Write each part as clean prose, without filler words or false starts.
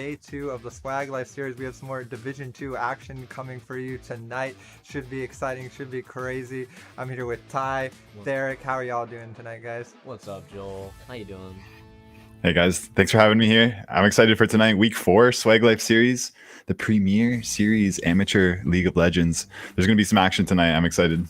day 2 of the Swag Life series. We have some more Division 2 action coming for you tonight. Should be exciting, should be crazy. I'm here with Ty, Derek. How are y'all doing tonight, guys? What's up, Joel? How you doing? Hey guys, thanks for having me here. I'm excited for tonight, week 4, Swag Life Series, the Premier Series Amateur League of Legends. There's going to be some action tonight. I'm excited.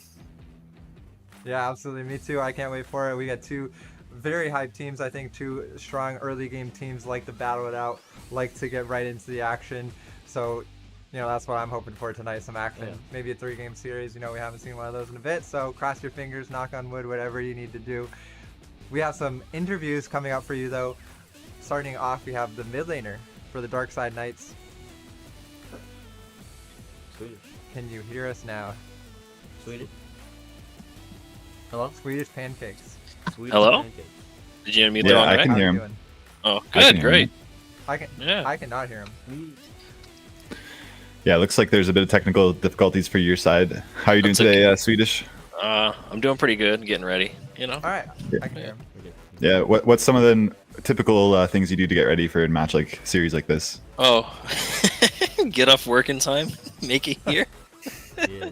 Yeah, absolutely. Me too. I can't wait for it. We got two very hyped teams. I think two strong early game teams like to battle it out, like to get right into the action. So, that's what I'm hoping for tonight, some action. Yeah. Maybe a 3-game series. We haven't seen one of those in a bit. So cross your fingers, knock on wood, whatever you need to do. We have some interviews coming up for you, though. Starting off, we have the mid laner for the Dark Side Knights. Swedish. Can you hear us now? Swedish. Hello? Swedish pancakes. Swedish Hello? pancakes. Did you unmute Yeah, the wrong I guy? can How hear you him. doing? Oh, I can good, hear great. I Yeah. cannot hear him. Sweet. Yeah, it looks like there's a bit of technical difficulties for your side. How are you doing That's today, okay. Swedish? I'm doing pretty good, getting ready. All right, I can hear him. Okay. Yeah, what's some of the typical things you do to get ready for a match like series like this? Oh, get off work in time, make it here. Yeah.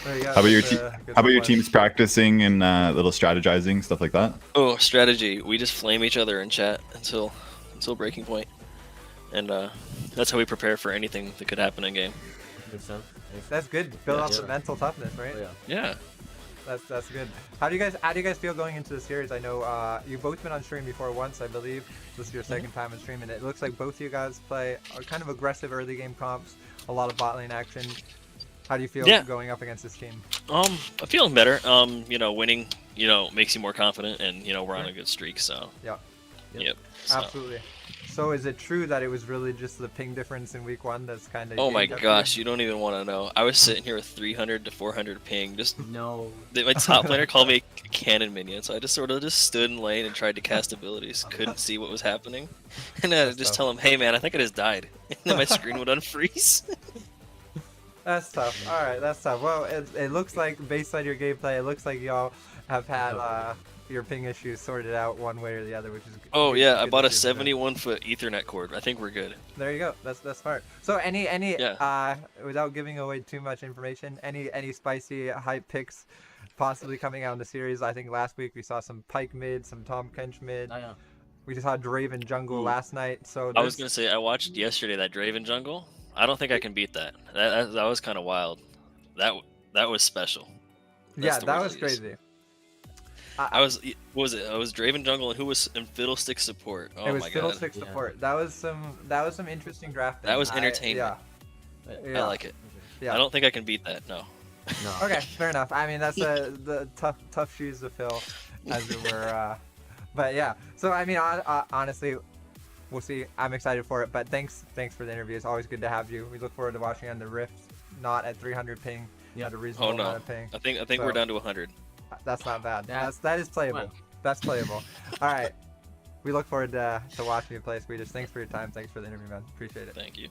There you go. How about your That's, good how about your one. teams practicing and little strategizing stuff like that? Oh, strategy. We just flame each other in chat until breaking point, and that's how we prepare for anything that could happen in game. Good stuff. That's good. Build Yeah, up yeah. the mental toughness, right? Oh, yeah. Yeah. That's good. How do you guys feel going into the series? I know you've both been on stream before once, I believe. This is your second time on stream, and it looks like both of you guys play kind of aggressive early game comps, a lot of bot lane action. How do you feel Yeah. going up against this team? I'm feeling better. Winning, makes you more confident, and we're on a good streak. So. Yeah. Yep. So. Absolutely. So is it true that it was really just the ping difference in week 1 that's kind of? Oh my gosh, you don't even want to know. I was sitting here with 300 to 400 ping, just No. my top player called me a cannon minion, so I just sort of stood in lane and tried to cast abilities. Couldn't see what was happening, and I That's just tough. tell him, "Hey man, I think I just died," and then my screen would unfreeze. That's tough. All right, that's tough. Well, it looks like based on your gameplay, it looks like y'all have had your ping issues sorted out one way or the other, which is. Oh good- yeah, good I to bought a see, man. 71-foot Ethernet cord. I think we're good. There you go. That's smart. So any Yeah. without giving away too much information, any spicy hype picks possibly coming out in the series? I think last week we saw some Pyke mid, some Tom Kench mid. Oh, yeah. We just saw Draven jungle Ooh. last night. So I was gonna say I watched yesterday that Draven jungle. I don't think I can beat that. That was kind of wild. That was special. yeah, That's the that word was to use. crazy. What was it? I was Draven jungle, and who was in Fiddlestick support? Oh it was my god, Fiddlestick Yeah. support. That was some interesting drafting. That was I- entertaining. Yeah. I like it. Yeah. I don't think I can beat that. No. No. Okay, fair enough. I mean, that's the tough shoes to fill, as it were. But yeah, so I mean, honestly, we'll see. I'm excited for it. But thanks for the interview. It's always good to have you. We look forward to watching on the Rift, not at 300 ping, Yeah. at a reasonable Oh no. amount of ping. I think So- we're down to 100. That's not bad. That- That is playable. Well. That's playable. All right. We look forward to watching you play, Swedish. Thanks for your time. Thanks for the interview, man. Appreciate it. Thank you.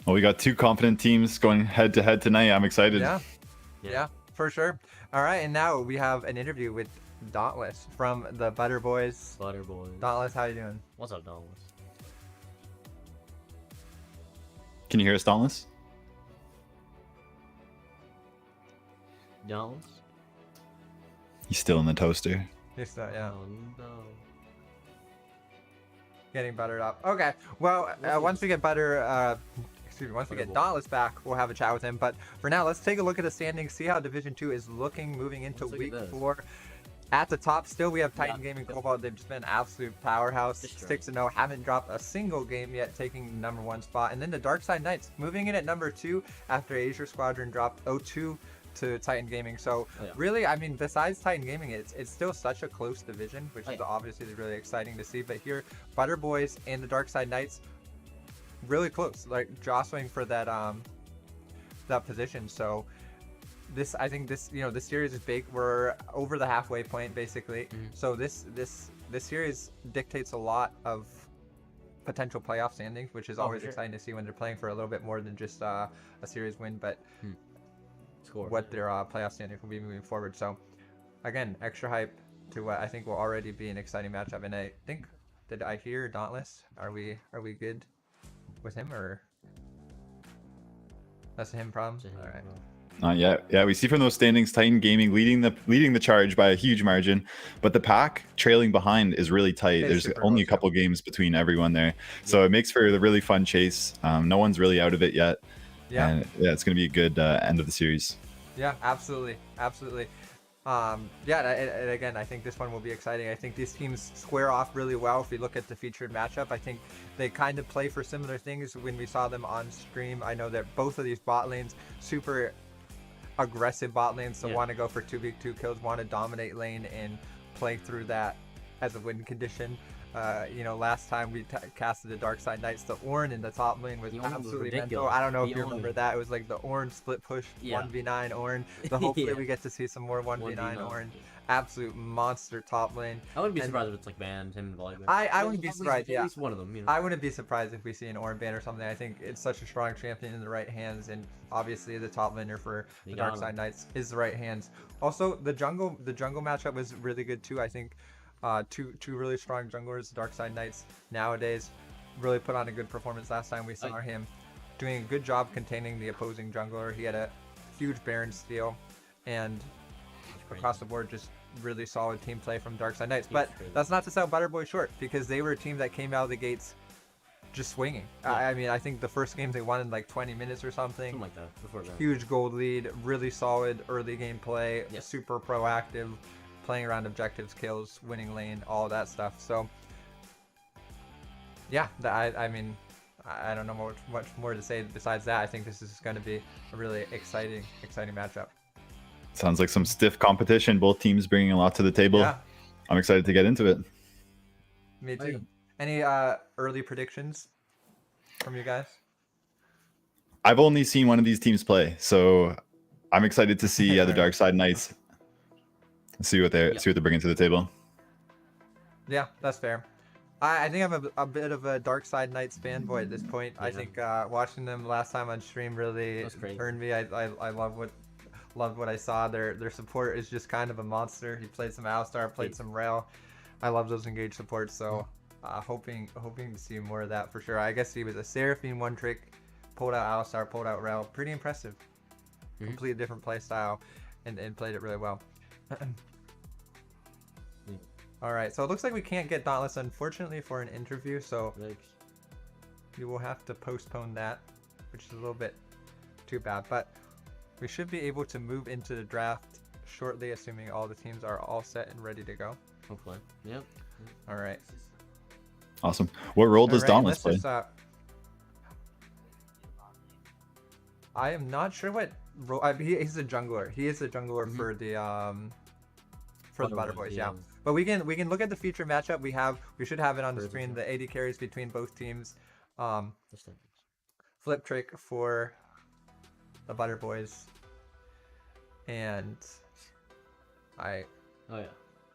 Well, we got 2 confident teams going head to head tonight. I'm excited. Yeah, for sure. All right, and now we have an interview with Dauntless from the Butter Boys. Butter boys. Dauntless, how you doing? What's up, Dauntless? Can you hear us, Dauntless? Dauntless? He's still in the toaster. Just, yeah, Oh, no. getting buttered up. Okay, well, once we get once we get Butterball. Dauntless back, we'll have a chat with him. But for now, let's take a look at the standings, see how Division 2 is looking moving into Let's look at week this. 4. At the top, still we have Titan Yeah. Gaming Cobalt. They've just been an absolute powerhouse. Destroying. 6-0, haven't dropped a single game yet, taking the #1 spot. And then the Dark Side Knights moving in at number 2 after Asia Squadron dropped 0-2 to Titan Gaming. So Oh, yeah. really, I mean, besides Titan Gaming, it's still such a close division, which Oh, is yeah. obviously really exciting to see. But here, Butter Boys and the Dark Side Knights, really close, like jostling for that position. So I think this series is big. We're over the halfway point basically. Mhm. So this series dictates a lot of potential playoff standings, which is Oh, for always sure. exciting to see when they're playing for a little bit more than just a series win, but Score. what their playoff standings will be moving forward. So again, extra hype to what I think will already be an exciting matchup, and I think did I hear Dauntless? Are we good with him, or that's a him problem? To him, All right. well, Not yet. Yeah, we see from those standings, Titan Gaming leading the charge by a huge margin, but the pack trailing behind is really tight. It's There's super only a close, yeah. couple games between everyone there, so it makes for a really fun chase. No one's really out of it yet, Yeah. and yeah, it's going to be a good end of the series. Yeah, absolutely, absolutely. Yeah, and again, I think this one will be exciting. I think these teams square off really well. If we look at the featured matchup, I think they kind of play for similar things when we saw them on stream. I know that both of these bot lanes, super aggressive bot lanes, so Yeah. want to go for 2v2 kills, want to dominate lane and play through that as a win condition. Last time we casted the Dark Side Knights, the Ornn in the top lane was The Ornn was absolutely mental. ridiculous. I don't know if The you Ornn. remember that. It was like the Ornn split push, Yeah. 1v9 Ornn. So hopefully Yeah. we get to see some more 1v9 1v9. Ornn. Absolute monster top lane. I wouldn't be And- surprised if it's like banned him and Volibear. I wouldn't be At least- surprised, yeah. At least one of them, you know. I wouldn't be surprised if we see an Ornn ban or something. I think it's such a strong champion in the right hands, and obviously the top laner for the You Dark got Side him. Knights is the right hands. Also, the jungle matchup was really good too. I think two really strong junglers, the Dark Side Knights nowadays, really put on a good performance last time we saw him doing a good job containing the opposing jungler. He had a huge Baron steal, and It's crazy. across the board just really solid team play from Dark Side Knights. He's But crazy. that's not to sell Butterboy short, because they were a team that came out of the gates just swinging. Yeah. I mean, I think the first game they won in like 20 minutes or something. Something like that before that. Huge gold lead, really solid early game play, Yeah. super proactive, playing around objectives, kills, winning lane, all that stuff. So yeah, I mean, I don't know much more to say besides that. I think this is going to be a really exciting matchup. Sounds like some stiff competition. Both teams bringing a lot to the table. Yeah, I'm excited to get into it. me Oh, yeah. too. Any early predictions from you guys? I've only seen one of these teams play, so I'm excited to see the Dark Side Knights. See what they're bringing to the table. Yeah, that's fair. I think I'm a bit of a Dark Side Knights fanboy at this point. I Yeah. think watching them last time on stream really That's crazy. turned me. I loved what I saw. Their support is just kind of a monster. He played some Alistar, played some Rail. I love those engaged supports, so hoping to see more of that for sure. I guess he was a Seraphine one trick, pulled out Alistar, pulled out Rail. Pretty impressive. Mhm. Completely different play style, and played it really well. All right, so it looks like we can't get Dauntless, unfortunately, for an interview, so Like, we will have to postpone that, which is a little bit too bad. But we should be able to move into the draft shortly, assuming all the teams are all set and ready to go. hopefully. Yep. All right. Awesome. What role does All right, Dauntless let's play? just, I am not sure what role. He's a jungler. He is a jungler Mhm. for the Butter Boys. Yeah. yeah. But we can look at the feature matchup. We should have it on the Where is it screen. from? The AD carries between both teams. Just like- Flip trick for the Butter Boys, and I Oh yeah.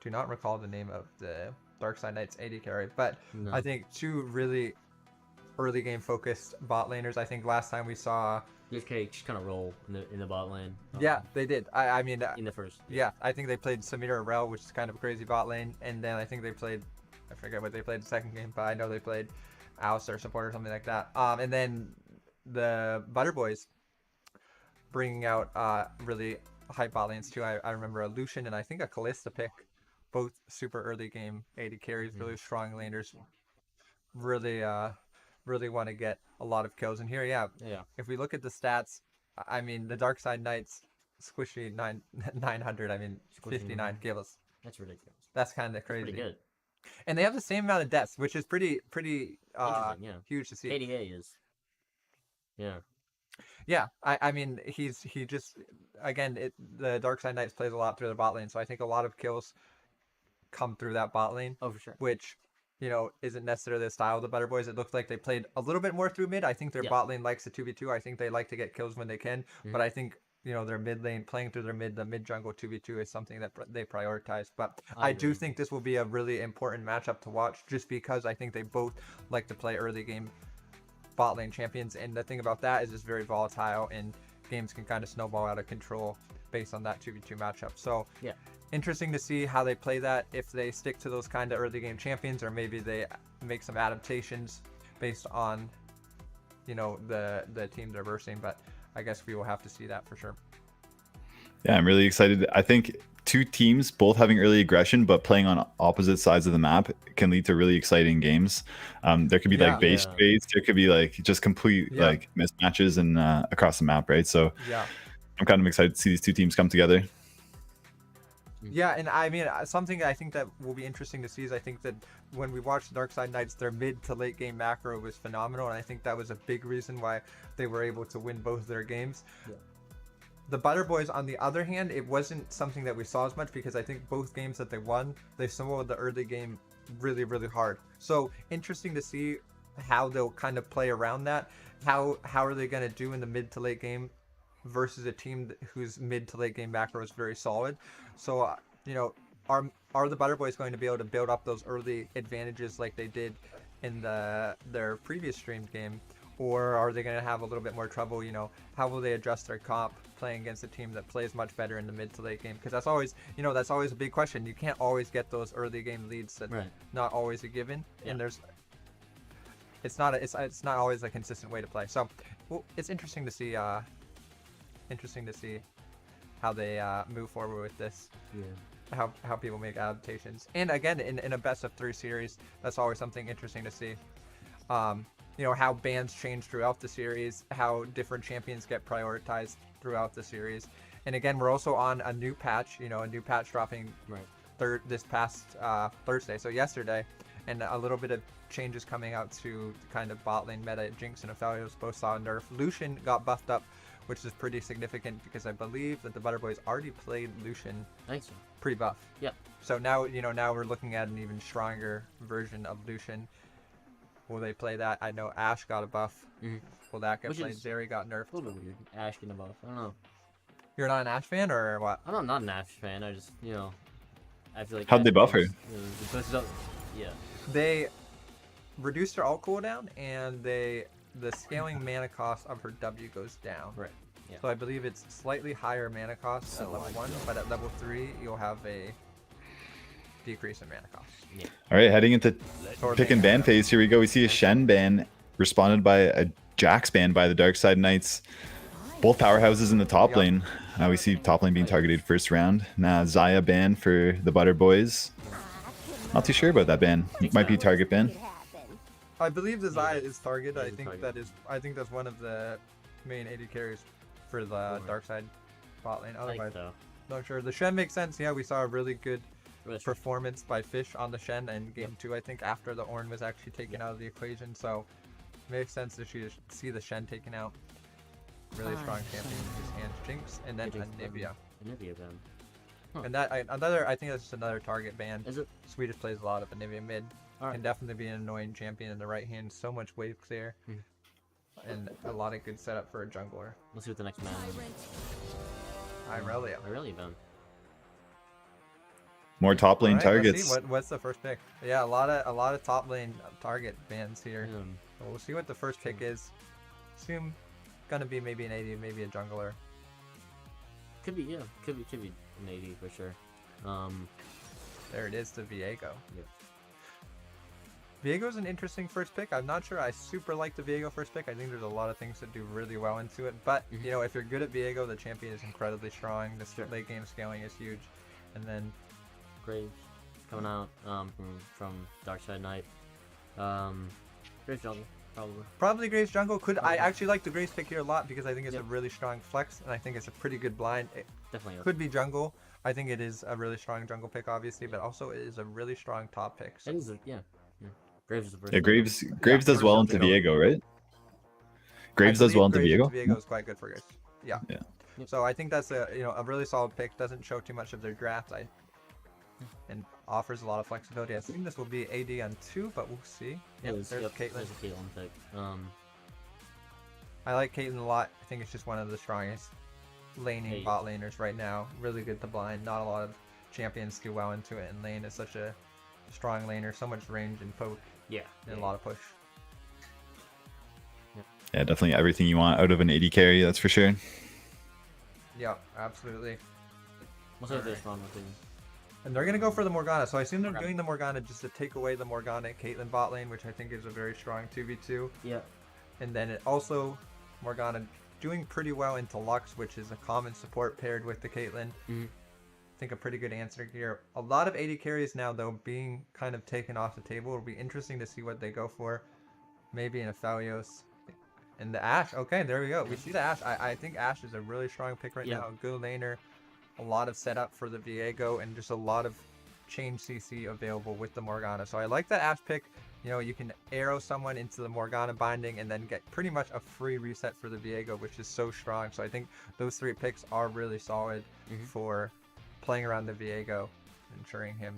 do not recall the name of the Dark Side Knights AD carry, but No. I think two really early game focused bot laners. I think last time we saw, Just kind of roll in the bot lane. yeah, they did. I mean, In the first. yeah, I think they played Samira Rel, which is kind of a crazy bot lane, and then I think they played, I forget what they played the second game, but I know they played Alistar support or something like that. And then the Butter Boys bringing out really high bot lanes too. I remember a Lucian and I think a Kalista pick, both super early game AD carries, really strong laners. Really want to get a lot of kills. And here, yeah, Yeah. if we look at the stats, I mean, the Dark Side Knights squishy 900, I mean, Squishy 59 kills. That's ridiculous. That's kind of That's crazy. pretty good. And they have the same amount of deaths, which is pretty Interesting, yeah. huge to see. KDA is. Yeah. Yeah, I mean, he just, again, the Dark Side Knights plays a lot through the bot lane, so I think a lot of kills come through that bot lane, Oh, for sure. which, isn't necessarily the style of the Butter Boys. It looked like they played a little bit more through mid. I think their Yeah. bot lane likes a 2v2. I think they like to get kills when they can, Mhm. but I think, their mid lane, playing through the mid jungle 2v2 is something that they prioritize. But I do agree. think this will be a really important matchup to watch, just because I think they both like to play early game bot lane champions, and the thing about that is it's very volatile and games can kind of snowball out of control based on that 2v2 matchup. So Yeah. interesting to see how they play that, if they stick to those kind of early game champions, or maybe they make some adaptations based on, you know, the team they're versing. But I guess we will have to see that for sure. Yeah, I'm really excited. I think two teams both having early aggression but playing on opposite sides of the map can lead to really exciting games. There could be like base Yeah. trades, there could be like just complete like mismatches and across the map, right? So Yeah. I'm kind of excited to see these two teams come together. Yeah, and I mean, something I think that will be interesting to see is I think that when we watched Darkside Knights, their mid to late game macro was phenomenal, and I think that was a big reason why they were able to win both their games. Yeah. The Butter Boys, on the other hand, it wasn't something that we saw as much because I think both games that they won, they soloed the early game really, really hard. So interesting to see how they'll kind of play around that. How are they going to do in the mid to late game versus a team whose mid to late game macro is very solid? So you know, are the Butter Boys going to be able to build up those early advantages like they did in their previous streamed game, or are they going to have a little bit more trouble? You know, how will they adjust their comp playing against a team that plays much better in the mid to late game? Because that's always, you know, that's always a big question. You can't always get those early game leads. That's not always a given, and it's not always a consistent way to play. So well, it's interesting to see how they move forward with this. Yeah. How people make adaptations, and again in a best of 3 series, that's always something interesting to see. You know, how bans change throughout the series, how different champions get prioritized throughout the series. And again, we're also on a new patch, you know, a new patch dropping this past Thursday, so yesterday, and a little bit of changes coming out to kind of bot lane meta. Jinx and Aphelios both saw a nerf. Lucian got buffed up, which is pretty significant because I believe that the Butter Boys already played Lucian pre-buff. Yep. So now, you know, now we're looking at an even stronger version of Lucian. Will they play that? I know Ashe got a buff. Will that get played? Zeri got nerfed. A little bit weird. Ashe getting a buff. I don't know. You're not an Ashe fan or what? I'm not an Ashe fan. I just, you know, I feel like. How'd they buff her? Yeah. They reduced her ult cooldown, and the scaling mana cost of her W goes down. Right. Yeah. So I believe it's slightly higher mana cost at level 1, but at level 3 you'll have a decrease in mana cost. Yeah. All right, heading into pick and ban phase. Here we go. We see a Shen ban responded by a Jax ban by the Darkside Knights. Both powerhouses in the top lane. We see top lane being targeted first round. Now Xayah ban for the Butter Boys. Not too sure about that ban. It might be target ban. I believe the Xayah is target. Yeah, I think that's one of the main AD carries for the Darkside bot lane. Otherwise, not sure. The Shen makes sense. Yeah, we saw a really good performance by Fish on the Shen in game 2, I think, after the Ornn was actually taken out of the equation. So makes sense to see the Shen taken out. Really strong champion in his hands. Jinx, and then Anivia. Anivia ban. Huh. And that I think that's just another target ban. Is it? Swedish plays a lot of Anivia mid. Can definitely be an annoying champion in the right hand. So much wave clear. And a lot of good setup for a jungler. Let's see what the next man is. Irelia. Irelia ban. More top lane targets. Let's see what's the first pick. Yeah, a lot of top lane target bans here. So we'll see what the first pick is. Assume gonna be maybe an AD, maybe a jungler. Could be, yeah. Could be an AD for sure. There it is, to Viego. Yep. Viego's an interesting first pick. I'm not sure I super like the Viego first pick. I think there's a lot of things that do really well into it. But, you know, if you're good at Viego, the champion is incredibly strong. The late game scaling is huge. And then Graves coming out from Darkside Knight. Graves jungle, probably. Probably Graves jungle. I actually like the Graves pick here a lot because I think it's a really strong flex, and I think it's a pretty good blind. It definitely could be jungle. I think it is a really strong jungle pick, obviously, but also it is a really strong top pick. So. Graves is the first. Yeah, Graves does well into Viego, right? Graves does well into Viego. Viego is quite good for Graves. Yeah. So I think that's a really solid pick. Doesn't show too much of their draft. And offers a lot of flexibility. I think this will be AD on 2, but we'll see. There's Caitlyn. There's a Caitlyn pick. I like Caitlyn a lot. I think it's just one of the strongest laning bot laners right now. Really good to blind. Not a lot of champions do well into it, and lane is such a strong laner. So much range and poke. Yeah. And a lot of push. Yeah, definitely everything you want out of an AD carry, that's for sure. Yeah, absolutely. What's up this one with him? And they're gonna go for the Morgana, so I assume they're Morgana. doing the Morgana just to take away the Morgana Caitlyn bot lane, which I think is a very strong 2v2. Yeah. And then it also Morgana doing pretty well into Lux, which is a common support paired with the Caitlyn. Mhm. I think a pretty good answer here. A lot of AD carries now though being kind of taken off the table. It'll be interesting to see what they go for. Maybe an Aphelios. And the Ashe. Okay, there we go. We see the Ashe. I think Ashe is a really strong pick right Yeah. now. Good laner. A lot of setup for the Viego and just a lot of change CC available with the Morgana. So I like that Ashe pick. You know, you can arrow someone into the Morgana binding and then get pretty much a free reset for the Viego, which is so strong. So I think those 3 picks are really solid for playing around the Viego, ensuring him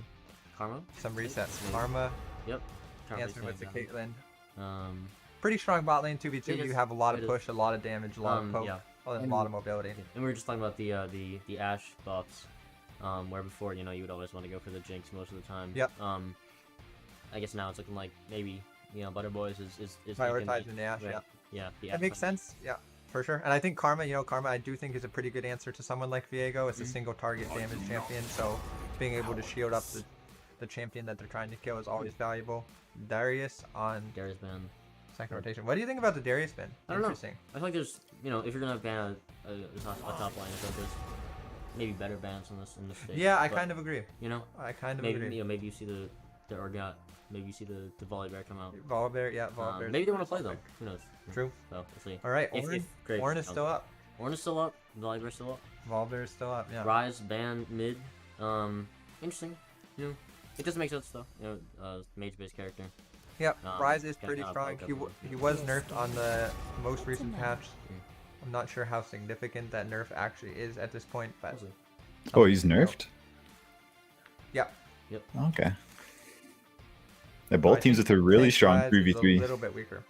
Karma. some resets. Maybe. Karma, Yep. Karma answer with the takes Caitlyn. down. Pretty strong bot lane 2v2. It You is. have a lot of It is. push, a lot of damage, a lot of poke, Yeah. a lot of mobility. And we were just talking about the Ashe buffs, where before, you know, you would always want to go for the Jinx most of the time. Yep. I guess now it's looking like maybe, you know, Butterboys is Prioritizing the Ashe, right. yeah. Yeah. That makes sense, yeah, for sure. And I think Karma, you know, Karma I do think is a pretty good answer to someone like Viego. It's a single target damage champion, so being able to shield up the champion that they're trying to kill is always valuable. Darius on Darius ban. second rotation. What do you think about the Darius ban? I don't know. Interesting. I feel like there's, you know, if you're gonna ban a top line, I think there's maybe better bans in this stage. Yeah, I but, kind of agree. You know, I kind of maybe agree. you know, maybe you see the Urgot, maybe you see the Volibear come out. Volibear, yeah, Volibear. Maybe they want to play them. Who knows? True. So we'll see. All right, If Graves Ornn is comes. still up. Ornn is still up. Volibear's still up. Volibear is still up, yeah. Rise ban mid. Interesting. You know, it doesn't make sense though. You know, mage-based character. Yep, Rise is kinda pretty not strong. back up He was nerfed on the most recent patch. Mm. I'm not sure how significant that nerf actually is at this point, but We'll see. Oh, he's nerfed? yeah. Okay. Yeah, both teams with a really Think strong Rise is 3v3. A little bit weaker.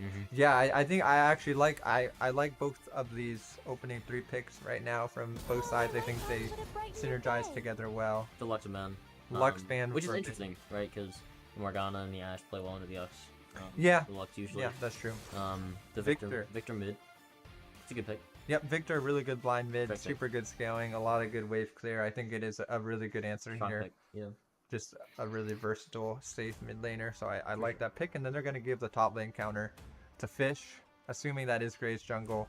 Mm-hmm. Yeah, I think I actually like I like both of these opening 3 picks right now from both sides. I think they synergize together well. The Lux ban. Lux ban Which is for- interesting, right? Because the Morgana and the Ashe play well into the Lux. Yeah, The Lux usually. yeah, that's true. The Victor. Victor mid. It's a good pick. Yep, Victor, really good blind mid, Perfect. super good scaling, a lot of good wave clear. I think it is a really good answer Strong here. pick. Yeah. Just a really versatile, safe mid laner. So I like that pick. And then they're going to give the top lane counter to Fish, assuming that is Gray's jungle.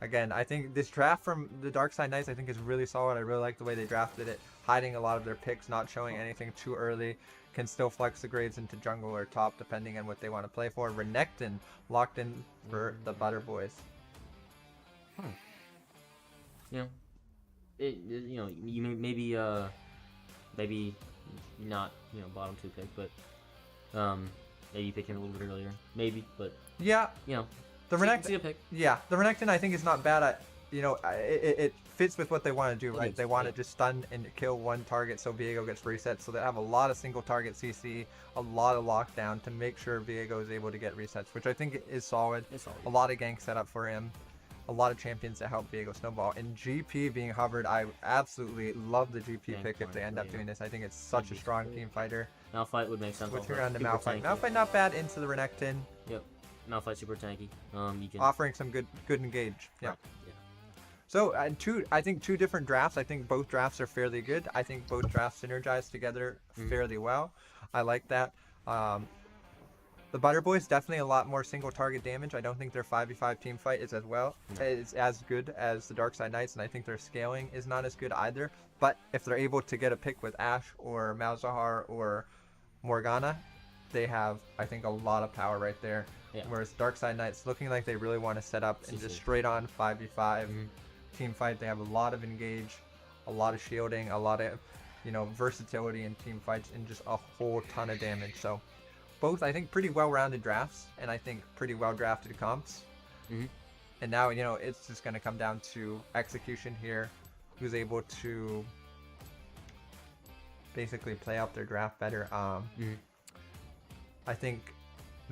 Again, I think this draft from the Darkside Knights I think is really solid. I really like the way they drafted it, hiding a lot of their picks, not showing anything too early. Can still flex the grades into jungle or top depending on what they want to play for. Renekton locked in for the Butter Boys. You know, you know, you maybe not, you know, bottom 2 pick, but maybe pick him a little bit earlier, maybe, but Yeah, you know, the it's a Renekton. good pick. Yeah, the Renekton I think is not bad at, you know, it fits with what they want to do, It right? is, They want to yeah. just stun and kill one target so Viego gets reset. So they have a lot of single target CC, a lot of lockdown to make sure Viego is able to get resets, which I think is solid. It's solid. A lot of gank set up for him. A lot of champions that help Viego snowball. And GP being hovered, I absolutely love the GP Gank pick if they point, end up yeah. doing this. I think it's such a strong team fighter. Malphite would make sense. Switching also. around to Super Malphite. tanky. Malphite not bad into the Renekton, Yep. Malphite super tanky. You can. offering some good engage. Yeah. Yeah. So I think two different drafts. I think both drafts are fairly good. I think both drafts synergize together fairly well. I like that. The Butter Boys definitely a lot more single target damage. I don't think their 5v5 team fight is as good as the Darkside Knights, and I think their scaling is not as good either. But if they're able to get a pick with Ashe or Malzahar or Morgana, they have, I think, a lot of power right there. Yeah. Whereas Darkside Knights looking like they really want to set up and just CC. straight on 5v5 team fight. They have a lot of engage, a lot of shielding, a lot of, you know, versatility in team fights, and just a whole ton of damage. So both, I think, pretty well-rounded drafts, and I think pretty well-drafted comps. And now, you know, it's just going to come down to execution here. Who's able to basically play out their draft better. I think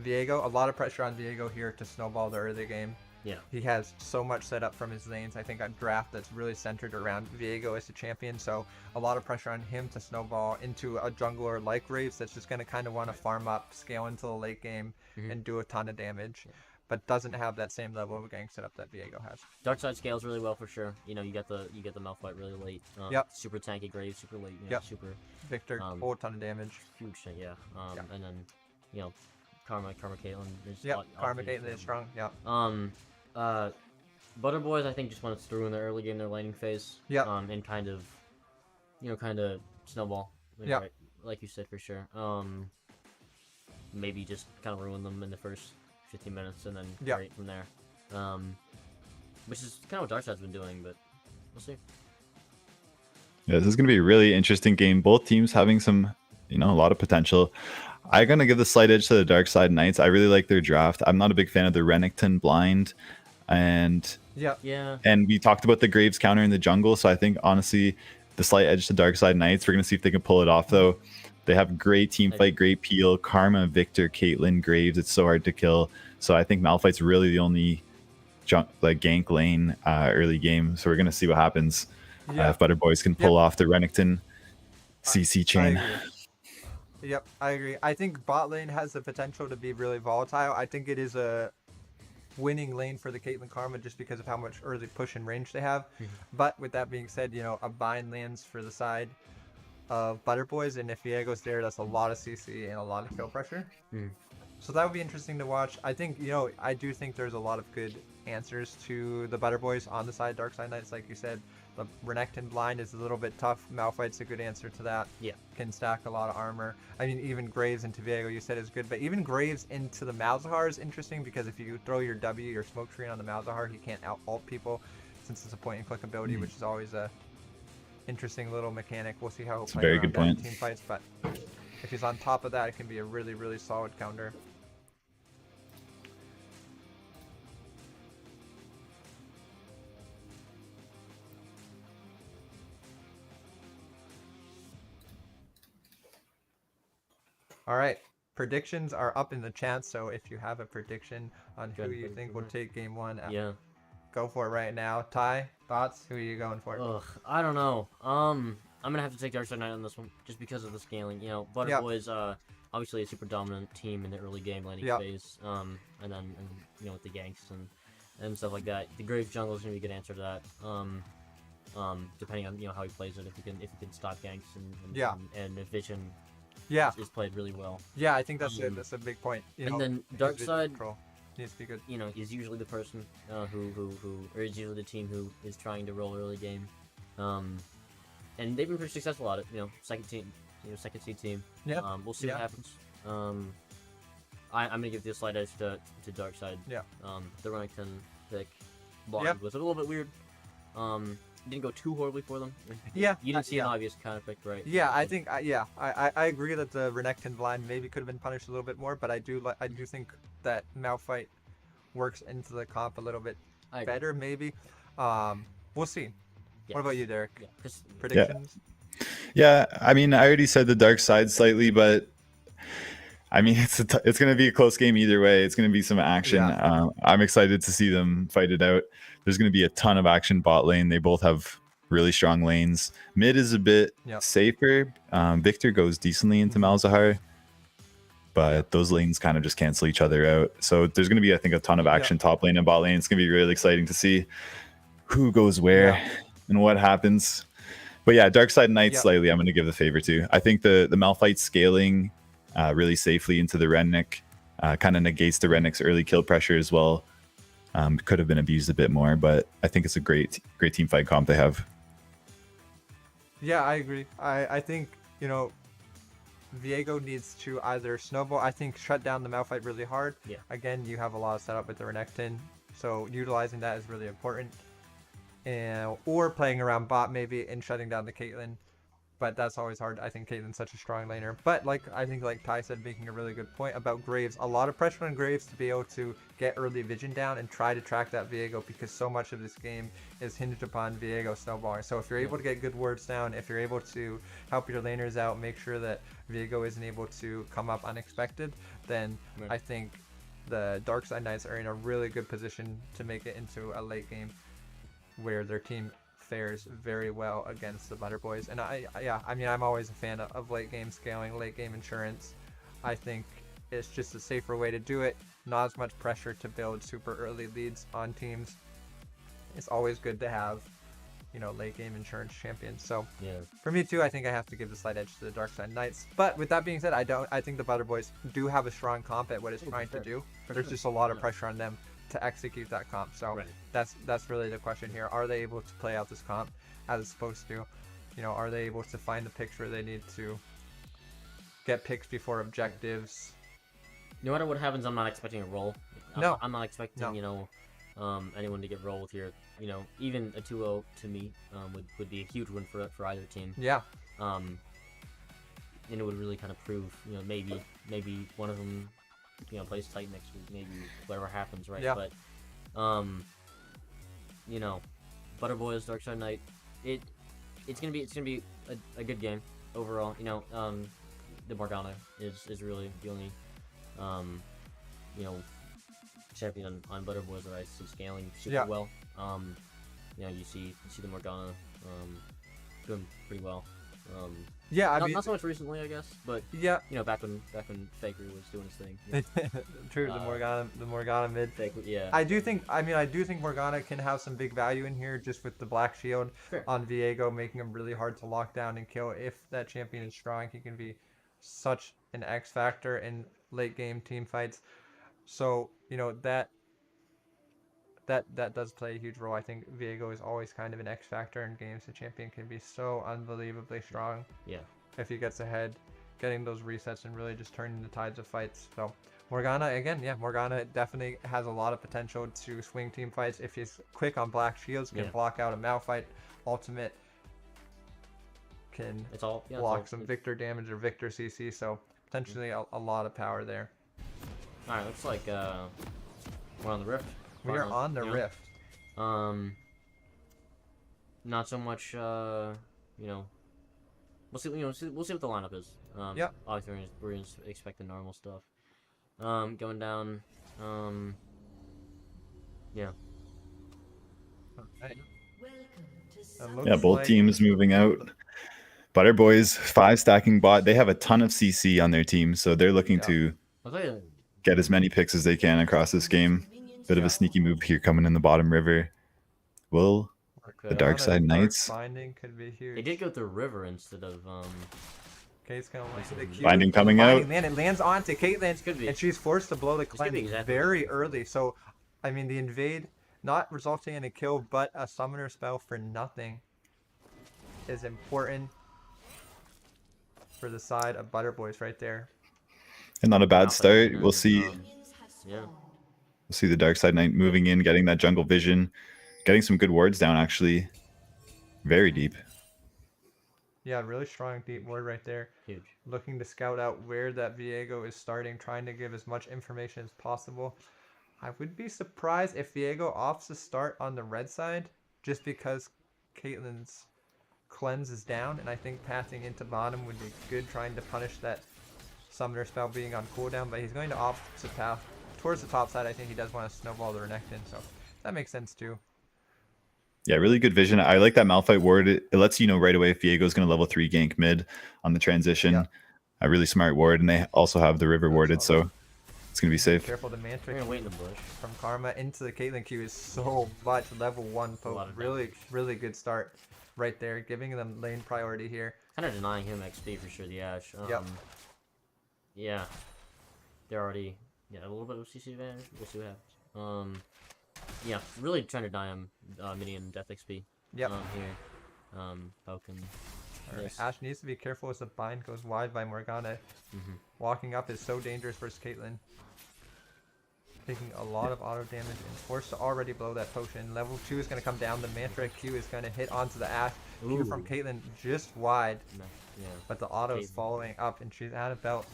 Viego, a lot of pressure on Viego here to snowball the early game. Yeah. He has so much set up from his lanes. I think a draft that's really centered around Viego as a champion. So a lot of pressure on him to snowball into a jungler like Graves that's just going to kind of want to farm up, scale into the late game, and do a ton of damage. but doesn't have that same level of gang setup that Viego has. Dark side scales really well for sure. You know, you get the Malphite really late. Yep. Super tanky Graves, super late. You know, Yep. Super Victor, Um, whole ton of damage. huge thing, yeah. Yeah. And then, you know, Karma Caitlyn is. Yep, all- Karma obviously Caitlyn is strong. Yeah. Butter Boys, I think, just went through in the early game, their laning phase. Yep. And kind of, kind of snowball. Yep. Right, like you said, for sure. Maybe just kind of ruin them in the first 15 minutes and then Yep. right from there. Which is kind of what Darkside's been doing, but we'll see. Yeah, this is going to be a really interesting game. Both teams having some, a lot of potential. I'm going to give the slight edge to the Dark Side Knights. I really like their draft. I'm not a big fan of the Renekton blind. And Yeah. Yeah. we talked about the Graves counter in the jungle. So I think, honestly, the slight edge to Dark Side Knights. We're going to see if they can pull it off, though. They have great team fight, great peel. Karma, Victor, Caitlyn, Graves. It's so hard to kill. So I think Malphite's really the only gank lane early game. So we're going to see what happens. Yeah. If Butter Boys can pull off the Renekton CC chain. I agree. Yep, I agree. I think bot lane has the potential to be really volatile. I think it is a winning lane for the Caitlyn Karma just because of how much early push and range they have. But with that being said, a bind lands for the side of Butter Boys, and if Viego's there, that's a lot of CC and a lot of kill pressure. So that would be interesting to watch. I think, I do think there's a lot of good answers to the Butter Boys on the side Dark Side Knights, like you said. The Renekton blind is a little bit tough. Malphite's a good answer to that. Yeah. Can stack a lot of armor. I mean, even Graves into Viego, you said is good, but even Graves into the Malzahar is interesting because if you throw your W, your smoke screen on the Malzahar, he can't out-ult people since it's a point-and-click ability, which is always a interesting little mechanic. We'll see how he'll That's a play very around good that in point. team fights, but if he's on top of that, it can be a really, really solid counter. All right, predictions are up in the chat, so if you have a prediction on who you think will take game one, Yeah. go for it right now. Ty, thoughts? Who are you going for? Ugh, I don't know. I'm gonna have to take Dark Side Knight on this one, just because of the scaling. Butter Yep. Boys, obviously a super dominant team in the early game laning Yep. phase. And with the ganks and stuff like that. The Graves jungle is gonna be a good answer to that. Depending on how he plays it, if he can stop ganks and if Vision Yeah, is played really well. yeah, I think that's a big point. And then his Dark vision Side, control needs to be good. is usually the person or is usually the team who is trying to roll early game. And they've been pretty successful at it. Second seed team. Yeah. We'll see what Yeah. happens. I'm gonna give this slight edge to Dark Side. Yeah. The Renekton pick block Yep. was a little bit weird. Didn't go too horribly for them. Yeah, You didn't see an yeah. obvious counter pick, right? Yeah, I think I agree that the Renekton blind maybe could have been punished a little bit more, but I do think that Malphite works into the comp a little bit I agree. better maybe. We'll see. Yeah. What about you, Derek? Yeah. 'Cause- Predictions? Yeah, I mean, I already said the Dark Side slightly, but I mean, it's going to be a close game either way. It's going to be some action. Yeah. I'm excited to see them fight it out. There's going to be a ton of action bot lane. They both have really strong lanes. Mid is a bit Yep. safer. Victor goes decently into Malzahar, but those lanes kind of just cancel each other out. So there's going to be, I think, a ton of action top lane and bot lane. It's going to be really exciting to see who goes where and what happens. But yeah, Dark Side Knight Yep. slightly, I'm going to give the favor to. I think the Malphite scaling really safely into the Rennick kind of negates the Rennick's early kill pressure as well. Could have been abused a bit more, but I think it's a great team fight comp they have. Yeah, I agree. I think, Viego needs to either snowball, I think shut down the Malphite really hard. Yeah. Again, you have a lot of setup with the Renekton, so utilizing that is really important. Or playing around bot maybe and shutting down the Caitlyn. But that's always hard. I think Caitlyn's such a strong laner. But I think Ty said, making a really good point about Graves. A lot of pressure on Graves to be able to get early vision down and try to track that Viego, because so much of this game is hinged upon Viego snowballing. So if you're able to get good words down, if you're able to help your laners out, make sure that Viego isn't able to come up unexpected, then Right. I think the Dark Side Knights are in a really good position to make it into a late game where their team fares very well against the Butter Boys. And I'm always a fan of late game scaling, late game insurance. I think it's just a safer way to do it. not as much pressure to build super early leads on teams. It's always good to have, you know, late game insurance champions. So Yeah. for me too, I think I have to give the slight edge to the Darkside Knights. But with that being said, I think the Butter Boys do have a strong comp at what it's trying to do. There's just a lot of pressure on them to execute that comp. So Right. that's really the question here. Are they able to play out this comp as it's supposed to? You know, are they able to find the picture they need to get picks before objectives? No matter what happens, I'm not expecting a roll. No. I'm not expecting, No. you know, anyone to get rolled here. You know, even a 2-0 to me would be a huge win for either team. Yeah, And it would really kind of prove, you know, maybe one of them, you know, plays tight next week. Maybe whatever happens, right? Yeah. But, you know, Butter Boys, Darkside Knight, it's gonna be a good game overall. You know, the Morgana is really the only, you know, champion on Butter Boys that I see scaling super Yeah. well. You know, you see the Morgana doing pretty well. yeah. I Not, mean, not so much recently, I guess, but yeah. you know, back when Faker was doing his thing. You know, True. The Morgana mid. Faker, yeah. I do think Morgana can have some big value in here, just with the Black Shield Fair. on Viego, making him really hard to lock down and kill. If that champion is strong, he can be such an X factor in late game team fights. So you know that does play a huge role. I think Viego is always kind of an X factor in games. The champion can be so unbelievably strong Yeah. if he gets ahead, getting those resets and really just turning the tides of fights. So Morgana, again, yeah, Morgana definitely has a lot of potential to swing team fights if he's quick on black shields, can Yeah. block out a Malphite ultimate, can It's all block some Victor damage or Victor CC. So potentially a lot of power there. All right, looks like we're on the Rift. We are on the you know? Rift. Not so much. You know, we'll see. You know, we'll see what the lineup is. Yep. Obviously, we're gonna expect the normal stuff. Going down. Yeah. Alright. It Yeah, looks both like- teams moving out. Butter Boys 5 stacking bot. They have a ton of CC on their team, so they're looking Yeah. to I'll tell you. get as many picks as they can across this game. Bit of Yeah. a sneaky move here coming in the bottom river. Will The the Dark Side Knights Binding could be huge. They did go through river instead of Okay, it's gonna like the Q. Binding coming Binding, out? man, it lands onto Caitlyn, could be. and she's forced to blow the could be cleanse exactly very early. So, I mean, the invade not resulting in a kill, but a summoner spell for nothing is important for the side of Butter Boys right there. and not a bad Malphite, start. and, We'll see. Yeah. We'll see the Dark Side Knight moving in, getting that jungle vision, getting some good wards down actually. Very deep. Yeah, really strong deep ward right there. Huge. Looking to scout out where that Viego is starting, trying to give as much information as possible. I would be surprised if Viego opts to start on the red side, just because Caitlyn's cleanse is down, and I think passing into bottom would be good, trying to punish that summoner spell being on cooldown, but he's going to opt to path towards the top side. I think he does want to snowball the Renekton, so that makes sense too. Yeah, really good vision. I like that Malphite ward. It lets you know right away if Viego's going to level 3 gank mid on the transition. Yeah. A really smart ward, and they also have the river warded, so it's going to be safe. Careful, the We're Mantra gonna wait in the bush. from Karma into the Caitlyn Q is so much level 1 lot poke. of Really, really good start right there, giving them lane priority here. Kind of denying him XP for sure. The Ash. Yep. Yeah. They're already a little bit of CC advantage. We'll see what happens. Yeah, really trying to deny him minion death XP. Yep. Here. Falcon. Alright, Nice. Ash needs to be careful as the bind goes wide by Morgana. Walking up is so dangerous versus Caitlyn. Taking a lot of auto damage and forced to already blow that potion. Level 2 is going to come down. The Mantra Q is going to hit onto the Ash. Q from Ooh. Caitlyn just wide, No, yeah. but the auto is Caitlyn. following up, and she's at about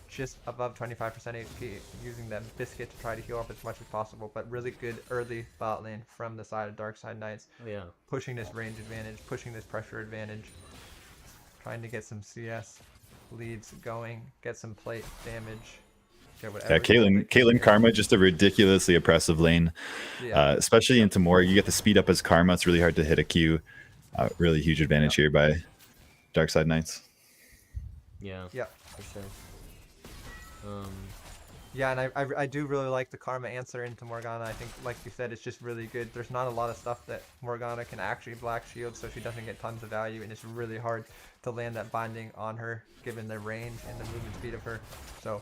just above 25% HP, using that biscuit to try to heal up as much as possible. But really good early bot lane from the side of Dark Side Knights. Oh yeah. Pushing this range advantage, pushing this pressure advantage, trying to get some CS leads going, get some plate damage. Get Yeah, whatever Caitlyn they can. Karma, just a ridiculously oppressive lane. Yeah, Especially into more, you get the speed up as Karma. It's really hard to hit a Q. Really huge advantage here by Dark Side Knights. Yeah. yeah. For sure. Yeah, and I do really like the Karma answer into Morgana. I think, like you said, it's just really good. There's not a lot of stuff that Morgana can actually Black Shield, so she doesn't get tons of value, and it's really hard to land that binding on her, given the range and the movement speed of her. So,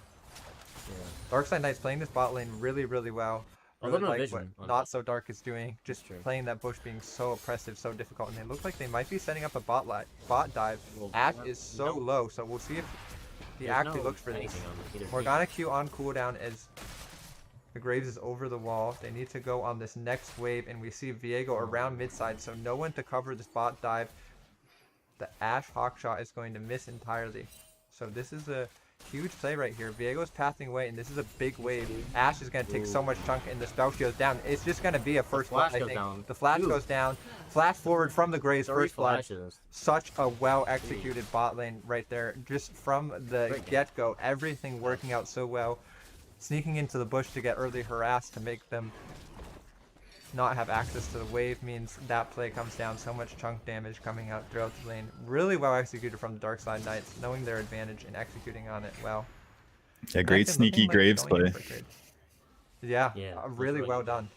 Yeah. Darkside Knight's playing this bot lane really, really well. Although Really no like vision what on Not So Dark is doing, just true. playing that bush being so oppressive, so difficult, and they look like they might be setting up a bot dive. Well, Ash is so no. low, so we'll see if he There's actually no looks for this. anything on either team. Morgana Q on cooldown as the Graves is over the wall. They need to go on this next wave, and we see Viego around mid side, so no one to cover this bot dive. The Ashe Hawkshot is going to miss entirely. So this is a huge play right here. Viego's pathing away, and this is a big wave. Ashe is going to take so much chunk, and the spell shield's down. It's just going to be a first blood, flash I goes think. down. The flash Dude. goes down. Flash forward from the Graves, 3 first blood. flashes. Such a well-executed bot lane right there. Just from the Great game. get-go, everything working out so well. Sneaking into the bush to get early harass to make them not have access to the wave means that play comes down. So much chunk damage coming out throughout the lane. Really well executed from the Darkside Knights, knowing their advantage and executing on it well. Yeah, great Kraken sneaky looking like Graves going in play. for trade. Yeah, Yeah, that's really really well good. done.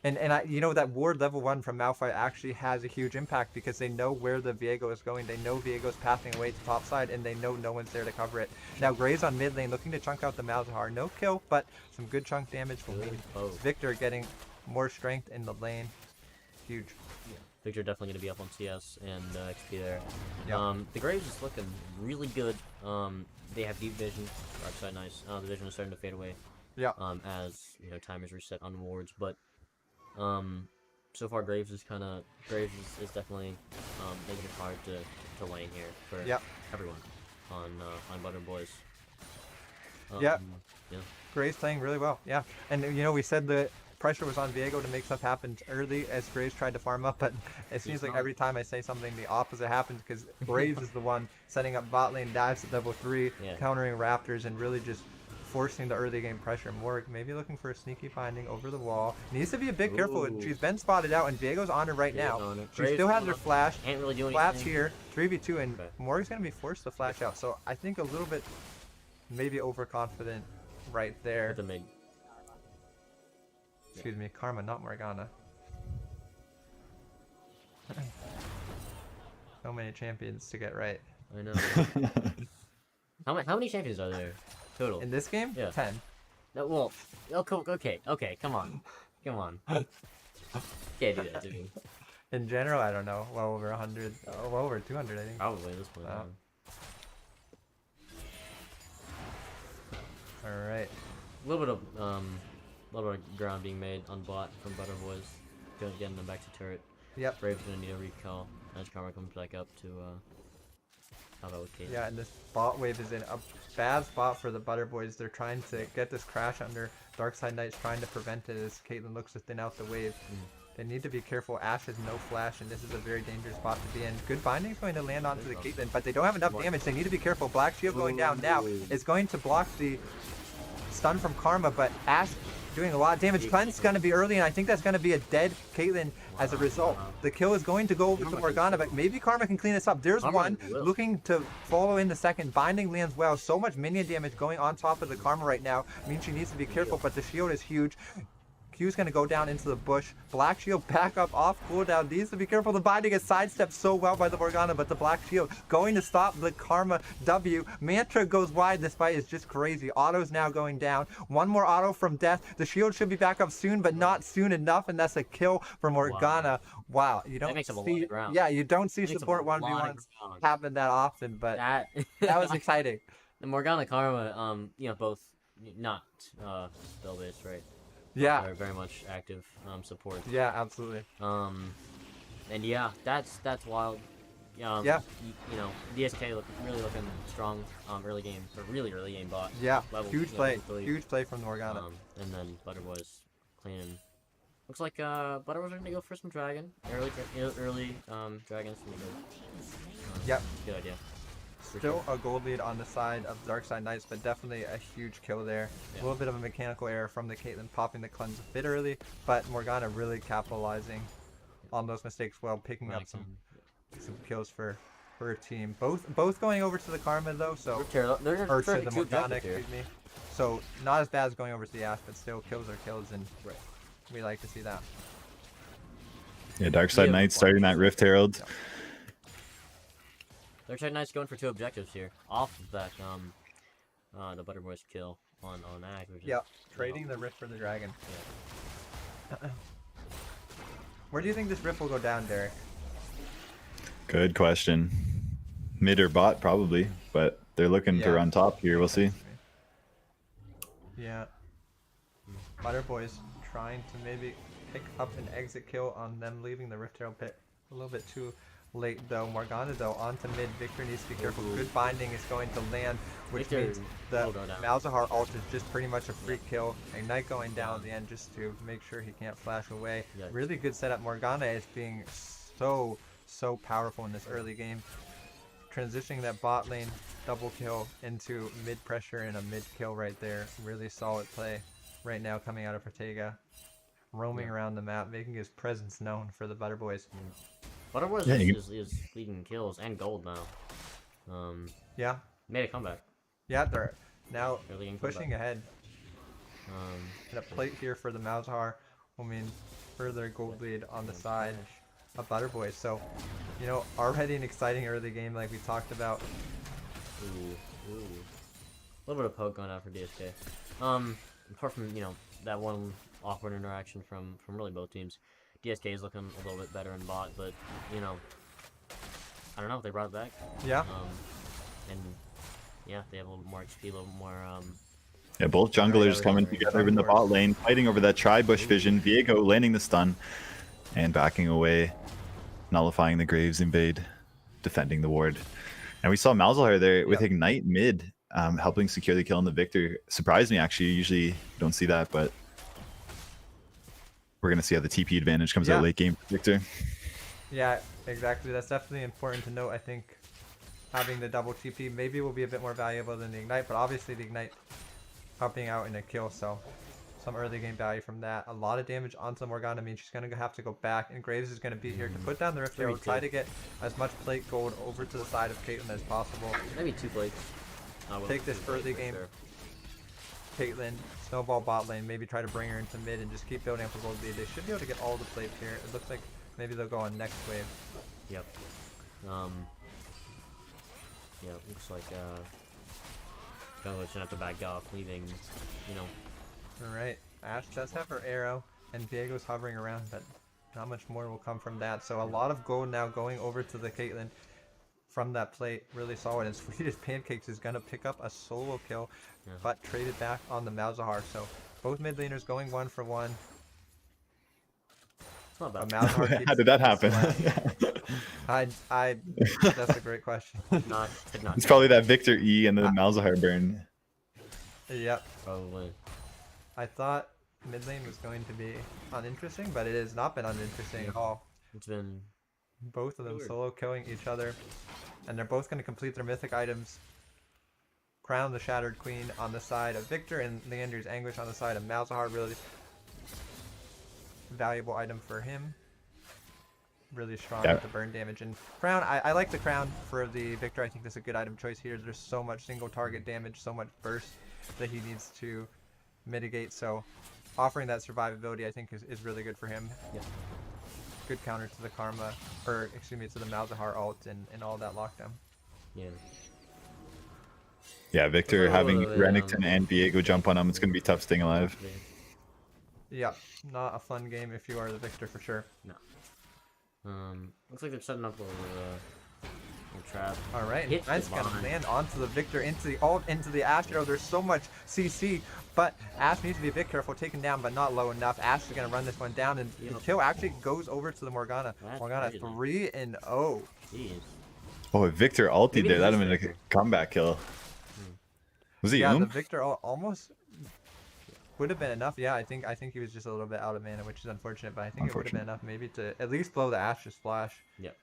And you know, that ward level 1 from Malphite actually has a huge impact because they know where the Viego is going. They know Viego's pathing away to top side, and they know no one's there to cover it. Now Graves on mid lane looking to chunk out the Malzahar. No kill, but some good chunk damage will Good lead both. Victor getting more strength in the lane. Huge. Victor definitely going to be up on CS and XP there. Yep. The Graves is looking really good. They have deep vision. Darkside nice. The vision is starting to fade away. Yeah. As you know, timers reset on wards, but so far Graves is definitely making it hard to lane here for Yep. everyone on Butter Boys. Yep. Yeah. Graves playing really well. Yeah. And you know, we said the pressure was on Viego to make stuff happen early as Graves tried to farm up, but it seems like not. every time I say something, the opposite happens because Graves is the one setting up bot lane dives at level 3, Yeah. countering Raptors, and really just forcing the early game pressure. Morg maybe looking for a sneaky binding over the wall. Needs to be a bit careful. Ooh. She's been spotted out, and Viego's on her right Viego's now. on it. She Graves still has going her up. flash. Can't really do anything. Flats here, 3v2, and Okay. Morg's going to be forced to flash out. So I think a little bit maybe overconfident right there. With the mid. Excuse me, Karma, not Morgana. So many champions to get right. I know. How many champions are there total? In this game? Yeah. 10. No, well, okay, come on. Can't do that to me. In general, I don't know. Well over 100. Oh, well over 200, I think. Probably at this point. Wow. Alright. A little bit of ground being made on bot from Butter Boys, getting them back to turret. Yep. Brave's gonna need a recall as Karma comes back up to help out with Kate. Yeah, and this bot wave is in a bad spot for the Butter Boys. They're trying to get this crash under. Darkside Knight's trying to prevent it as Caitlyn looks to thin out the wave. They need to be careful. Ashe has no flash, and this is a very dangerous spot to be in. Good binding's going to land onto the Caitlyn, but they don't have enough damage. They need to be careful. Black Shield going down now is going to block the stun from Karma, but Ashe doing a lot of damage. Cleanse going to be early, and I think that's going to be a dead Caitlyn as a result. The kill is going to go over to Morgana, but maybe Karma can clean this up. There's Karma one will. looking to follow in the second. Binding lands well. So much minion damage going on top of the Karma right now. Means she needs to be careful, but the shield is huge. Q's going to go down into the bush. Black Shield back up off cooldown. Needs to be careful. The binding is sidestepped so well by the Morgana, but the Black Shield going to stop the Karma W. Mantra goes wide. This fight is just crazy. Auto's now going down. One more auto from Death. The shield should be back up soon, but not soon enough, and that's a kill for Morgana. Wow. You don't makes up a lot see, of ground. yeah, you don't see Makes up a support lot of 1v1s ground. happen that often, but That that was exciting. the Morgana Karma, both not spell based, right? Yeah. They're very much active support. Yeah, absolutely. And yeah, that's wild. Yeah. DSK really looking strong early game, or really early game bot. Yeah, Level, huge you know, play. really- Huge play from Morgana. And then Butter Boys cleaning. Looks like Butter Boys are gonna go for some dragon. Early dragons. Yep. Good idea. For Still sure. a gold lead on the side of Darkside Knights, but definitely a huge kill there. Yeah. A little bit of a mechanical error from the Caitlyn popping the cleanse a bit early, but Morgana really capitalizing on those mistakes while picking up some kills for per team. Both going over to the Karma though, so They're or to trying the to Morgana, objective here. excuse me. So not as bad as going over to the Ashe, but still kills are kills, and Right. we like to see that. Yeah, Darkside Yeah, Knight starting that Rift Herald. Darkside Knight's going for 2 objectives here off of that the Butterboy's kill on Ag, which is Yep, trading the Rift for the Dragon. Yeah. Where do you think this Rift will go down, Derek? Good question. Mid or bot probably, but they're looking to Yeah. run top here. We'll see. Yeah. Butterboy's trying to maybe pick up an exit kill on them leaving the Rift Herald pit. A little bit too late though. Morgana though onto mid. Victor needs to be careful. Ooh. Good binding is going to land, which Victor means the will go down. Malzahar ult is just pretty much a free kill. Ignite going down at the end just to make sure he can't flash away. Yikes. Really good setup. Morgana is being so powerful in this early game. Transitioning that bot lane double kill into mid pressure and a mid kill right there. Really solid play right now coming out of Ortega. Roaming around the map, making his presence known for the Butterboys. Butterboy's Yeah, you- is leading kills and gold now. Yeah, Made a comeback. yeah, they're now They're leading pushing comeback. ahead. Um, And a plate here for the Malzahar will mean further gold lead on the side of Butterboys. So, you know, already an exciting early game like we talked about. ooh. A little bit of poke going out for DSK. Apart from, you know, that one awkward interaction from really both teams, DSK is looking a little bit better in bot, but, you know, I don't know if they brought it back. Yeah, And, yeah, they have a little more XP, a little more, Yeah, both junglers Right, coming right, together in the bot lane, fighting over that tri-bush vision. Viego landing the stun and backing away, nullifying the Graves invade, defending the ward. And we saw Malzahar there with Yep. Ignite mid, helping secure the kill on the Victor. Surprised me, actually. Usually you don't see that, but we're going to see how the TP advantage comes Yeah. out late game for Victor. yeah, exactly. That's definitely important to note. I think having the double TP maybe will be a bit more valuable than the Ignite, but obviously the Ignite helping out in a kill, so some early game value from that. A lot of damage onto Morgana means she's going to have to go back, and Graves is going to be here to put down the Rift Very Herald, try good. to get as much plate gold over to the side of Caitlyn as possible. maybe 2 plates. Take this early game. Caitlyn, snowball bot lane, maybe try to bring her into mid and just keep building up a gold lead. They should be able to get all the plates here. It looks like maybe they'll go on next wave. Yep. Yeah, it looks like, Junglers should have to back off, leaving, you know, Alright, Ashe does have her arrow, and Diego's hovering around, but not much more will come from that. So a lot of gold now going over to the Caitlyn from that plate. Really solid. And Sweetest Pancakes is going to pick up a solo kill, Yeah. but traded back on the Malzahar. So both mid laners going 1 for 1. it's not A bad. Malzahar How keeps did that the happen? slide. That's a great question. Did not It's probably that Victor E and the Malzahar burn. Yep. probably. I thought mid lane was going to be uninteresting, but it has not been uninteresting at all. It's been Both of them Weird. solo killing each other, and they're both going to complete their mythic items. Crown the Shattered Queen on the side of Victor, and Leander's Anguish on the side of Malzahar. Really valuable item for him. Really strong Yeah. with the burn damage. And Crown, I like the Crown for the Victor. I think that's a good item choice here. There's so much single target damage, so much burst that he needs to mitigate. So offering that survivability, I think, is really good for him. Yeah. Good counter to the Karma, or excuse me, to the Malzahar ult and all that lockdown. yeah. Yeah, Victor Oh, having yeah. Renekton and Viego jump on him, it's going to be tough staying alive. Yeah, not a fun game if you are the Victor for sure. No. Looks like they're setting up a little trap. All right, and Hits Trent's the gonna line. land onto the Victor, into the ult, into the Ashe arrow. There's so much CC, but Ashe needs to be a bit careful, taken down, but not low enough. Ashe is gonna run this one down, and the Yep. kill actually goes over to the Morgana. That's Morgana crazy. 3-0. Jeez. Oh, if Victor ulted Maybe there, that'd have he's been a Victor. comeback kill. Was he Yeah, the Oom? Victor ult almost would have been enough. Yeah, I think he was just a little bit out of mana, which is unfortunate, but I think it would have been enough maybe to at least blow the Ashe's splash. Yep.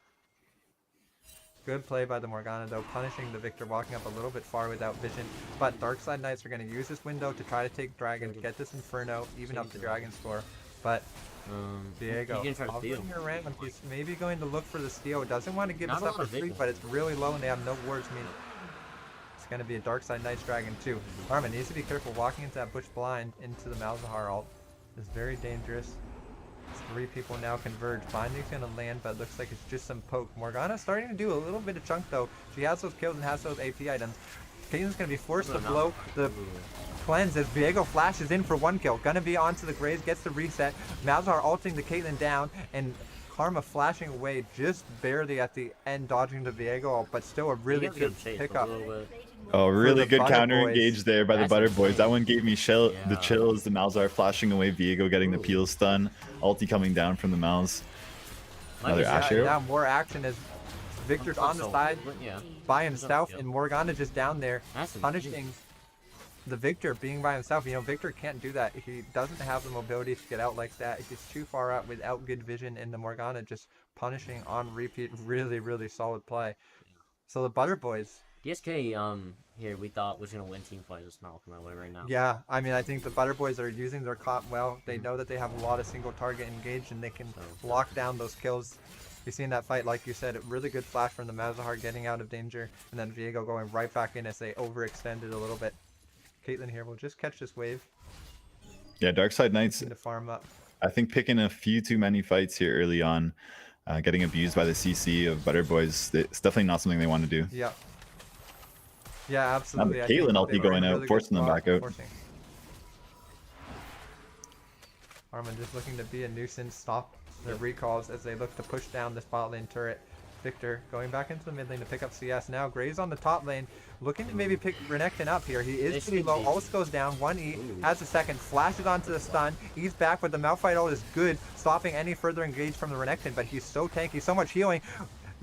Good play by the Morgana though, punishing the Victor, walking up a little bit far without vision. But Darkside Knights are going to use this window to try to take Dragon, get this Inferno, even up the Dragon score. But He's Diego, gonna try to steal. hovering around. He's maybe going to look for the steal. Doesn't want to give Not us a up lot for of free, vision. but it's really low and they have no wards. Mean it's going to be a Darkside Knights Dragon too. Arma needs to be careful walking into that Bush blind into the Malzahar ult. It's very dangerous. 3 people now converge. Binding's going to land, but it looks like it's just some poke. Morgana's starting to do a little bit of chunk though. She has those kills and has those AP items. Caitlyn's going to be forced to blow the cleanse as Viego flashes in for 1 kill. Gonna be onto the Graves, gets the reset. Malzahar ulting the Caitlyn down, and Karma flashing away just barely at the end, dodging the Viego, but still a really good pickup. Oh, really the good Butter counter Boys. engage there by the That's Butter Boys. insane. That one gave me the Yeah. chills. The Malzahar flashing away, Viego getting the Ooh. peel stun, ulti coming down from the Malz. Another Yeah, Ash arrow? Now more action as Victor's on the side Yeah. by himself, and Morgana just down there That's insane. punishing the Victor being by himself. You know, Victor can't do that. He doesn't have the mobility to get out like that. He's too far out without good vision, and the Morgana just punishing on repeat. Really, really solid play. So the Butter Boys, DSK here we thought was gonna win team fight. It's not looking that way right now. yeah, I mean, I think the Butter Boys are using their comp well. They know that they have a lot of single target engaged, and they can lock down those kills. You see in that fight, like you said, a really good flash from the Malzahar getting out of danger, and then Viego going right back in as they overextended a little bit. Caitlyn here will just catch this wave Yeah, Darkside Knights, to farm up. I think picking a few too many fights here early on, getting abused by the CC of Butter Boys, it's definitely not something they want to do. Yeah. Yeah, absolutely. I Caitlyn think ulti they were going in a out, really good forcing them spot, back out. forcing. Armin just looking to be a nuisance, stop the recalls as they look to push down this bot lane turret. Victor going back into the mid lane to pick up CS now. Graves on the top lane, looking to maybe pick Renekton up here. He is pretty low. Ult goes down. 1E has a second. Flashes onto the stun. He's back, but the Malphite ult is good, stopping any further engage from the Renekton. But he's so tanky, so much healing.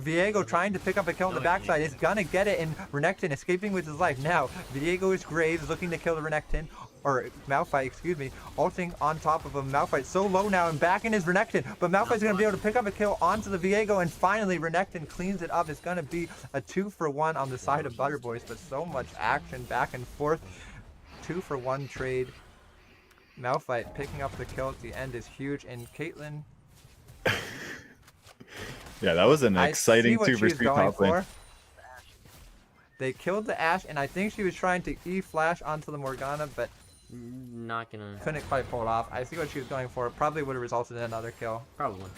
Viego trying to pick up a kill on the backside is gonna get it, and Renekton escaping with his life. Now, Viego is Graves looking to kill the Renekton, or Malphite, excuse me, ulting on top of a Malphite. So low now, and back in is Renekton, but Malphite's gonna be able to pick up a kill onto the Viego, and finally Renekton cleans it up. It's gonna be a 2-for-1 on the side of Butter Boys, but so much action back and forth. 2-for-1 trade. Malphite picking up the kill at the end is huge, and Caitlyn, Yeah, that was an I exciting see what 2 she was versus 3 going top lane. for. They killed the Ashe, and I think she was trying to E-flash onto the Morgana, but Not gonna. couldn't quite pull it off. I see what she was going for. Probably would have resulted in another kill. Probably.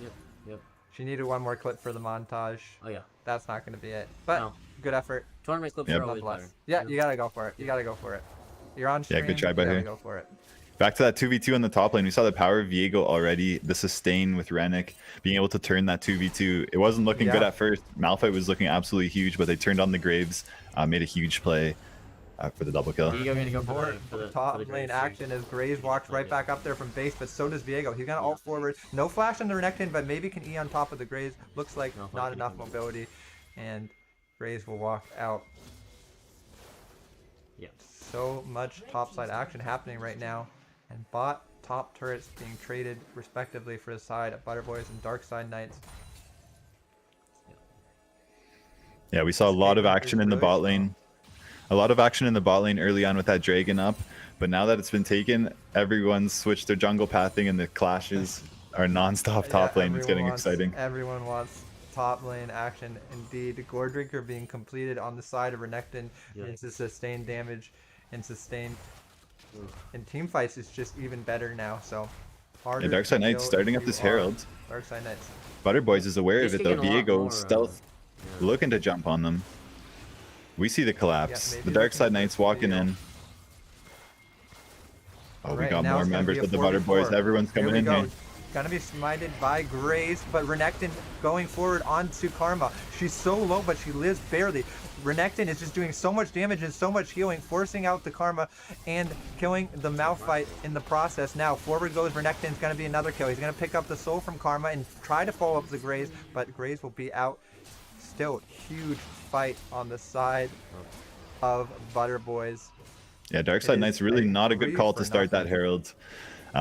Yep. Yep. She needed one more clip for the montage. Oh yeah. That's not going to be it. But No. good effort. Tournament clips Yep. are always Nonetheless. better. Yeah, you gotta go for it. You gotta go for it. You're on stream. good try by you gotta her. go for it. Back to that 2v2 on the top lane. We saw the power of Viego already. The sustain with Rennick being able to turn that 2v2. It wasn't looking good Yeah. at first. Malphite was looking absolutely huge, but they turned on the Graves, made a huge play for the double kill. Viego gonna go for More the top for the lane Graves. action as Graves walks right back up there from base, but so does Viego. He's gonna ult forward. No flash on the Renekton, but maybe can E on top of the Graves. Looks like No, not fucking enough comes. mobility, and Graves will walk out. Yeah. So much topside action happening right now, and bot top turrets being traded respectively for the side of Butter Boys and Darkside Knights. Yeah, we saw a lot of Caitlyn action is in the really bot strong. lane. A lot of action in the bot lane early on with that Dragon up, but now that it's been taken, everyone's switched their jungle pathing and the clashes are non-stop top Yeah, lane. It's getting everyone wants- exciting. Everyone wants top lane action indeed. Gordrinker being completed on the side of Renekton Yeah. into sustained damage and sustained. And team fights is just even better now. So harder. Yeah, to Darkside Knights kill starting if up this you are Herald. Darkside Knights. Butter Boys is aware of He's it though. getting a lot Viego more, stealth yeah. looking to jump on them. We see the collapse. maybe The looking Darkside for Knights the walking Viego. in. Oh, we Alright, got now more it's gonna members be a of the Butter 4v4. Boys. Everyone's coming Here we in go. here. Gonna be smited by Graves, but Renekton going forward onto Karma. She's so low, but she lives barely. Renekton is just doing so much damage and so much healing, forcing out the Karma and killing the Malphite in the process. Now, forward goes Renekton's gonna be another kill. He's gonna pick up the soul from Karma and try to follow up the Graves, but Graves will be out. Still, huge fight on the side of Butter Boys. Yeah, It Darkside is Knights really a not a good 3 call for to start that nothing. Herald.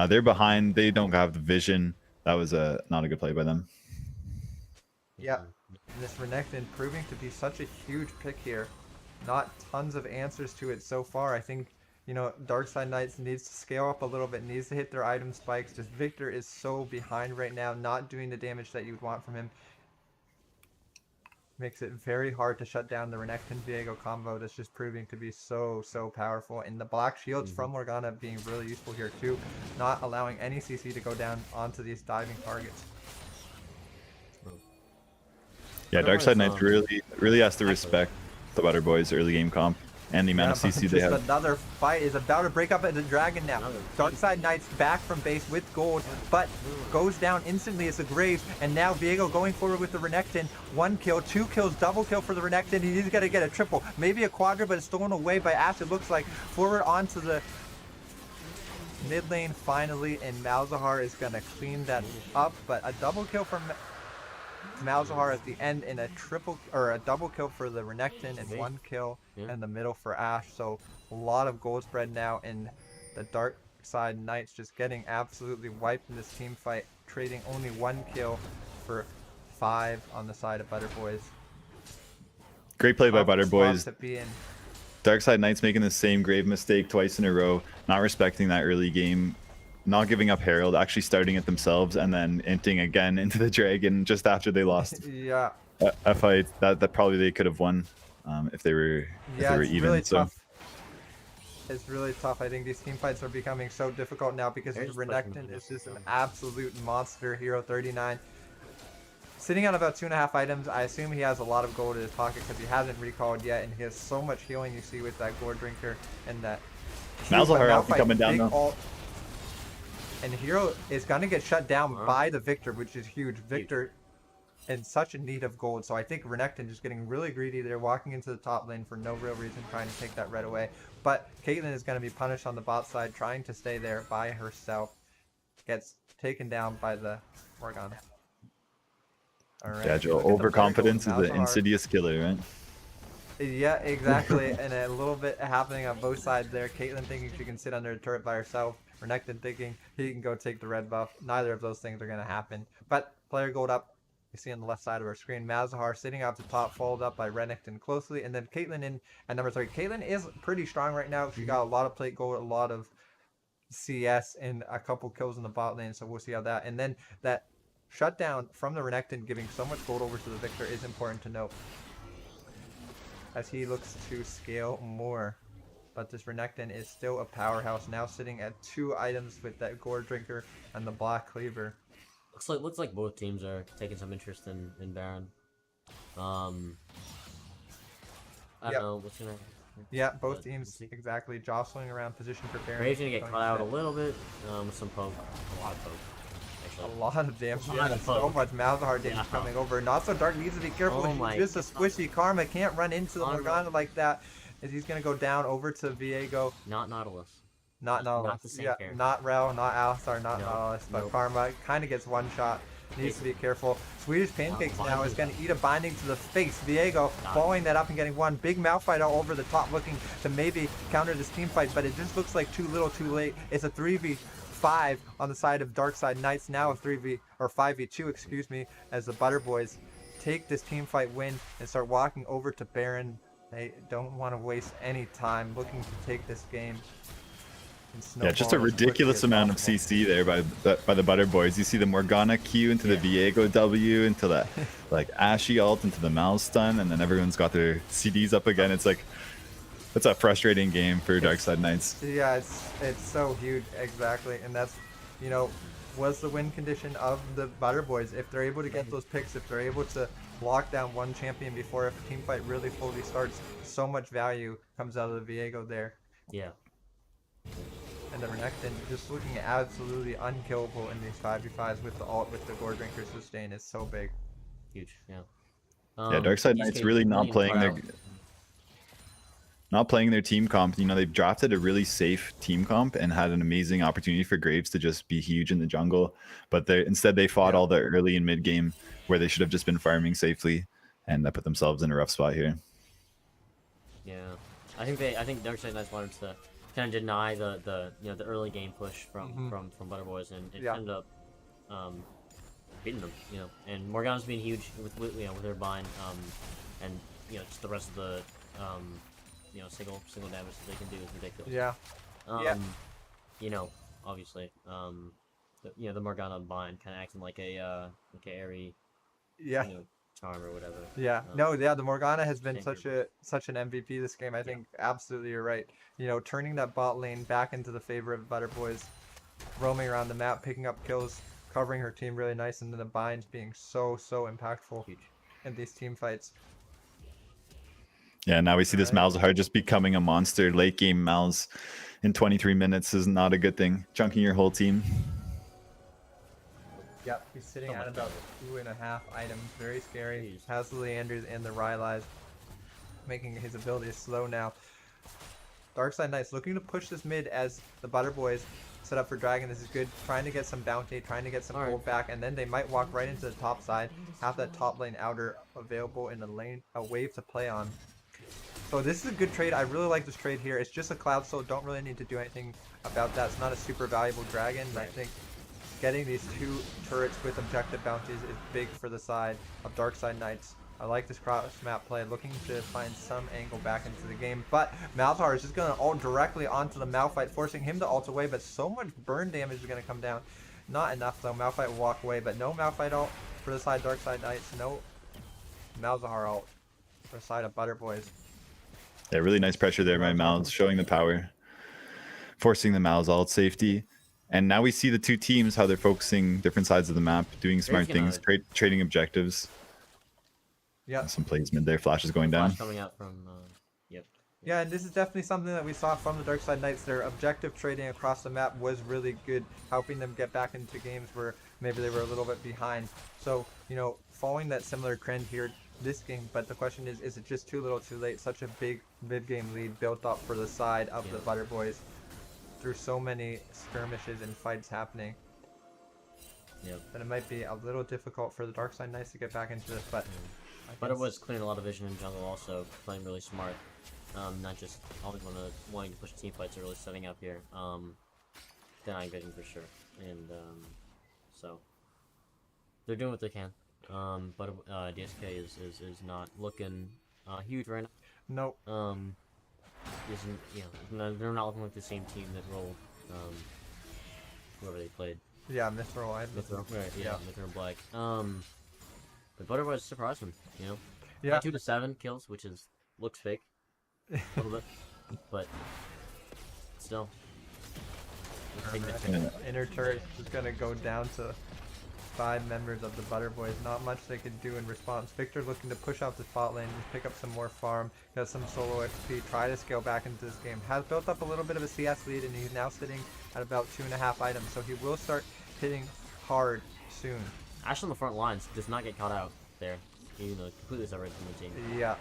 They're behind. They don't have the vision. That was not a good play by them. Yeah, and this Renekton proving to be such a huge pick here. Not tons of answers to it so far. I think you know, Darkside Knights needs to scale up a little bit, needs to hit their item spikes. Just Victor is so behind right now, not doing the damage that you'd want from him. Makes it very hard to shut down the Renekton Viego combo that's just proving to be so powerful. And the black shields from Morgana being really useful here too, not allowing any CC to go down onto these diving targets. Yeah, Darkside Knights really has to respect the Butter Boys early game comp and the amount of CC they Just have. another fight is about to break up at the dragon now. Darkside Knights back from base with gold, but goes down instantly as the Graves, and now Viego going forward with the Renekton. 1 kill, 2 kills, double kill for the Renekton. He's got to get a triple, maybe a quadra, but it's stolen away by Ash. It looks like forward onto the mid lane finally, and Malzahar is going to clean that up, but a double kill from Malzahar at the end, and a double kill for the Renekton, and 1 kill in the middle for Ash. So a lot of gold spread now, and the Darkside Knights just getting absolutely wiped in this team fight, trading only 1 kill for 5 on the side of Butter Boys. Great play by Butter Boys. To be in. Darkside Knights making the same grave mistake twice in a row, not respecting that early game, not giving up Herald, actually starting it themselves, and then inting again into the dragon just after they lost Yeah. a fight that probably they could have won if they were It's even. really So tough. It's really tough. I think these team fights are becoming so difficult now because They're just Renekton pushing is just an absolute monster. Hero 39. Sitting on about 2.5 items. I assume he has a lot of gold in his pocket because he hasn't recalled yet, and he has so much healing you see with that Gore Drinker and that. Malzahar Malphite, coming down big though. ult. And Hero is going to get shut down by the Victor, which is huge. Victor in such a need of gold. So I think Renekton just getting really greedy. They're walking into the top lane for no real reason, trying to take that red away. But Caitlyn is going to be punished on the bot side, trying to stay there by herself. Gets taken down by the Morgana. All right. Yeah, Joe, look at the overconfidence is player the gold. Malzahar. insidious killer, right? Yeah, exactly. And a little bit happening on both sides there. Caitlyn thinking she can sit under a turret by herself. Renekton thinking he can go take the red buff. Neither of those things are going to happen. But player gold up. You see on the left side of our screen, Malzahar sitting up the top, followed up by Renekton closely. And then Caitlyn in at number 3. Caitlyn is pretty strong right now. She got a lot of plate gold, a lot of CS, and a couple kills in the bot lane. So we'll see how that. And then that shutdown from the Renekton giving so much gold over to the Victor is important to note, as he looks to scale more. But this Renekton is still a powerhouse, now sitting at 2 items with that Gore Drinker and the Black Cleaver. Looks like both teams are taking some interest in Baron. I don't know what's gonna. Yeah, both but teams we'll see. exactly jostling around position for Baron. Graves gonna get Going caught out a to little bit with some poke, a lot of poke. a Actually, lot of damage. A lot Yeah, of so poke. much Malzahar damage Yeah. coming over. Not so Dark needs to be careful. Oh He's my just a squishy. Karma can't run into the Karma. Morgana like that, as he's gonna go down over to Viego. not Nautilus. Not Not the same yeah, character. not Rel, not Alistar, not No, Nautilus, but nope. Karma kind of gets one shot. Needs to be careful. Swedish Pancakes now is going to eat a binding to the face. Viego following that up and getting one big Malphite all over the top, looking to maybe counter this team fight, but it just looks like too little, too late. It's a 3v5 on the side of Darkside Knights, now a 5v2, excuse me, as the Butter Boys take this team fight win and start walking over to Baron. They don't want to waste any time looking to take this game. Yeah, just a ridiculous amount of CC there by the Butter Boys. You see the Morgana Q into the Viego W, into that like Ashy ult, into the Mal stun, and then everyone's got their CDs up again. It's like, it's a frustrating game for Darkside Knights. Yeah, it's so huge, exactly, and that's, you know, was the win condition of the Butter Boys. If they're able to get those picks, if they're able to lock down one champion before a team fight really fully starts, so much value comes out of the Viego there. Yeah. And the Renekton just looking absolutely unkillable in these 5v5s with the ult, with the Gore Drinker sustain is so big. Huge. Yeah. Yeah, Darkside Knights really not playing their team comp. You know, they've drafted a really safe team comp and had an amazing opportunity for Graves to just be huge in the jungle, but instead they fought all the early and mid game where they should have just been farming safely, and that put themselves in a rough spot here. Yeah, I think Darkside Knights wanted to kind of deny the early game push from Butter Boys, and it ended up beating them. You know, and Morgana's being huge with her bind, and just the rest of the single damage that they can do is ridiculous. Yeah. Yeah. You know, obviously, the Morgana bind kind of acting like a airy, Yeah. charm or whatever. Yeah. The Morgana has been Thank such an MVP this game. I think absolutely you're right. Turning that bot lane back into the favor of Butter Boys, roaming around the map, picking up kills, covering her team really nice, and then the binds being so impactful Huge. in these team fights. Yeah, now we see this Malzahar just becoming a monster. Late game Malz in 23 minutes is not a good thing. Chunking your whole team. Yep, he's sitting So at much about 2.5 items. Very scary. Jeez. Has the Leanders and the Rylai's, making his ability slow now. Darkside Knights looking to push this mid as the Butter Boys set up for Dragon. This is good. Trying to get some bounty, trying to get some gold back, and then they might walk right into the top side. Have that top lane outer available in a wave to play on. So this is a good trade. I really like this trade here. It's just a Cloud Soul. Don't really need to do anything about that. It's not a super valuable Dragon. I think getting these 2 turrets with objective bounties is big for the side of Darkside Knights. I like this cross map play, looking to find some angle back into the game, but Malzahar is just going to ult directly onto the Malphite, forcing him to ult away, but so much burn damage is going to come down. Not enough though. Malphite will walk away, but no Malphite ult for the side Darkside Knights, no Malzahar ult for the side of Butter Boys. Yeah, really nice pressure there by Malz, showing the power, forcing the Malz ult safety. And now we see the 2 teams, how they're focusing different sides of the map, doing smart things, trading objectives. Yeah. Some plays mid there, Flash is going down. Flash coming out from, Yeah, and this is definitely something that we saw from the Darkside Knights. Their objective trading across the map was really good, helping them get back into games where maybe they were a little bit behind. So, following that similar trend here this game, but the question is it just too little too late? Such a big mid-game lead built up for the side of the Butter Boys through so many skirmishes and fights happening. Yep. But it might be a little difficult for the Darkside Knights to get back into this, but... But it was clearing a lot of vision in jungle also, playing really smart. Not just always wanting to push team fights or really setting up here. Denying vision for sure. And so they're doing what they can. But DSK is not looking huge right now. Nope. They're not looking like the same team that rolled whoever they played. Yeah, Mithril. Right, yeah, Mithril and Black. But Butter Boys surprised him, Yeah. 2 to 7 kills, which looks fake a little bit, but still. Inner turret is just gonna go down to 5 members of the Butter Boys. Not much they could do in response. Victor looking to push out the spot lane, just pick up some more farm, get some solo XP, try to scale back into this game. Has built up a little bit of a CS lead, and he's now sitting at about 2.5 items, so he will start hitting hard soon. Ash on the front lines does not get caught out there, even though completely separated from the team. Yeah.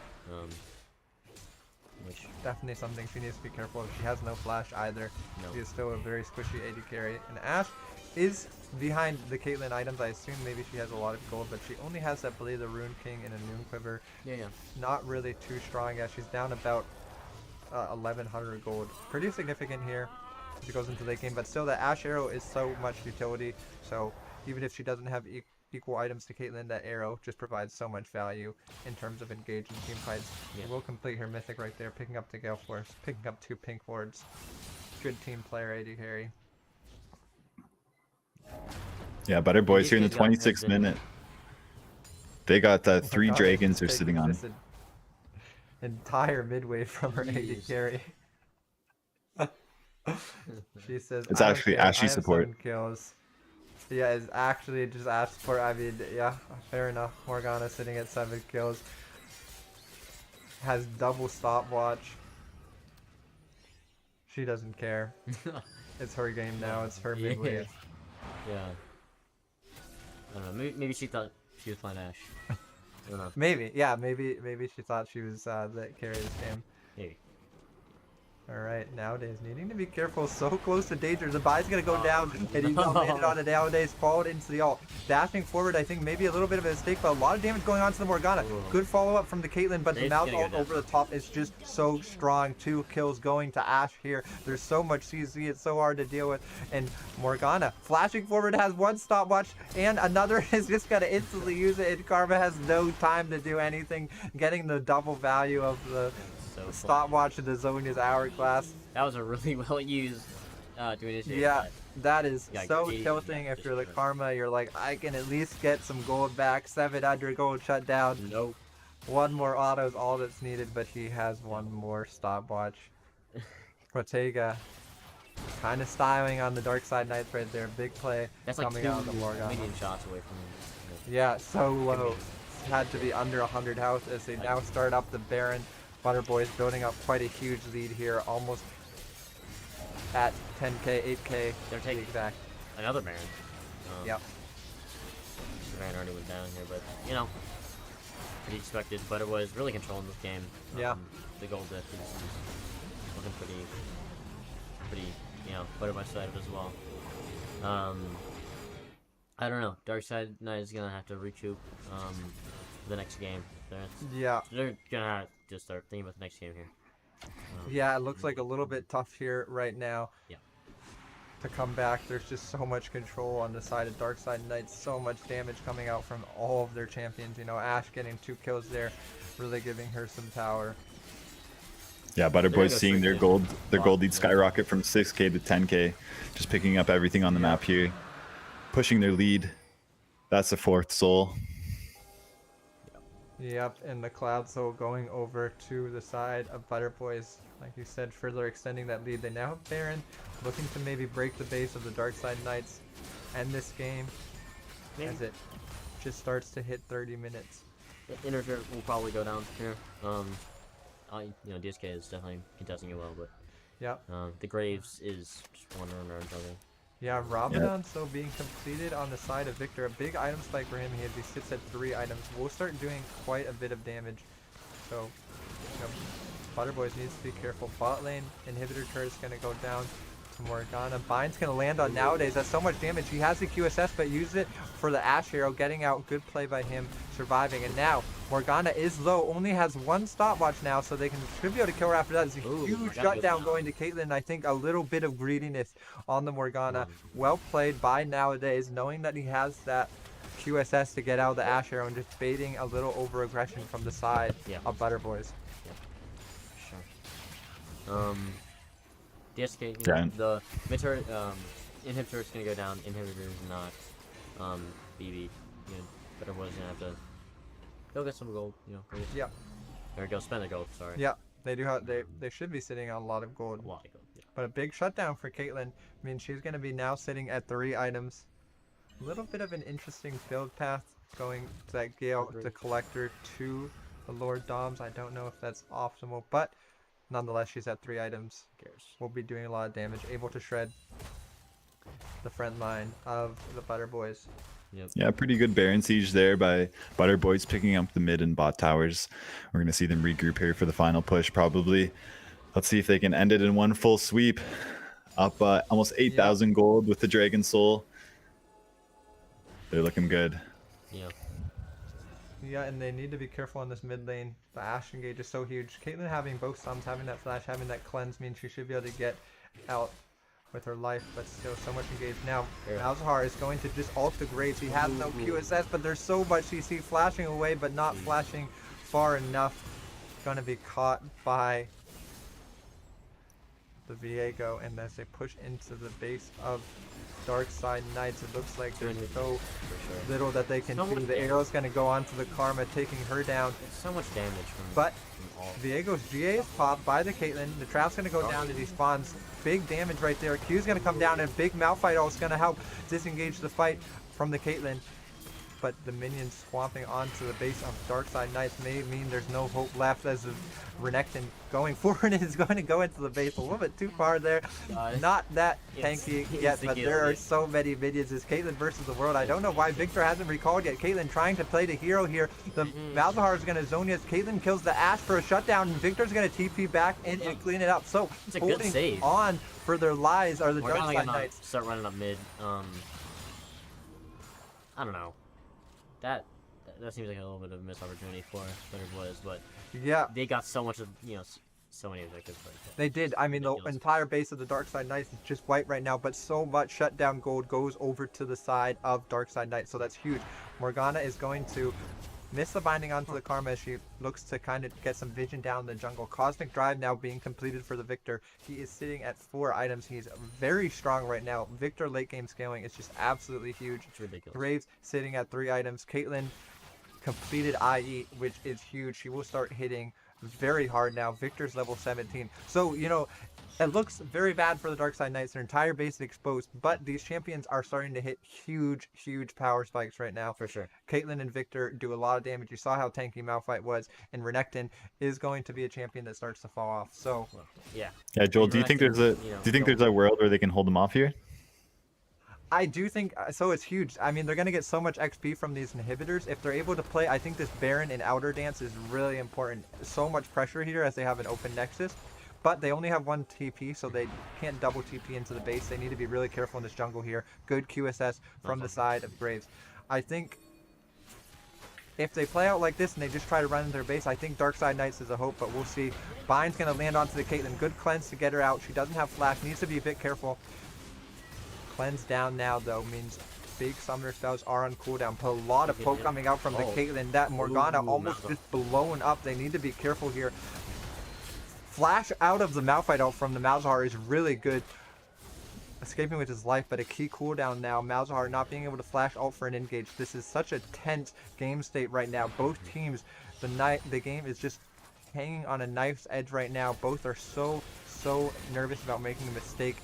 Which Definitely something she needs to be careful of. She has no flash either. No. She is still a very squishy AD carry. And Ash is behind the Caitlyn items. I assume maybe she has a lot of gold, but she only has that Blade of the Rune King and a Noon Quiver. yeah. Not really too strong yet. She's down about 1100 gold. Pretty significant here as it goes into late game, but still the Ash arrow is so much utility. So even if she doesn't have equal items to Caitlyn, that arrow just provides so much value in terms of engaging team fights. Yeah. We'll complete her mythic right there, picking up the Gale Force, picking up 2 pink wards. Good team player AD carry. Yeah, Butter Boys DSK here in the Dragon 26th has been- minute. They got Oh my 3 God, dragons they're taking sitting on. this entire midway from her AD Jeez. carry. She says It's "I don't actually care, I Ashy have support." 7 kills. Yeah, it's actually just Ash support. I mean, yeah, fair enough. Morgana sitting at 7 kills. Has double stopwatch. She doesn't care. It's her game now. It's her Yeah. midway. Yeah. I don't know. Maybe she thought she was playing Ash. I don't know. Maybe, yeah, maybe she thought she was the carry this game. Maybe. Alright, Nowadays needing to be careful, so close to danger. The buy's gonna go down, and he's not made it on a Nowadays, followed into the ult. Dashing forward, I think maybe a little bit of a mistake, but a lot of damage going on to the Morgana. Good follow-up from the Caitlyn, but the Dave's Mouse gonna go ult down. over the top is just so strong. 2 kills going to Ash here. There's so much CC, it's so hard to deal with. And Morgana, flashing forward, has 1 stopwatch, and another is just gonna instantly use it, and Karma has no time to do anything, getting the double value of the So fun. stopwatch into Zhonya's hourglass. That was a really well used to initiate. Yeah, that. that is Yeah, so great. tilting. Yeah, If you're the just- Karma, you're like, I can at least get some gold back. 700 gold shut down. Nope. One more auto is all that's needed, but he has one more stopwatch. Ortega kind of styling on the Dark Side Knights right there. Big play That's like coming two out of the Morgana. medium shots away from him. Yeah, so low. Had to be under 100 health as they now start up the Baron. Butterboy's building up quite a huge lead here, almost at 10k, 8k. They're to be taking exact. another Baron. Yep. The Baron already went down here, but you know, pretty expected. Butterboy really controlling this game. Yeah. The gold diff is looking pretty, you know, Butterboy's side as well. I don't know. Darkside Knight is gonna have to recoup the next game. Yeah. They're gonna have to start thinking about the next game here. Yeah, it looks like a little bit tough here right now. Yeah. To come back, there's just so much control on the side of Darkside Knights, so much damage coming out from all of their champions. You know, Ashe getting 2 kills there, really giving her some power. Yeah, gonna Butterboy's go seeing straight their to gold lead bot. skyrocket from 6k to 10k, just picking up everything on the map here, pushing their lead. That's the 4th soul. Yep, and the Cloud Soul going over to the side of Butterboys. Like you said, further extending that lead. They now have Baron looking to maybe break the base of the Darkside Knights, end this game Maybe. as it just starts to hit 30 minutes. Integer will probably go down here. You know, DSK is definitely contesting it well, but Yep. the Graves is just one runner or another. Yeah, Ramadan so being completed on the side of Victor. A big item spike for him. He sits at 3 items. We'll start doing quite a bit of damage. So, you know, Butterboys needs to be careful. Bot lane inhibitor turret is going to go down to Morgana. Bind's going to land on Nowadays. That's so much damage. He has the QSS, but used it for the Ashe hero. Getting out. Good play by him. Surviving. And now, Morgana is low. Only has 1 stopwatch now, so they should be able to kill her after that. It's a Ooh, huge Morgana shutdown goes going to Caitlyn. I think a little bit of greediness on the Morgana. Well played by Nowadays, knowing that he has that QSS to get out of the Ashe hero and just baiting a little over aggression from the side Yeah. of Butterboys. Sure. DSK, you Yeah. know, the mid turret, inhibitor is gonna go down. Inhibitor is not. BB, you know, Butterboy's gonna have to. They'll get some gold, you know. Yeah. There we go. Spend the gold. Sorry. Yeah, they do have they should be sitting on a lot of gold. A lot of gold. Yeah. But a big shutdown for Caitlyn. I mean, she's going to be now sitting at 3 items. A little bit of an interesting build path going to that Gale, the Collector, to the Lord Doms. I don't know if that's optimal, but nonetheless, she's at 3 items. Who cares? Will be doing a lot of damage, able to shred the front line of the Butterboys. Yep. Yeah, pretty good Baron siege there by Butterboys, picking up the mid and bot towers. We're going to see them regroup here for the final push, probably. Let's see if they can end it in one full sweep. Up almost 8,000 gold with the Dragon Soul. They're looking good. Yeah. Yeah, and they need to be careful on this mid lane. The Ashe engage is so huge. Caitlyn having both stuns, having that flash, having that cleanse means she should be able to get out with her life, but still so much engaged. Now, Yeah. Malzahar is going to just ult the Graves. He has no QSS, but there's so much CC flashing away, but not flashing far enough. Gonna be caught by the Viego, and as they push into the base of Darkside Knights, it looks like there's so For sure. little that they can So do. much The damage. arrow's gonna go onto the Karma, taking her down. It's so much damage from. But from all. Viego's GA is popped by the Caitlyn. The trap's gonna go down as he spawns. Big damage right there. Q's gonna come down, and big Malphite ult is gonna help disengage the fight from the Caitlyn. But the minions swamping onto the base of Darkside Knights may mean there's no hope left, as the Renekton going forward is going to go into the base a little bit too far there. Not that tanky yet, but there are so many minions. It's Caitlyn versus the world. I don't know why Victor hasn't recalled yet. Caitlyn trying to play the hero here. The Malzahar is going to zone as Caitlyn kills the Ashe for a shutdown, and Victor's going to TP back in and clean it up. So It's a good holding save. on for their lives are the We're probably Darkside gonna Knights. start running up mid. I don't know. That seems like a little bit of a missed opportunity for Butterboys, but Yeah. they got so much of so many objectives like that. They did. I mean, the Ridiculous. entire base of the Darkside Knights is just white right now, but so much shutdown gold goes over to the side of Darkside Knights, so that's huge. Morgana is going to Miss the binding onto the Karma as she looks to kind of get some vision down the jungle. Cosmic Drive now being completed for the Victor. He is sitting at 4 items. He's very strong right now. Victor late game scaling is just absolutely huge. It's ridiculous. Graves sitting at 3 items. Caitlyn completed IE, which is huge. She will start hitting very hard now. Victor's level 17. So, you know, it looks very bad for the Darkside Knights. Their entire base is exposed, but these champions are starting to hit huge, huge power spikes right now. For sure. Caitlyn and Victor do a lot of damage. You saw how tanky Malphite was, and Renekton is going to be a champion that starts to fall off. So, Yeah. Yeah, Joel, do you think there's a there's a world where they can hold them off here? I do think so. It's huge. I mean, they're going to get so much XP from these inhibitors. If they're able to play, I think this Baron and Outer Dance is really important. So much pressure here as they have an open Nexus. But they only have 1 TP, so they can't double TP into the base. They need to be really careful in this jungle here. Good QSS from the side of Graves. I think if they play out like this and they just try to run into their base, I think Darkside Knights is a hope, but we'll see. Bind's going to land onto the Caitlyn. Good cleanse to get her out. She doesn't have flash. Needs to be a bit careful. Cleanse down now, though, means big summoner spells are on cooldown. But a lot of poke coming out from the Caitlyn. That Morgana almost just blown up. They need to be careful here. Flash out of the Malphite ult from the Malzahar is really good. Escaping with his life, but a key cooldown now. Malzahar not being able to flash ult for an engage. This is such a tense game state right now. Both teams, the game is just hanging on a knife's edge right now. Both are so nervous about making a mistake.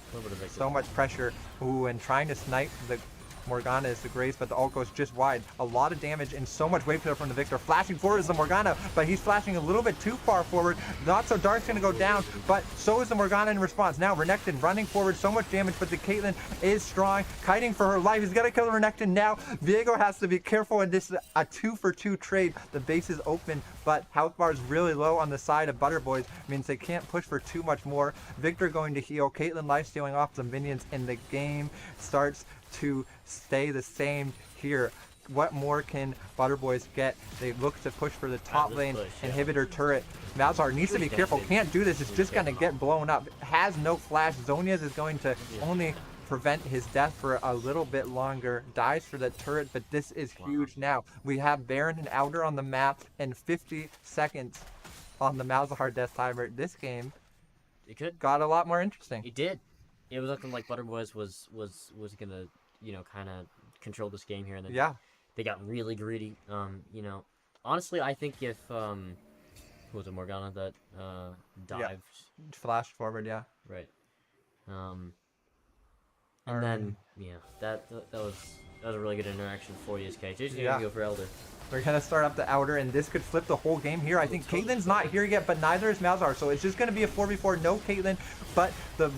So much pressure. Ooh, and trying to snipe the Morgana is the Grace, but the ult goes just wide. A lot of damage and so much wave clear from the Victor. Flashing forward is the Morgana, but he's flashing a little bit too far forward. Not so Dark's going to go down, but so is the Morgana in response. Now Renekton running forward, so much damage, but the Caitlyn is strong, kiting for her life. He's got to kill the Renekton now. Viego has to be careful, and this is a 2-for-2 trade. The base is open, but health bar is really low on the side of Butterboys. Means they can't push for too much more. Victor going to heal. Caitlyn lifestealing off the minions, and the game starts to stay the same here. What more can Butterboys get? They look to push for the top lane inhibitor turret. Malzahar needs to be careful. Can't do this. It's just going to get blown up. Has no flash. Zhonya's is going to only prevent his death for a little bit longer. Dies for the turret, but this is huge now. We have Baron and Outer on the map and 50 seconds on the Malzahar death timer. This game got a lot more interesting. It did. It was looking like Butterboys was gonna, kind of control this game here, and then they got really greedy. Honestly, I think if who was it, Morgana that dived, flashed forward, right, and then that was a really good interaction for ESK. JJ's gonna go for Elder. We're gonna start up the Outer, and this could flip the whole game here. I think Caitlyn's not here yet, but neither is Malzahar, so it's just gonna be a 4v4. No Caitlyn, but the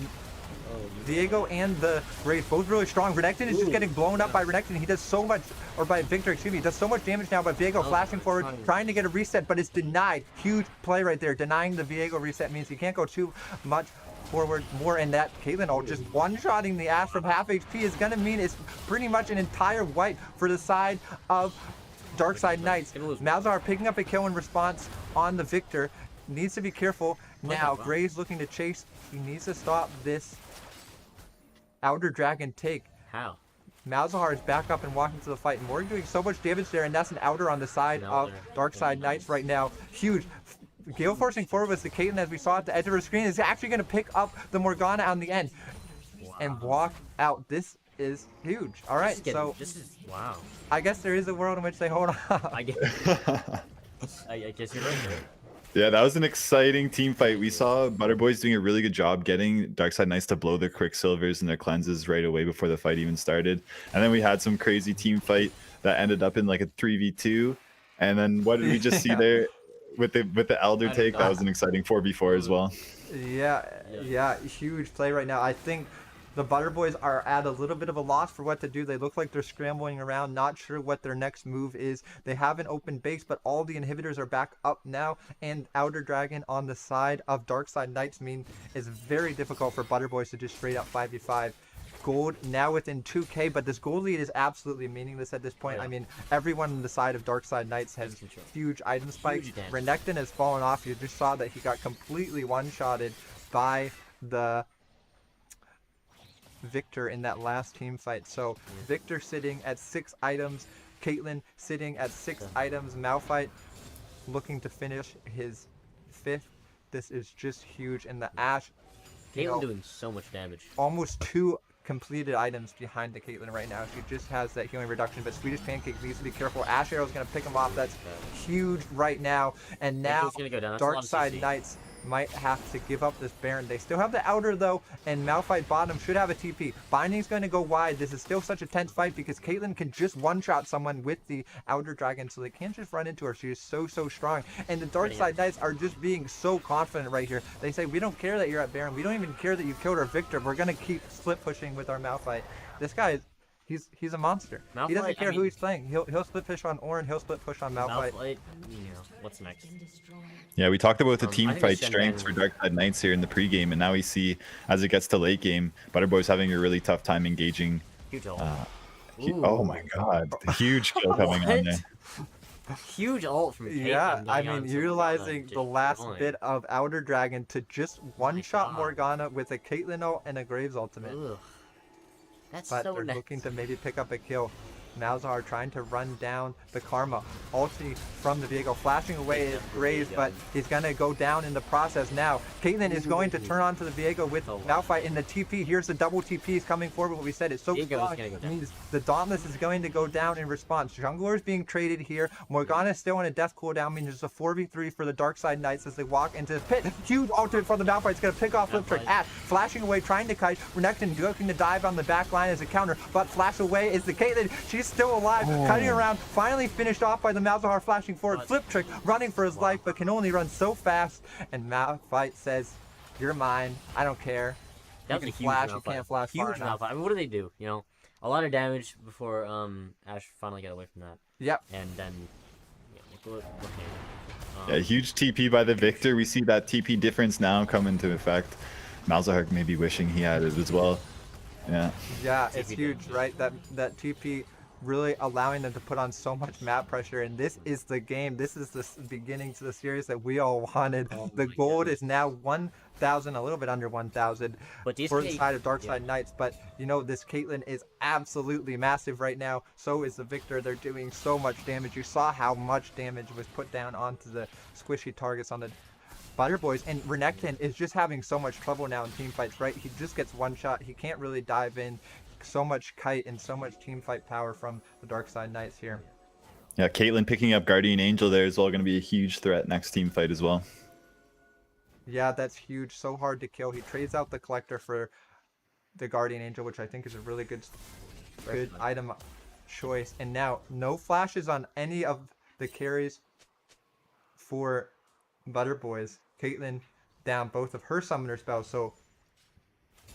Viego and the Graves both really strong. Renekton is just getting blown up by Renekton. He does so much, or by Victor, excuse me. He does so much damage now, but Viego flashing forward, trying to get a reset, but it's denied. Huge play right there. Denying the Viego reset means he can't go too much forward more, and that Caitlyn ult just one-shotting the ass from half HP is gonna mean it's pretty much an entire wipe for the side of Darkside Knights. Malzahar picking up a kill in response on the Victor. Needs to be careful. Now, Graves looking to chase. He needs to stop this Outer Dragon take. How? Malzahar is back up and walking to the fight. Morgan doing so much damage there, and that's an Outer on the side of Darkside Knights right now. Huge. Gale forcing forward with the Caitlyn, as we saw at the edge of her screen, is actually going to pick up the Morgana on the end and walk out. This is huge. All right, so this is wow. I guess there is a world in which they hold on. I guess you're right there. Yeah, that was an exciting team fight. We saw Butterboys doing a really good job getting Darkside Knights to blow their Quicksilvers and their cleanses right away before the fight even started. And then we had some crazy team fight that ended up in like a 3v2. And then what did we just see there with the Elder take? That was an exciting 4v4 as well. Yeah, huge play right now. I think the Butterboys are at a little bit of a loss for what to do. They look like they're scrambling around, not sure what their next move is. They have an open base, but all the inhibitors are back up now, and Outer Dragon on the side of Darkside Knights mean it's very difficult for Butterboys to just straight up 5v5. Gold now within 2k, but this gold lead is absolutely meaningless at this point. I mean, everyone on the side of Darkside Knights has huge item spikes. Renekton has fallen off. You just saw that he got completely one-shotted by the Victor in that last team fight. So Victor sitting at 6 items. Caitlyn sitting at 6 items. Malphite looking to finish his 5th. This is just huge. And the Ashe, you know, Caitlyn doing so much damage. almost 2 completed items behind the Caitlyn right now. She just has that healing reduction, but Swedish Pancake needs to be careful. Ashe Arrow's going to pick him off. That's huge right now. And now Pancak's gonna go down. That's a lot Dark of Side CC. Knights might have to give up this Baron. They still have the outer though, and Malphite bottom should have a TP. Binding's going to go wide. This is still such a tense fight because Caitlyn can just one-shot someone with the outer dragon, so they can't just run into her. She is so strong. And the Dark Side Knights are just being so confident right here. They say, we don't care that you're at Baron. We don't even care that you killed our Victor. We're going to keep split pushing with our Malphite. This guy is he's a monster. He Malphite, doesn't care I who mean- he's playing. He'll split push on Orin. He'll split push on Malphite. Malphite, you know, what's next? Yeah, we talked about the I team think fight Shen strengths for Ban- Darkside Knights here in the pregame, and now we see as it gets to late game, Butterboy's having a really tough time engaging. Huge ult. Oh my god, the huge kill coming on there. Huge ult from Caitlyn. Yeah, I going on mean, to utilizing Morgana, the last destroying. bit of Outer Dragon to just one-shot God. Morgana with a Caitlyn ult and a Graves ultimate. Ugh. That's But so they're nice. looking to maybe pick up a kill. Malzahar trying to run down the Karma. Ulti from the Viego, flashing away his Graves, but he's going to go down in the process now. Caitlyn is going to turn onto the Viego with Oh, wow. Malphite in the TP. Here's the double TPs coming forward. What we said is so Viego's strong. gonna go It down. means the Dauntless is going to go down in response. Jungler is being traded here. Morgana is still on a death cooldown, meaning there's a 4v3 for the Dark Side Knights as they walk into the pit. Huge ultimate from the Malphite. It's going to pick off Flip Trick. Malphite. Ashe flashing away, trying to kite. Renekton looking to dive on the back line as a counter, but flash away is the Caitlyn. She's still alive, cutting around. Finally finished off by the Malzahar flashing forward. Flip Trick running for his life, but can only run so fast. And Malphite says, "You're mine. I don't care. That You was a can huge flash. You Malphite. can't flash far Huge enough." Malphite. I mean, what do they do? You know, a lot of damage before Ashe finally got away from that, Yep. and then yeah, look Yeah, huge TP by the Victor. We see that TP difference now come into effect. Malzahar may be wishing he had it as well. Yeah. Yeah, it's TP huge, damage. right? That TP really allowing them to put on so much map pressure, and this is the game. This is the beginning to the series that we all wanted. The my gold goodness. is now 1,000, a little bit under 1,000 But these for the Cait- side of Dark yeah. Side Knights. But you know, this Caitlyn is absolutely massive right now. So is the Victor. They're doing so much damage. You saw how much damage was put down onto the squishy targets on the Butter Boys, and Renekton is just having so much trouble now in team fights, right? He just gets one shot. He can't really dive in. So much kite and so much team fight power from the Dark Side Knights here. Yeah, Caitlyn picking up Guardian Angel there is all going to be a huge threat next team fight as well. Yeah, that's huge. So hard to kill. He trades out the Collector for the Guardian Angel, which I think is a really good item choice. And now, no flashes on any of the carries for Butter Boys. Caitlyn down both of her summoner spells, so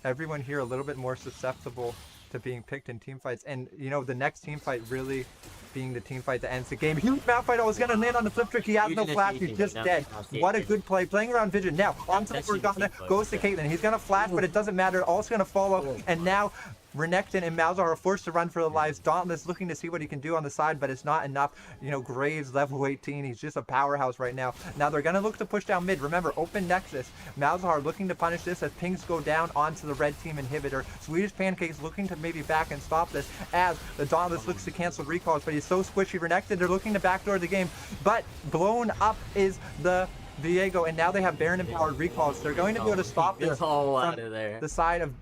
everyone here a little bit more susceptible to being picked in team fights. And you know, the next team fight really being the team fight that ends the game. Huge Malphite was gonna land on the flip trick. He has Huge no flash. He's initiation, just but now dead. he has the What a initiation. good play. Playing around Vision. Now onto the That's huge Morgana. team fight. Goes to Caitlyn. He's gonna flash, but it doesn't matter. All's gonna follow. And now Renekton and Malzahar are forced to run for their lives. Dauntless looking to see what he can do on the side, but it's not enough. You know, Graves level 18. He's just a powerhouse right now. Now they're gonna look to push down mid. Remember, open Nexus. Malzahar looking to punish this as pings go down onto the red team inhibitor. Swedish Pancakes looking to maybe back and stop this as the Dauntless looks to cancel recalls, but he's so squishy. Renekton, they're looking to backdoor the game, but blown up is the Viego, and now they have Baron empowered recalls. They're going to be able to stop Get this all from out of there. the side of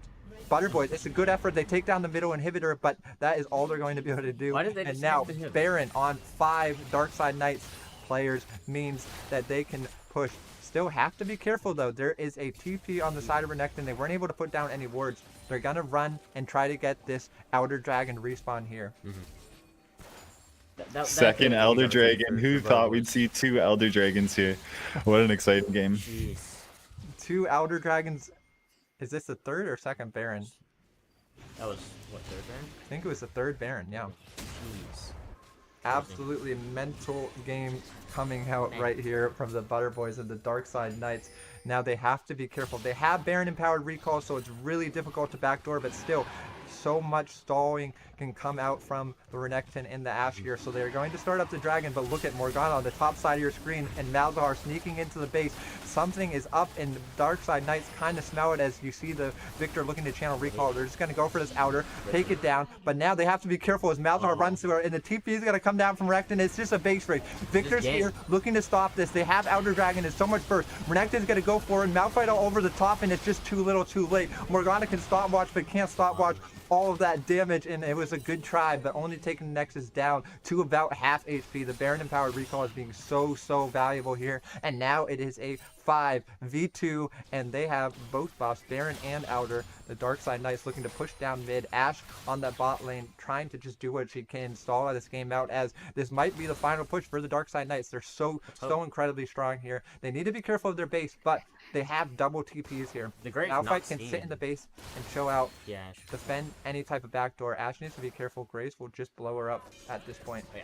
Butter Boys. It's a good effort. They take down the middle inhibitor, but that is all they're going to be able to do. Why did they And just now take the inhibitor? Baron on 5 Dark Side Knights players means that they can push. Still have to be careful though. There is a TP on the side of Renekton. They weren't able to put down any wards. They're gonna run and try to get this Outer Dragon respawn here. Second Elder could be a big Dragon. for Who Butter thought we'd Boys. see 2 Elder Dragons here? What an exciting game. Jeez. 2 Outer Dragons. Is this the third or second Baron? That was what, third round? I think it was the third Baron. Yeah. Jeez. Absolutely mental game coming out right here from the Butter Boys and the Dark Side Knights. Now they have to be careful. They have Baron empowered recall, so it's really difficult to backdoor, but still, so much stalling can come out from the Renekton and the Ashe here. So they're going to start up the Dragon, but look at Morgana on the top side of your screen and Malzahar sneaking into the base. Something is up, and Darkside Knights kind of smell it as you see the Victor looking to channel recall. They're just going to go for this outer, take it down, but now they have to be careful as Malzahar runs through her, and the TP is going to come down from Renekton. It's just a base race. Victor's here looking to stop this. They have Outer Dragon. It's so much burst. Renekton's going to go forward. Malphite all over the top, and it's just too little too late. Morgana can stopwatch, but can't stopwatch all of that damage, and it was a good try, but only taking the Nexus down to about half HP. The Baron Empowered Recall is being so valuable here, and now it is a 5v2, and they have both buffs, Baron and Outer. The Darkside Knights looking to push down mid. Ashe on that bot lane, trying to just do what she can, stall this game out, as this might be the final push for the Darkside Knights. They're so incredibly strong here. They need to be careful of their base, but they have double TPs here. The Graves Malphite can sit in the base and show out, Yeah, Ashe. defend any type of backdoor. Ashe needs to be careful. Graves will just blow her up at this point. Yeah.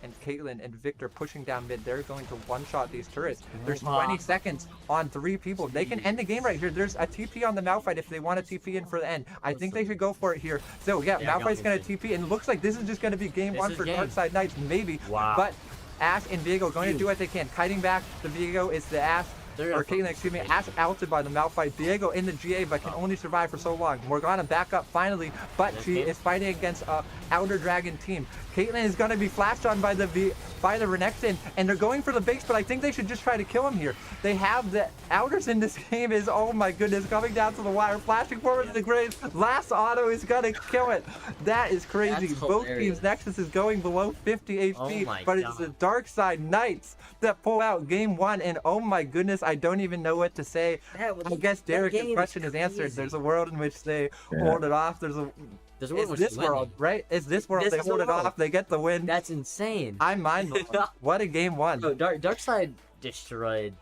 And Caitlyn and Victor pushing down mid. They're going to one-shot these turrets. There's 20 seconds on 3 people. They can end the game right here. There's a TP on the Malphite if they want to TP in for the end. I think they should go for it here. So yeah, Malphite's going to TP, and it looks like this is just going to be game 1 for Darkside Knights, maybe. Wow. But Ashe and Viego going to do what they can. Kiting back the Viego is the Ashe. Or Caitlyn, excuse me, Ashe outed by the Malphite. Viego in the GA, but can only survive for so long. Morgana back up finally, but she is fighting against a Outer Dragon team. Caitlyn is going to be flashed on by the Renekton, and they're going for the base, but I think they should just try to kill him here. They have the Outers in this game is, oh my goodness, coming down to the wire, flashing forward to the Graves. Last auto is going to kill it. That is crazy. Both teams' Nexus is going below 50 HP, but it's the Darkside Knights that pull out game 1, and oh my goodness, I don't even know what to say. I guess Derek's question is answered. There's a world in which they hold it off. There's this world, right? It's this world. They hold it off. They get the win. That's insane. I'm mind blown. What a game 1. Oh, Darkside destroyed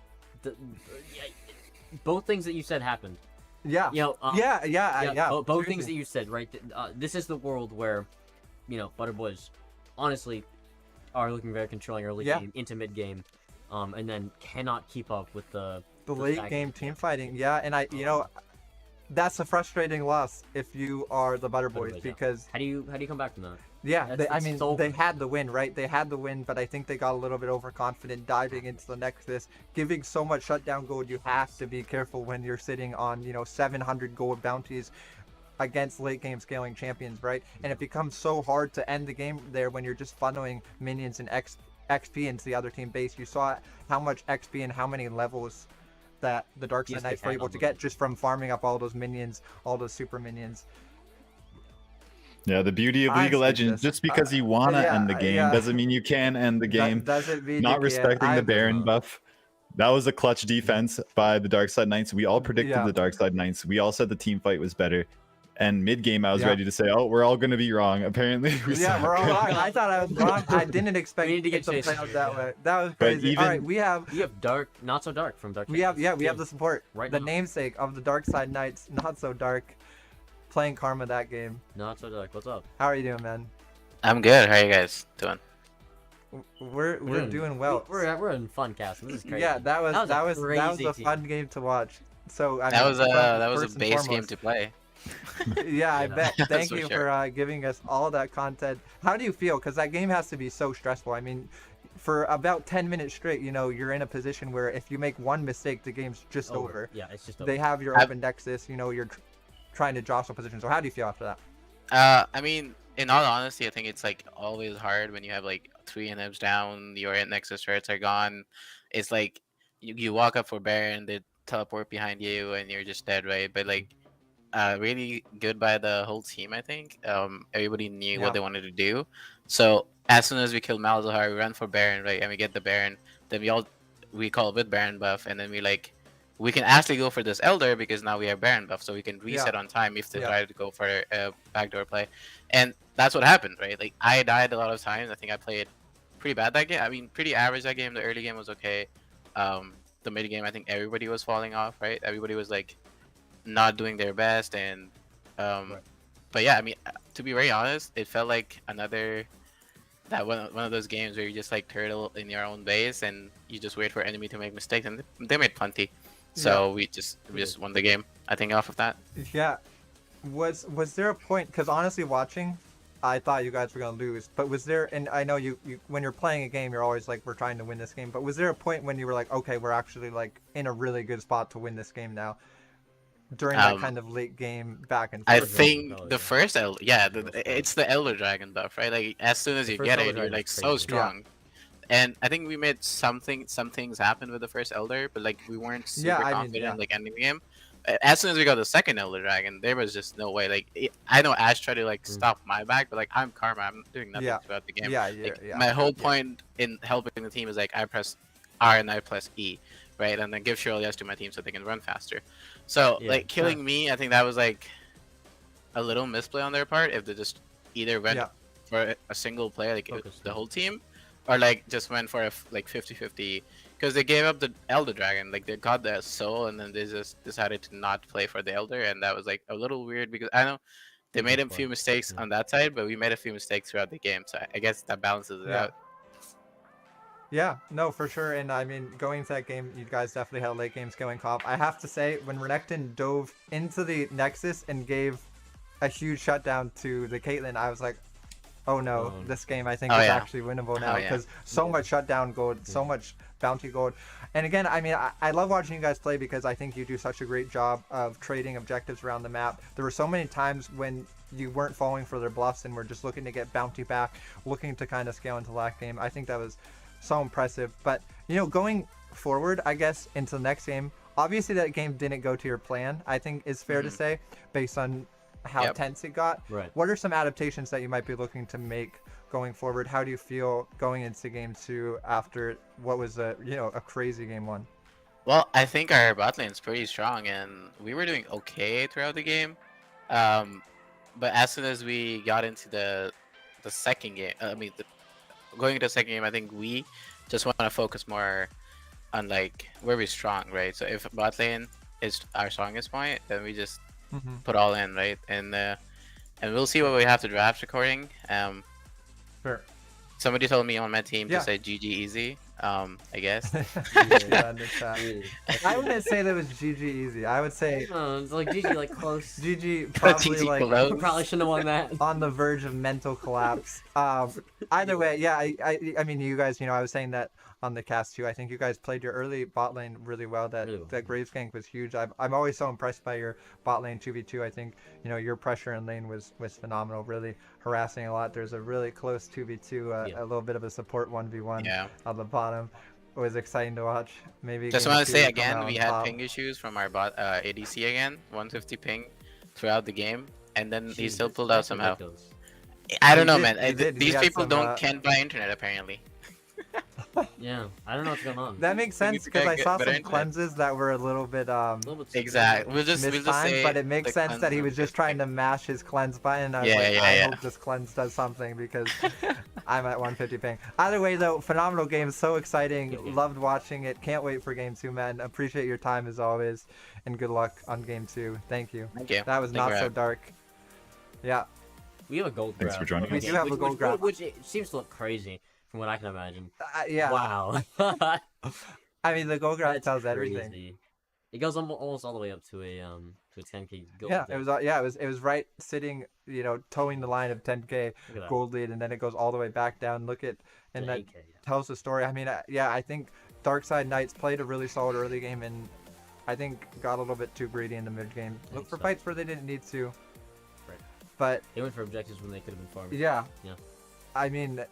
both things that you said happened. Yeah. You know, yeah. Both things that you said, right? This is the world where, Butter Boys, honestly, are looking very controlling early game into mid game, and then cannot keep up with the late game team fighting. Yeah, and that's a frustrating loss if you are the Butter Boys, because how do you come back from that? Yeah, they had the win, right? They had the win, but I think they got a little bit overconfident diving into the Nexus, giving so much shutdown gold. You have to be careful when you're sitting on 700 gold bounties against late game scaling champions, right? And it becomes so hard to end the game there when you're just funneling minions and XP into the other team base. You saw how much XP and how many levels that the Darkside Knights were able to get just from farming up all those minions, all those super minions. Yeah, the beauty of League of Legends, just because you want to end the game doesn't mean you can end the game. Doesn't mean not respecting the Baron buff. That was a clutch defense by the Darkside Knights. We all predicted the Darkside Knights. We all said the team fight was better. And mid-game, I was ready to say, oh, we're all going to be wrong. Apparently, we're all wrong. I thought I was wrong. I didn't expect it to play out that way. That was crazy. All right, we have Dark, Not So Dark from Dark. We have the support. Right. The namesake of the Darkside Knights, Not So Dark, playing Karma that game. Not So Dark. What's up? How are you doing, man? I'm good. How are you guys doing? We're doing well. We're in fun cast. This is crazy. Yeah, that was a fun game to watch. So that was a base game to play. Yeah, I bet. Thank you for giving us all that content. How do you feel? Because that game has to be so stressful. I mean, for about 10 minutes straight, you're in a position where if you make one mistake, the game's just over. Yeah, it's just over. They have your open Nexus. You're trying to jostle positions. So how do you feel after that? I mean, in all honesty, I think it's like always hard when you have like 3 inhibs down, your Nexus turrets are gone. It's like you walk up for Baron, they teleport behind you, and you're just dead, right? But like, really good by the whole team, I think. Everybody knew what they wanted to do. So as soon as we kill Malzahar, we run for Baron, right? And we get the Baron. Then we call with Baron buff, and then we can actually go for this Elder because now we have Baron buff, so we can reset on time if they try to go for a backdoor play. And that's what happened, right? Like, I died a lot of times. I think I played pretty bad that game. I mean, pretty average that game. The early game was okay. The mid game, I think everybody was falling off, right? Everybody was like not doing their best, and but yeah, I mean, to be very honest, it felt like one of those games where you just like turtle in your own base and you just wait for enemy to make mistakes, and they made plenty. So we just won the game, I think, off of that. Yeah. Was there a point? Because honestly, watching, I thought you guys were gonna lose. But was there? And I know you when you're playing a game, you're always like, we're trying to win this game. But was there a point when you were like, okay, we're actually like in a really good spot to win this game now? During that kind of late game back and I forth. think Probably, the yeah. first it's the Elder Dragon buff, right? Like as soon as you first get Elder it, you're Dragon's like so crazy. strong. And I think we made some things happen with the first Elder, but like we weren't super Yeah, I mean, confident yeah. like ending the game. As soon as we got the second Elder Dragon, there was just no way. Like I know Ash tried to like stop my back, but like I'm Karma, I'm doing nothing Yeah. throughout the game. Yeah, Like, yeah. my whole point in helping the team is like I press R and I press E, right, and then give Cheryl yes to my team so they can run faster. So Yeah, like killing me, I think that was like a little misplay on their part if they just either went Yeah. for a single player, like Focus, the yeah. whole team, or like just went for a like 50-50, because they gave up the Elder Dragon, like they got the soul and then they just decided to not play for the Elder, and that was like a little weird because I know they made a Good few play. mistakes Yeah. on that side, but we made a few mistakes throughout the game, so I guess that balances it Yeah. out. Yeah, no, for sure. And I mean, going into that game, you guys definitely had a late game scaling comp. I have to say, when Renekton dove into the Nexus and gave a huge shutdown to the Caitlyn, I was like, oh no, Oh. this game I think Oh, is yeah. actually winnable now Oh, yeah. because so much shutdown gold, so much bounty gold. And again, I mean, I love watching you guys play because I think you do such a great job of trading objectives around the map. There were so many times when you weren't falling for their bluffs and were just looking to get bounty back, looking to kind of scale into the last game. I think that was so impressive. But, you know, going forward, I guess, into the next game, obviously that game didn't go to your plan, I think is fair to say, based on how Yep. tense it got. Right. What are some adaptations that you might be looking to make going forward? How do you feel going into game 2 after what was a crazy game 1? Well, I think our bot lane's pretty strong, and we were doing okay throughout the game. But as soon as we got into the second game, going into the second game, I think we just want to focus more on like where we're strong, right? So if bot lane is our strongest point, then we just put all in, right? And we'll see what we have to draft according. Sure. Somebody told me on my team Yeah. to say GG easy. I guess. Yeah, in the chat. Really. I wouldn't say that was GG easy. I would say No, it's like GG, like close. GG probably GG like close. Probably shouldn't have won that. on the verge of mental collapse. Either way, yeah, I mean, you guys, I was saying that on the cast too. I think you guys played your early bot lane really well. That Really well, that Graves gank was huge. I'm always so impressed by your bot lane 2v2. I think your pressure in lane was phenomenal. Really harassing a lot. There's a really close 2v2, Yeah. a little bit of a support 1v1 Yeah. on the bottom. It was exciting to watch. Maybe Just game want to 2 say will come again, out we on had top. ping issues from our bot ADC again, 150 ping throughout the game, and then he still Jesus, pulled out that's somehow. ridiculous. I don't He know, did, man. he did. He These had people some, can't buy internet apparently. Yeah, I don't know what's going on. That makes We need sense to because I get saw better some internet. cleanses that were a little bit A little bit Exactly. We'll just mistimed, say but it makes the sense that cleanse he of was just this trying thing. to mash his cleanse button. I was Yeah, like, yeah, I yeah. hope this cleanse does something because I'm at 150 ping. Either way, though, phenomenal game, so exciting. Good game. Loved watching it. Can't wait for game 2, man. Appreciate your time as always, and good luck on game 2. Thank you. Thank you. That was Thank not you for so having me. dark. Yeah, We have a gold Thanks for grab. joining We us. do have a gold grab. Which it seems to look crazy from what I can imagine. yeah. Wow. I mean, the gold grab That's tells everything. crazy. It goes almost all the way up to a 10k gold. Yeah, there. it was right sitting, towing the line of 10k Look at that. gold lead, and then it goes all the way back down. Look at, and To that 8K, yeah. tells the story. I mean, I think Darkside Knights played a really solid early game, and I think got a little bit too greedy in the mid game. Look think for so. fights where they didn't need to. Right. But They went for objectives when they could have been farming. yeah, Yeah. I mean,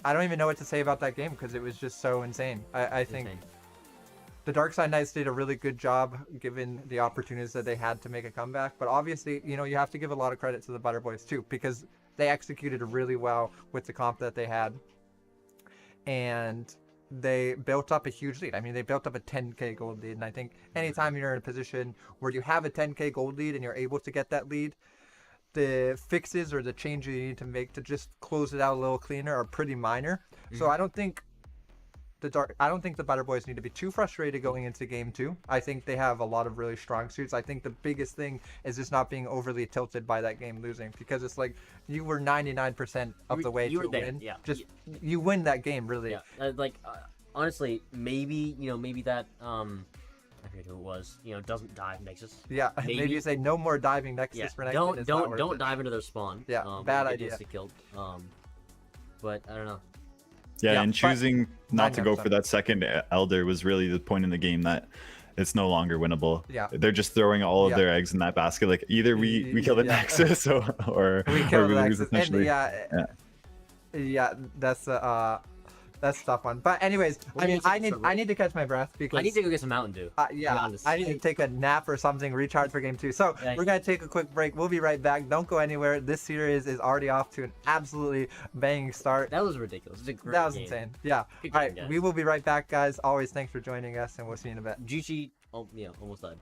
I don't even know what to say about that game because it was just so insane. I think Insane. the Darkside Knights did a really good job given the opportunities that they had to make a comeback. But obviously, you have to give a lot of credit to the Butter Boys too, because they executed really well with the comp that they had. And they built up a huge lead. I mean, they built up a 10k gold lead. And I think anytime you're in a position where you have a 10k gold lead and you're able to get that lead, the fixes or the changes you need to make to just close it out a little cleaner are pretty minor. So I don't think the Butter Boys need to be too frustrated going into game 2. I think they have a lot of really strong suits. I think the biggest thing is just not being overly tilted by that game losing, because it's like you were 99% of the way you to were there, win. yeah. Just you win that game really. Yeah, honestly, maybe maybe that I forget who it was. You know, doesn't dive Nexus. Yeah, maybe, Maybe- you say no more diving Nexus Yeah, for Nexus. don't it's not worth don't it. dive into their spawn. Yeah, You'll bad get idea. insta-killed. But I don't know. Yeah, Yeah, and but choosing not to go 900%. for that second Elder was really the point in the game that it's no longer winnable. Yeah. They're just throwing all of Yeah. their eggs in that basket. Like either we kill the Yeah. Nexus or We or killed we the lose Nexus. And essentially. yeah, that's a tough one. But anyways, We're I mean, gonna take I need to catch my breath because I need to go get some Mountain Dew. yeah, honest. I need to take a nap or something, recharge for game 2. So Yeah. we're gonna take a quick break. We'll be right back. Don't go anywhere. This series is already off to an absolutely banging start. That was ridiculous. It's a great That was game. insane. Yeah. Good All game, right, guys. we will be right back, guys. Always thanks for joining us, and we'll see you in a bit. Juicy, oh yeah, almost died.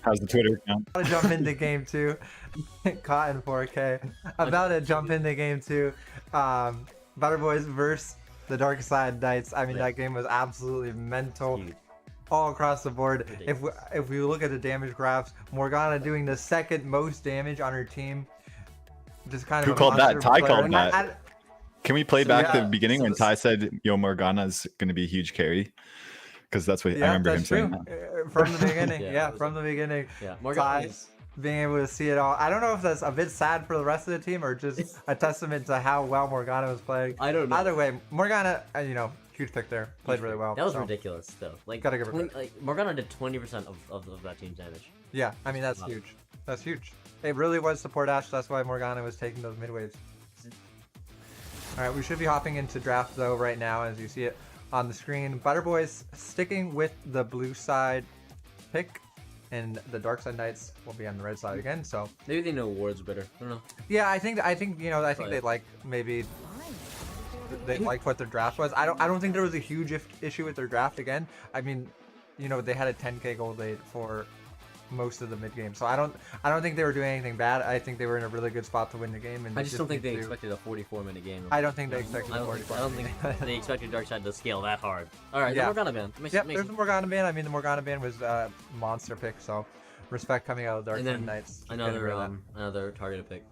How's the Twitter account? About to jump into game 2. Cotton 4K. About to jump into game 2. Butter Boys versus the Dark Side Knights. I mean, that game was absolutely mental. Huge. All across the board. If we look at the damage graphs, Morgana doing the second most damage on her team. Just kind of Who a called that? monster Ty player. called And that. Can we play So, back yeah, the beginning so when this- Ty said, "Yo, Morgana's going to be a huge carry"? Because that's what I remember him that's saying. true. That. From the beginning. Yeah, yeah, it was from the beginning. Yeah, Ty is- being able to see it all. I don't know if that's a bit sad for the rest of the team or just a testament to how well Morgana was playing. I don't know. Either way, Morgana, huge pick there. Played really well. That was so, ridiculous, though. Like, Gotta give her 20 like Morgana did 20% of that team's damage. Yeah, I mean, that's Wow. huge. That's huge. It really was support Ash. That's why Morgana was taking those mid waves. All right, we should be hopping into draft though right now, as you see it on the screen. Butter Boys sticking with the blue side pick, and the Dark Side Knights will be on the red side again. So Maybe they know Ward's better. I don't know. yeah, I think Right. they like maybe they like what their draft was. I don't think there was a huge issue with their draft again. I mean, they had a 10k gold lead for most of the mid game, so I don't think they were doing anything bad. I think they were in a really good spot to win the game. And I just don't think they need to- expected a 44-minute game. I don't think they expected I a don't 44. think they expected Darkseid to scale that hard. All right, Yeah. the Morgana ban. Yep, there's the Morgana ban. I mean, the Morgana ban was a monster pick, so respect coming out of Dark And Side then Knights. Just another getting rid of another targeted pick.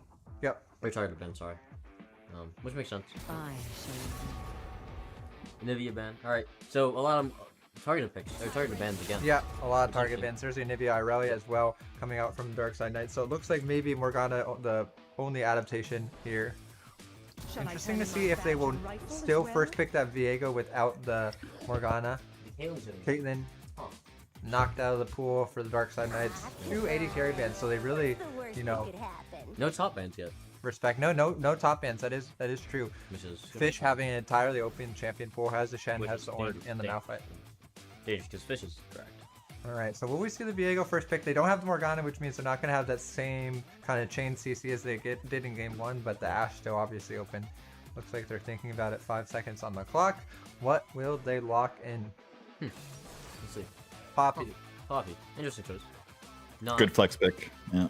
Yep. Or targeted ban, sorry. Which makes sense. Nivea ban. All right, so a lot of targeted picks or targeted bans again. that. Yeah, a lot of That's target interesting. bans. There's the Nivea Irelia as well coming out from Dark Side Knights. So it looks like maybe Morgana the only adaptation here. Interesting to see if they will still first pick that Viego without the Morgana. Caitlyn knocked out of the pool for the Dark Side Knights. 280 carry bans, so they really, No top bans yet, respect. No top bans. That is true. which is Fish having an entirely open champion pool has the Shen, Which has is the Orb, dangerous. and the Dangerous. Malphite. dangerous because Fish is correct. All right, so will we see the Viego first pick? They don't have the Morgana, which means they're not going to have that same kind of chain CC as they did in game 1, but the Ashe still obviously open. Looks like they're thinking about it. 5 seconds on the clock. What will they lock in? Let's see. Poppy. Poppy, interesting choice. Not, Good flex pick. Yeah.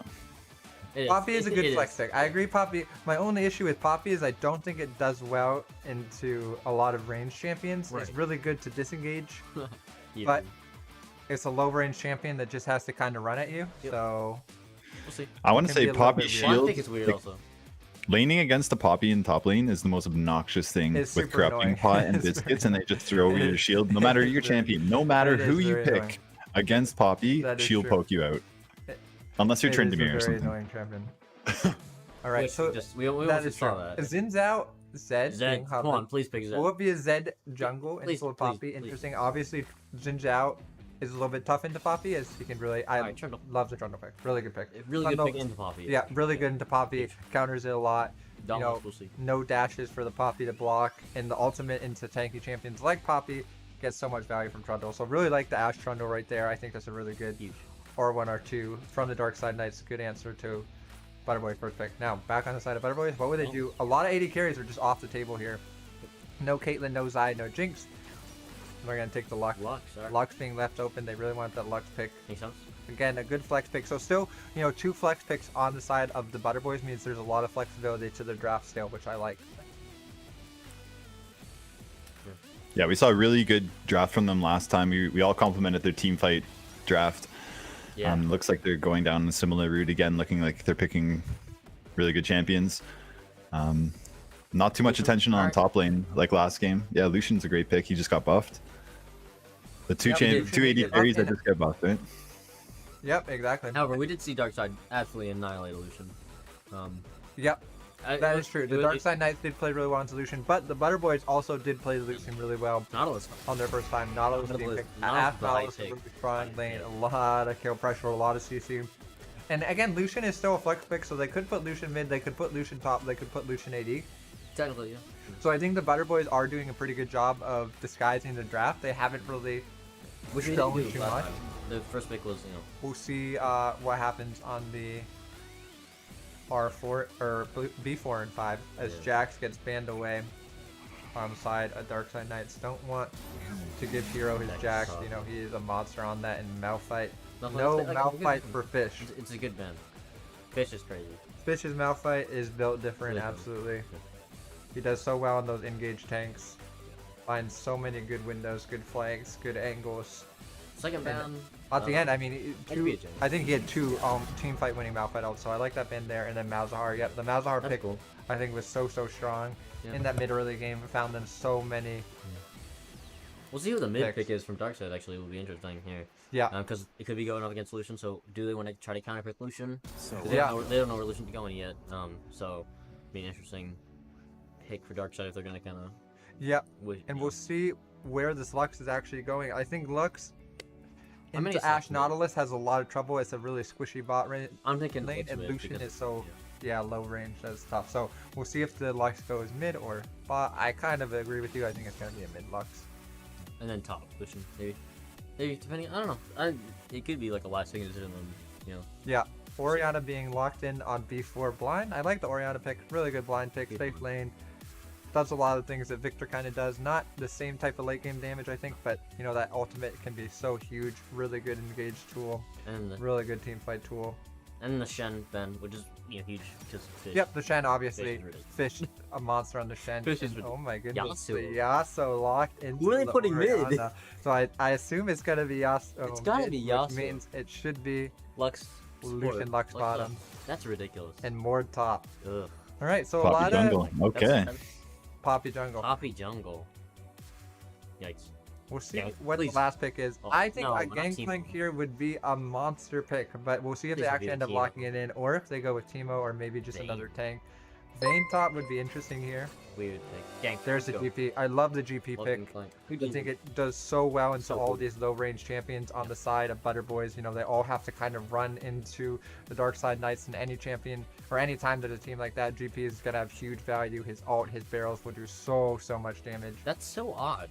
it Poppy is a good it flex pick. I agree, Poppy. My only issue with Poppy is I don't think it does well into a lot of range champions. It's Right. really good to disengage. Yeah, but- It's a low range champion that just has to kind of run at you. Yep. So we'll see. I want can to be say a little Poppy bit weird. Well, I shield. think it's weird like, also. laning against the Poppy in top lane is the most obnoxious thing It's with super corrupting annoying. pot and It's very biscuits, and they just throw It your is- shield. No matter it is your very- champion, no matter it is who you very pick annoying. against Poppy, That is she'll true. poke you out. It- Unless you're It is a Tryndamere or very something. annoying champion. All right, Which so we that almost is saw true. that. Zin's out. Zed. Zed, being come Hubba. on, please pick Zed. Will it be a Zed jungle Please, into a please, Poppy? please. Interesting. Obviously, Zin's out is a little bit tough into Poppy, as he can really. I Alright, Trundle. love the Trundle pick. Really good pick. Really good Trundle- pick into Poppy. Yeah, really good into Poppy. Counters it a lot. Dauntless, we'll see. No dashes for the Poppy to block, and the ultimate into tanky champions like Poppy gets so much value from Trundle. So really like the Ashe Trundle right there. I think that's a really good Huge. R1 R2 from the Dark Side Knights. Good answer to Butterboy's first pick. Now back on the side of Butterboy, what would they do? A lot of 80 carries are just off the table here. No Caitlyn, no Zai, no Jinx. They're gonna take the Lux. Lux, alright. Lux being left open. They really want that Lux pick. Makes sense. Again, a good flex pick. So still, 2 flex picks on the side of the Butterboys means there's a lot of flexibility to their draft still, which I like. Yeah, we saw a really good draft from them last time. We all complimented their team fight draft. Yeah. Looks like they're going down a similar route again, looking like they're picking really good champions. Not too much attention on Alright. top lane like last game. Yeah, Lucian's a great pick. He just got buffed. The Yep, he did. 280 He did. carries that And- just got buffed, right? Yep, exactly. However, we did see Darkseid absolutely annihilate Illusion. Yep, that is true. The it- Dark Side Knights did play really well in Solution, but the Butterboys also did play Lucian really well Nautilus. on their first time. Nautilus being Nautilus- picked Nautilus at Nautilus, was really strong lane, a lot of kill pressure, a lot of CC. And again, Lucian is still a flex pick, so they could put Lucian mid, they could put Lucian top, they could put Lucian AD. Technically, yeah. So I think the Butterboys are doing a pretty good job of disguising the draft. They haven't really. Which we Showing didn't do too last much. time. The first pick was, We'll see what happens on the R4 or B4 and 5 as Yeah. Jax gets banned away. on the side of Darkside Knights don't want to give Hero his That's jacks. tough. You know, he is a monster on that, and Malphite. Malphite's No like a good Malphite ban. for Fish. It's a good ban. Fish is crazy. Fish's Malphite is built different, Really good. absolutely. He does so well on those engaged tanks. Finds so many good windows, good flanks, good angles. Second ban. At the uh, end, I mean, that could be a change. I think he had 2 team fight winning Malphite ults, so I like that ban there. And then Malzahar, yep, the Malzahar That's pick cool. I think was so strong Yeah. in that mid early game. Found them so many. We'll see who the mid picks. pick is from Darkseid. Actually, will be interesting here. Yeah, Because it could be going up against Lucian. So do they want to try to counter pick Lucian? 'Cause Yeah. They don't know where Lucian's going yet. So be an interesting pick for Darkseid if they're gonna kind of. yeah, and we'll see where this Lux is actually going. I think Lux How many into Ash slots mid? Nautilus has a lot of trouble. It's a really squishy bot I'm thinking lane, Lux and mid Lucian because- is so low range. That's tough. So we'll see if the Lux goes mid or bot. I kind of agree with you. I think it's gonna be a mid Lux. And then top Lucian maybe. Maybe depending. I don't know. It could be like a last second decision. You know. Yeah, Oriana being locked in on B4 blind. I like the Oriana pick. Really good blind pick. Good Safe blind. lane. Does a lot of things that Victor kind of does. Not the same type of late game damage, I think, but you know that ultimate can be so huge. Really good engaged tool. And the, Really good team fight tool. and the Shen ban, which is huge because Fish. Yep, the Shen obviously. Fish is ridiculous. Fish, a monster on the Shen. Fish is And, oh my goodness. Yasuo. The Yasuo locked into Who are they the putting mid? Oriana. So I assume it's gonna be Yasuo. It's gotta mid, be which Yasuo. means it should be Lux. Lucian Sport, Lux top. bottom That's ridiculous. and more top. Ugh. All right, so a Poppy lot jungle. of Okay. That's Poppy jungle. Poppy jungle. Yikes. We'll see Yeah, what please. the last pick is. Oh, I think no, a not Gangplank Teemo. here would be a monster pick, but we'll see if Please they don't actually be end up Teemo. locking it in, or if they go with Teemo, or maybe just Vayne. another tank. Vayne top would be interesting here. Weird thing. Gank. There's the go. GP. I love the GP Looking pick. flank. Who I doesn't? think it does so well into So all cool. these low range champions on the side of Butter Boys. You know, they all have to kind of run into the Dark Side Knights, and any champion or any time there's a team like that, GP is gonna have huge value. His ult, his barrels will do so much damage. That's so odd.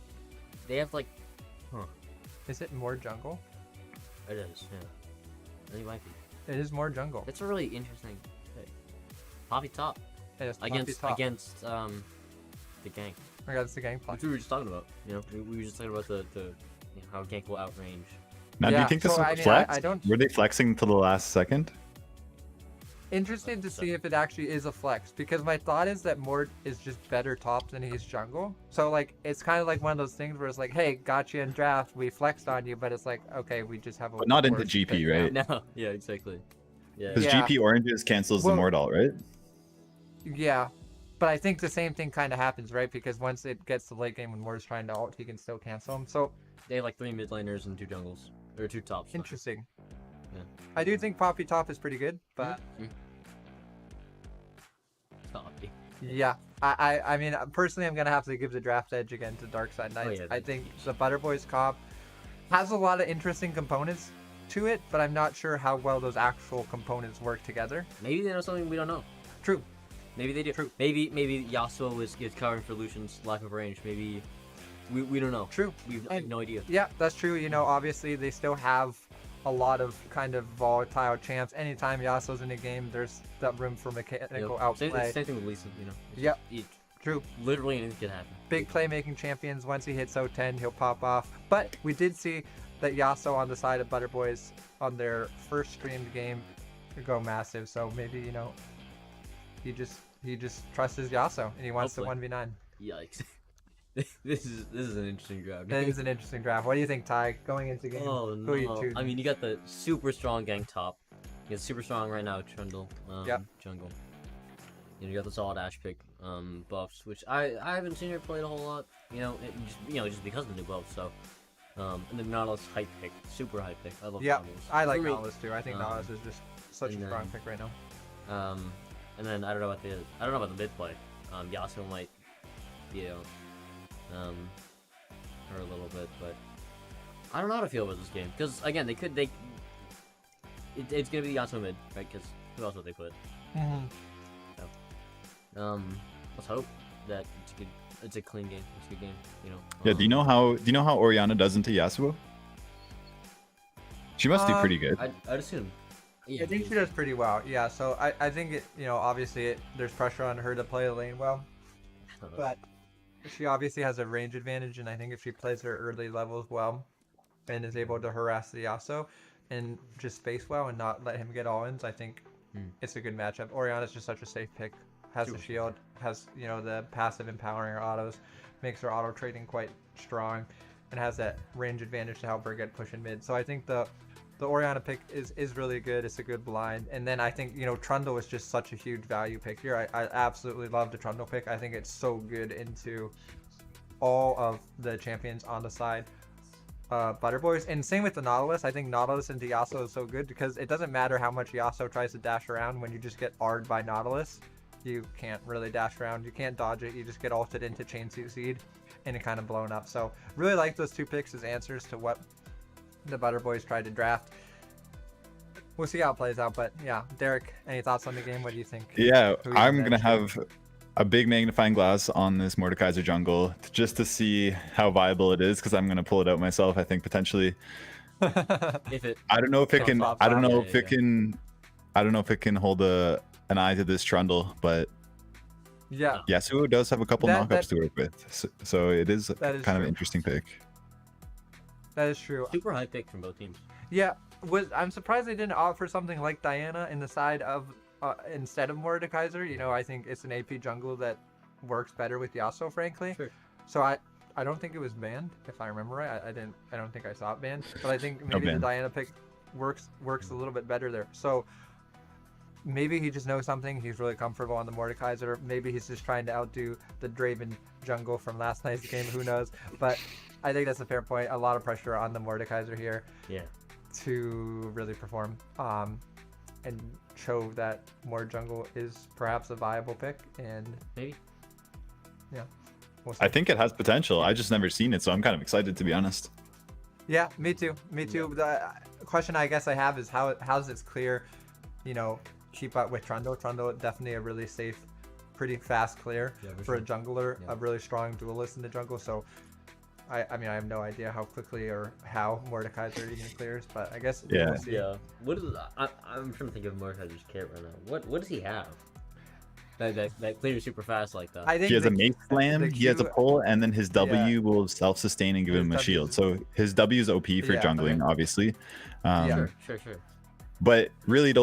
They have like. Is it more jungle? It is. Yeah. I think it might be. It is more jungle. It's a really interesting pick. Poppy top It is Poppy against top. the gank. Against the Gangplank. Which we were just talking about. You know, we were just talking about the you know, how gank will outrange. Now, do Yeah, you think this so, was I mean, flex? I don't- Were they flexing to the last second? Interested to see if it actually is a flex, because my thought is that Mord is just better top than he's jungle. So like it's kind of like one of those things where it's like, hey, got you in draft, we flexed on you, but it's like, okay, we just have a But not into worse GP, pick now. right? No. Yeah. Exactly. Yeah. Because Yeah. GP oranges cancels Well- the Mordalt, right? Yeah, but I think the same thing kind of happens, right? Because once it gets to late game when Mord's trying to ult, he can still cancel him. So They have like 3 mid laners and 2 jungles or 2 tops. sorry. interesting. Yeah. I do think Poppy top is pretty good, but Mhm. Poppy. yeah, I mean, personally, I'm gonna have to give the draft edge again to Darkside Knights. yeah, I think the Butter Boys comp has a lot of interesting components to it, but I'm not sure how well those actual components work together. Maybe they know something we don't know. True. Maybe they do. True. Maybe Yasuo is covering for Lucian's lack of range. Maybe we don't know. True. We've And- no idea. Yeah, that's true. You know, obviously they still have a lot of kind of volatile champs. Anytime Yasuo's in the game, there's that room for mechanical Same, outplay. same thing with Lisa. You know. It's Yep. just- True. literally anything can happen. Big playmaking champions. Once he hits 010, he'll pop off. But we did see that Yasuo on the side of Butter Boys on their first streamed game go massive. So maybe, you know, he just trusts his Yasuo and he wants Hopefully. to 1v9. Yikes. this is an interesting draft. That is an interesting draft. What do you think, Ty? Going into game, Oh who are you no! choosing? I mean, you got the super strong gang top. You got super strong right now Trundle. Yep. Jungle. You got the solid Ash pick buffs, which I haven't seen her played a whole lot. You know, just because of the new buffs. So, and then Nautilus hype pick, super hype pick. I love Yeah, Nautilus. I like For me, Nautilus too. I think um, Nautilus is just such a and strong then- pick right now. And then I don't know about the mid play. Yasuo might, you know, for a little bit, but I don't know how to feel about this game because again, it's gonna be Yasuo mid, right? Because who else would they put? Let's hope that it's a clean game. It's a good game, you know. Yeah. Do you know how Oriana does into Yasuo? She must do pretty good. I'd assume. Yeah, I think she does pretty well. Yeah, so I think it, you know, obviously there's pressure on her to play the lane well, but she obviously has a range advantage, and I think if she plays her early levels well and is able to harass the Yasuo and just space well and not let him get all-ins, I think it's a good matchup. Orianna's just such a safe pick. Has the shield, has the passive empowering her autos, makes her auto trading quite strong, and has that range advantage to help her get push in mid. So I think the Orianna pick is really good. It's a good blind. And then I think, Trundle is just such a huge value pick here. I absolutely love the Trundle pick. I think it's so good into all of the champions on the side. Butterboys. And same with the Nautilus. I think Nautilus into Yasuo is so good because it doesn't matter how much Yasuo tries to dash around. When you just get R'd by Nautilus, you can't really dash around. You can't dodge it. You just get ulted into Chain Seed and it kind of blown up. So really like those two picks as answers to what the Butterboys tried to draft. We'll see how it plays out, but yeah, Derek, any thoughts on the game? What do you think? Yeah, Who you I'm bench? gonna have a big magnifying glass on this Mordekaiser jungle just to see how viable it is, because I'm gonna pull it out myself. I think potentially. If it, I don't know if it Top, can. top, I don't top. know Yeah, if it can. I don't know if it can hold an eye to this Trundle, but Yeah, Yasuo does have a couple That- knockups to work with, so it is That is kind of true. an interesting pick. that is true. super high pick from both teams. Yeah, I'm surprised they didn't opt for something like Diana in the side of instead of Mordekaiser. I think it's an AP jungle that works better with Yasuo, frankly. Sure. So I don't think it was banned, if I remember right. I don't think I saw it banned, but I think No maybe the ban. Diana pick works a little bit better there. So maybe he just knows something. He's really comfortable on the Mordekaiser. Maybe he's just trying to outdo the Draven jungle from last night's game. Who knows? But I think that's a fair point. A lot of pressure on the Mordekaiser here Yeah. to really perform and show that more jungle is perhaps a viable pick. And Maybe. we'll see. I think it has potential. I just never seen it, so I'm kind of excited, to be honest. Yeah, me too. Me too. The question I guess I have is how's this clear, keep up with Trundle. Trundle definitely a really safe, pretty fast clear Yeah, for a jungler, Yeah. a really strong duelist in the jungle. So I mean I have no idea how quickly or how Mordekaiser even clears, but I guess Yeah. we'll see. Yeah. What is? I'm trying to think of Mordekaiser's kit right now. What does he have? That clears super fast like that. I think He has the- a mace slam, the he has a Q- pull, and then his W will self-sustain and give His him a W shield. is- So his W is OP for Yeah, jungling, okay. obviously. Yeah. Sure. But really,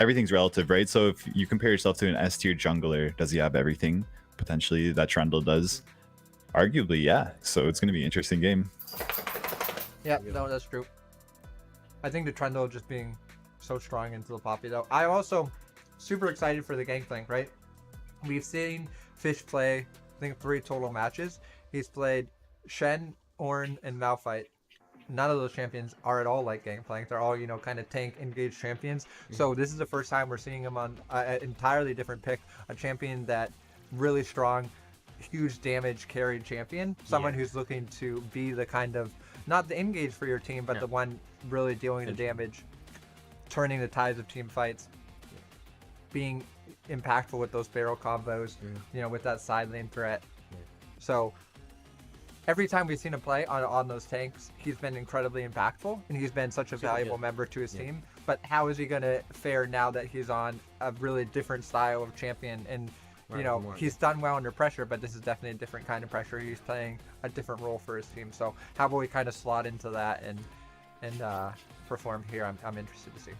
everything's relative, right? So if you compare yourself to an S tier jungler, does he have everything? Potentially, that Trundle does. Arguably, yeah. So it's going to be an interesting game. Yeah, no, that's true. I think the Trundle just being so strong into the Poppy though. I'm also super excited for the Gangplank, right? We've seen Fish play, I think 3 total matches. He's played Shen, Ornn, and Malphite. None of those champions are at all like Gangplank. They're all, kind of tank engaged champions. So this is the first time we're seeing him on an entirely different pick, a champion that really strong, huge damage carried champion. Someone Yeah. who's looking to be the kind of, not the engage for your team, but No. the one really dealing the damage, turning the tides of team fights, being impactful with those barrel combos, with that side lane threat. Yeah. So every time we've seen him play on those tanks, he's been incredibly impactful, and he's been such a Super valuable good. member to his Yeah. team. But how is he going to fare now that he's on a really different style of champion? And Right, more. he's done well under pressure, but this is definitely a different kind of pressure. He's playing a different role for his team. So how will we kind of slot into that and perform here? I'm interested to see.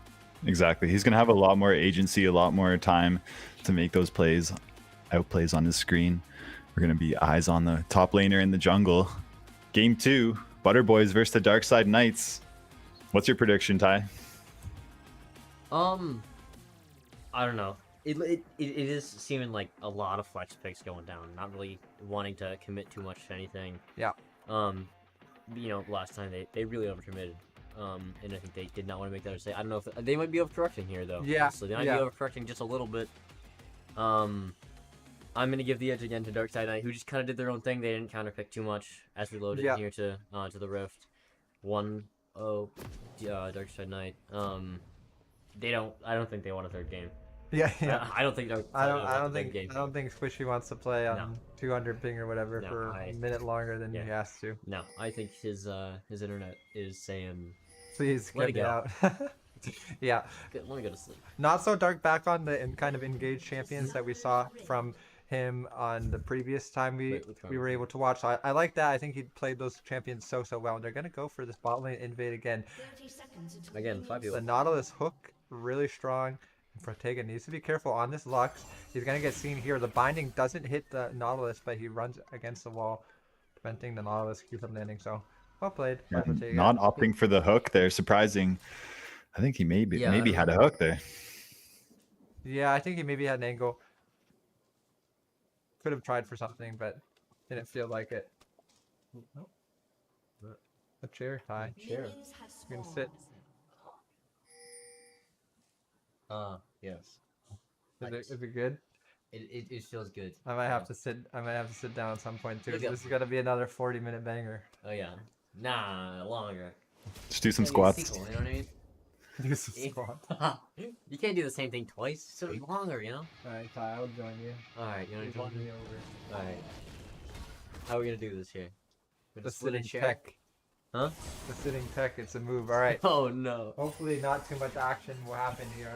Exactly. He's going to have a lot more agency, a lot more time to make those outplays on his screen. We're going to be eyes on the top laner in the jungle. Game 2, Butterboys versus the Darkside Knights. What's your prediction, Ty? I don't know. It is seeming like a lot of flex picks going down. Not really wanting to commit too much to anything. Yeah. Last time they really overcommitted. And I think they did not want to make that mistake. I don't know if they might be overcorrecting here though. Yeah, So they might yeah. be overcorrecting just a little bit. I'm gonna give the edge again to Darkside Knight, who just kind of did their own thing. They didn't counterpick too much as we loaded Yeah. here to the Rift. 1-0 Darkside Knight. I don't think they want a third game. Yeah, yeah. I don't think. I don't want the third think game. Squishy wants to play on No. 200 ping or whatever No, for I- a minute longer than yeah. he has to. No, I think his internet is saying, Please Let get it me go. out. Yeah, "Let me go to sleep." not so dark back on the kind of engaged champions that we saw from him on the previous time Wait, which one? we were able to watch. So I like that. I think he played those champions so well. And they're gonna go for this bot lane invade again. Again, 5 people. The Nautilus hook really strong. Protega needs to be careful on this Lux. He's gonna get seen here. The binding doesn't hit the Nautilus, but he runs against the wall, preventing the Nautilus Q from landing. So well played by Protega. Not opting for the hook there. Surprising. I think he maybe had a hook there. Yeah, I think he maybe had an angle. Could have tried for something, but didn't feel like it. Nope. A chair tie. Chair. You can sit. Yes. Is it good? It feels good. I might have to sit. I might have to sit down at some point too. Look So up. this is gonna be another 40-minute banger. Oh yeah. Nah, longer. Just do some Maybe a squats. sequel, you know what I mean? Do some squat. You can't do the same thing twice. So longer, you know. All right, Ty, I'll join you. All right, you want to Join join me me? over. All right. How are we gonna do this here? We're The gonna split a sitting chair? tech. Huh? The sitting tech. It's a move. All right. Oh no. Hopefully not too much action will happen here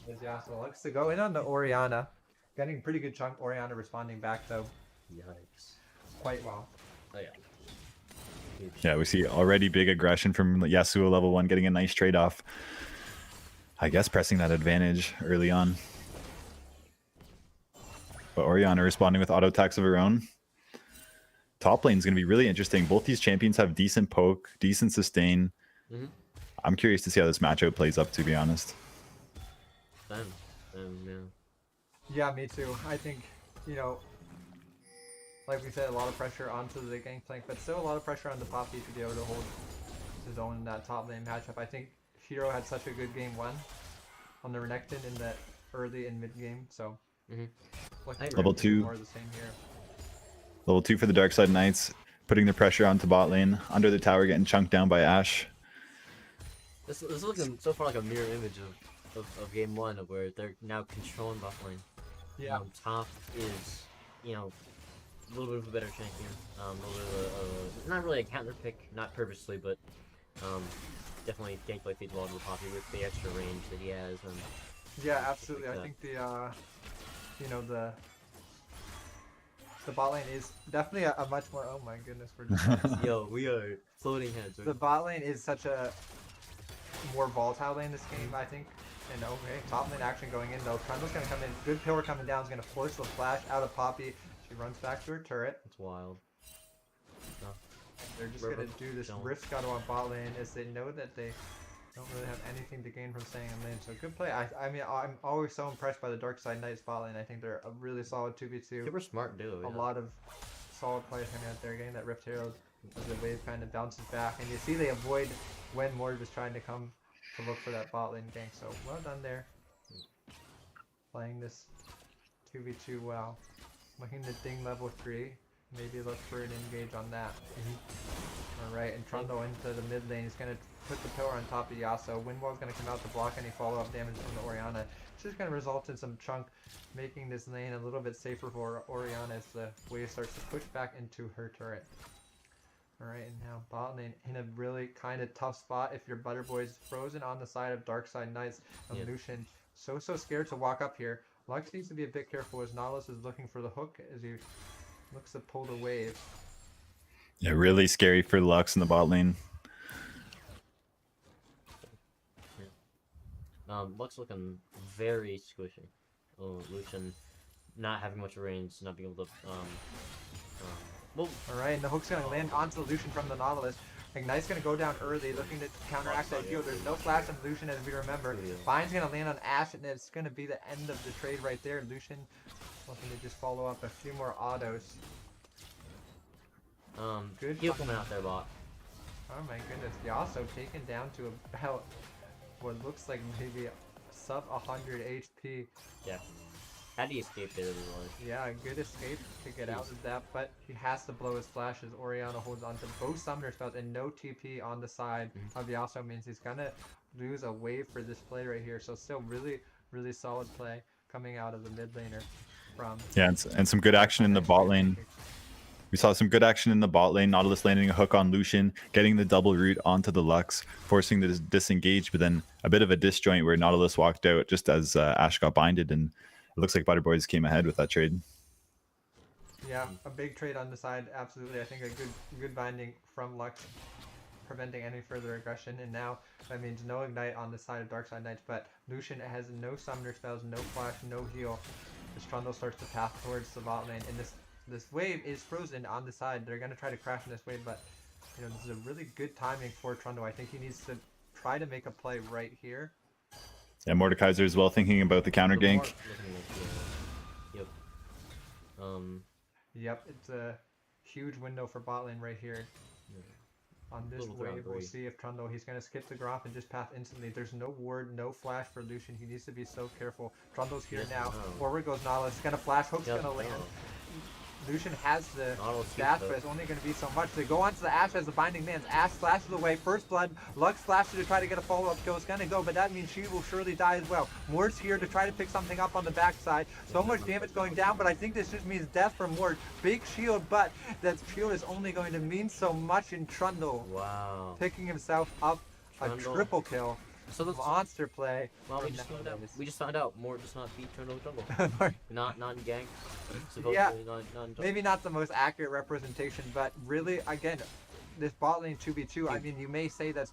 as Yasuo looks to go in on the Oriana. Getting a pretty good chunk. Oriana responding back though Yikes. quite well. Oh yeah. Huge. Yeah, we see already big aggression from Yasuo level 1, getting a nice trade off. I guess pressing that advantage early on. But Oriana responding with auto attacks of her own. Top lane is going to be really interesting. Both these champions have decent poke, decent sustain. Mhm. I'm curious to see how this matchup plays up, to be honest. Then, yeah. Yeah, me too. I think, you know, like we said, a lot of pressure onto the Gangplank, but still a lot of pressure on the Poppy to be able to hold his own in that top lane matchup. I think Hero had such a good game 1 on the Renekton in that early and mid game, so Mhm. looking I for Level him to do 2. more of the same here. Level 2 for the Dark Side Knights, putting the pressure onto bot lane. Under the tower, getting chunked down by Ashe. This is looking so far like a mirror image of game 1, of where they're now controlling bot lane. Yeah. Top is, you know, a little bit of a better champion. A little bit of not really a counter pick, not purposely, but definitely gameplay feeds well to the Poppy with the extra range that he has. And Yeah, absolutely. I that. think the, you know, the bot lane is definitely a much more. Oh my goodness, we're just, yo, we are floating heads. the bot lane is such a more volatile lane this game, I think. And okay, top lane action going in though. Trundle's gonna come in. Good pillar coming down is gonna force the flash out of Poppy. She runs back to her turret. It's wild. They're just River gonna do this don't. rift scuttle on bot lane as they know that they don't really have anything to gain from staying in lane. So good play. I mean, I'm always so impressed by the Dark Side Knights bot lane. I think they're a really solid 2v2. Super smart duo. A lot of solid plays coming out there, getting that Rift Herald as the wave kind of bounces back. And you see they avoid when Mord was trying to come to look for that bot lane gank. So well done there. Playing this 2v2 well. Looking to ding level 3. Maybe look for an engage on that. Alright, and Trundle into the mid lane. He's going to put the pillar on top of Yasuo. Windwall's going to come out to block any follow-up damage from the Oriana. It's just going to result in some chunk, making this lane a little bit safer for Oriana as the wave starts to push back into her turret. Alright, and now bot lane in a really kind of tough spot if your Butter Boy's frozen on the side of Dark Side Knights. And Yeah. Lucian so scared to walk up here. Lux needs to be a bit careful as Nautilus is looking for the hook as he looks to pull the wave. Yeah, really scary for Lux in the bot lane. Lux looking very squishy. Oh, Lucian not having much range, not being able to well, Alright, and the hook's gonna land onto Lucian from the Nautilus. Ignite's gonna go down early, looking to counteract that heal. There's no flash on Lucian as we remember. Yeah. Bind's gonna land on Ashe, and it's gonna be the end of the trade right there. Lucian looking to just follow up a few more autos. Good heal fucking- coming out there, bot. Oh my goodness, Yasuo taken down to about what looks like maybe sub 100 HP. Yeah. How do you escape there, everyone? Yeah, a good escape to get out of that, but he has to blow his flash as Oriana holds onto both summoner spells and no TP on the side of Yasuo means he's gonna lose a wave for this play right here. So still really solid play coming out of the mid laner from Yeah, and some good action in the bot lane. We saw some good action in the bot lane. Nautilus landing a hook on Lucian, getting the double root onto the Lux, forcing the disengage, but then a bit of a disjoint where Nautilus walked out just as Ashe got binded, and it looks like Butter Boys came ahead with that trade. Yeah, a big trade on the side, absolutely. I think a good binding from Lux, preventing any further aggression. And now that means no ignite on the side of Darkside Knights, but Lucian has no summoner spells, no flash, no heal. As Trundle starts to path towards the bot lane, and this wave is frozen on the side. They're gonna try to crash in this wave, but you know, this is a really good timing for Trundle. I think he needs to try to make a play right here. Yeah, Mordekaiser as well, thinking about the counter Looking gank. like, yep. Yep, it's a huge window for bot lane right here. Yeah. On this Little round wave, we'll three. see if Trundle, he's going to skip the Gromp and just path instantly. There's no ward, no flash for Lucian. He needs to be so careful. Trundle's here Yes, now. no. Forward goes Nautilus. He's going to flash. Hook's Yep, going to land. no. Lucian has the Nautilus dash, keeps but it. it's only going to be so much. They go onto the Ashe as the binding lands. Ashe flashes away. First blood. Lux flashes to try to get a follow-up kill. It's going to go, but that means she will surely die as well. Mord's here to try to pick something up on the backside. So much damage going down, but I think this just means death for Mord. Big shield, but that shield is only going to mean so much in Trundle. Wow. Picking himself up a Trundle. triple kill. So that's Monster play. well, we from just found out. Nautilus. We just found out Mort does not beat Trundle with Trundle. not in gank. Supposedly Yeah. not in jungle. Maybe not the most accurate representation, but really, again, this bot lane 2v2, I mean, you may say that's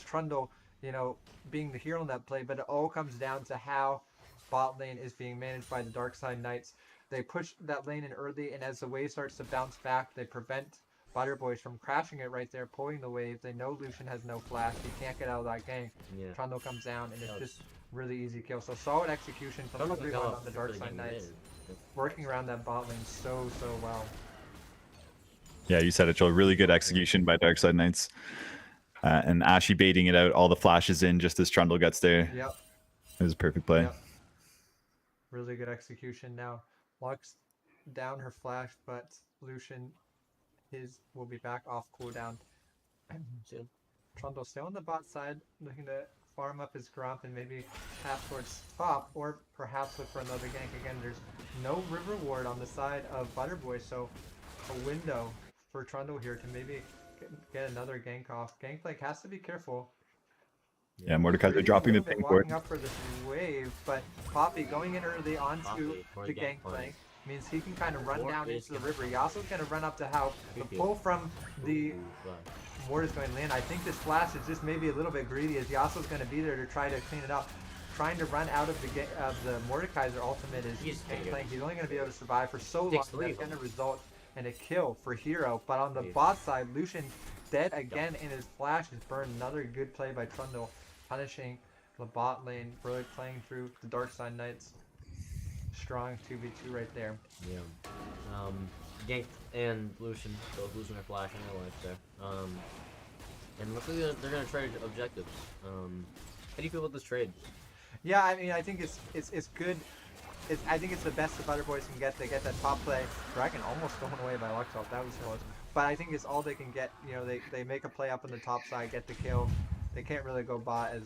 Trundle, you know, being the hero in that play, but it all comes down to how bot lane is being managed by the Darkside Knights. They push that lane in early, and as the wave starts to bounce back, they prevent Butterboys from crashing it right there, pulling the wave. They know Lucian has no flash. He can't get out of that gank. Yeah. Trundle comes down, and it's That was- just really easy kill. So solid execution from Trundle can everyone come on up the for the Darkside game Knights. mid. Working around that bot lane so well. Yeah, you said it, Joel. Really good execution by Darkside Knights. And Ashy baiting it out, all the flashes in just as Trundle gets there. Yep. It was a perfect play. Yep. Really good execution now. Lux down her flash, but Lucian, his will be back off cooldown. Soon. Trundle still on the bot side, looking to farm up his Gromp and maybe path towards top, or perhaps look for another gank. Again, there's no river ward on the side of Butterboy, so a window for Trundle here to maybe get another gank off. Gangplank has to be careful. Yeah, Mordekaiser dropping the Walking pink board. up for this wave, but Poppy going in early onto Poppy for the the Gangplank means he can kind of run Ward down is into the gonna- river. Yasuo's going to run up to help. The Good pull from the Ooh, flash. Ward is going to land. I think this flash is just maybe a little bit greedy as Yasuo's going to be there to try to clean it up. Trying to run out of the Mordekaiser ultimate is He's gonna Gangplank. He's only going to be able to survive for so long. Takes That's the lead. going to result in a kill for Hero. But on the Yeah. bot side, Lucian dead again, and his flash is burned. Another good play by Trundle, punishing the bot lane, really playing through the Darkside Knights. Strong 2v2 right there. Yeah. Gank and Lucian both losing their flash and their life there. And looks like they're gonna trade objectives. How do you feel about this trade? Yeah, I mean, I think it's good. I think it's the best the Butterboys can get. They get that top play. Dragon almost thrown away by Luxelf. That was close. But I think it's all they can get. You know, they make a play up on the top side, get the kill. They can't really go bot as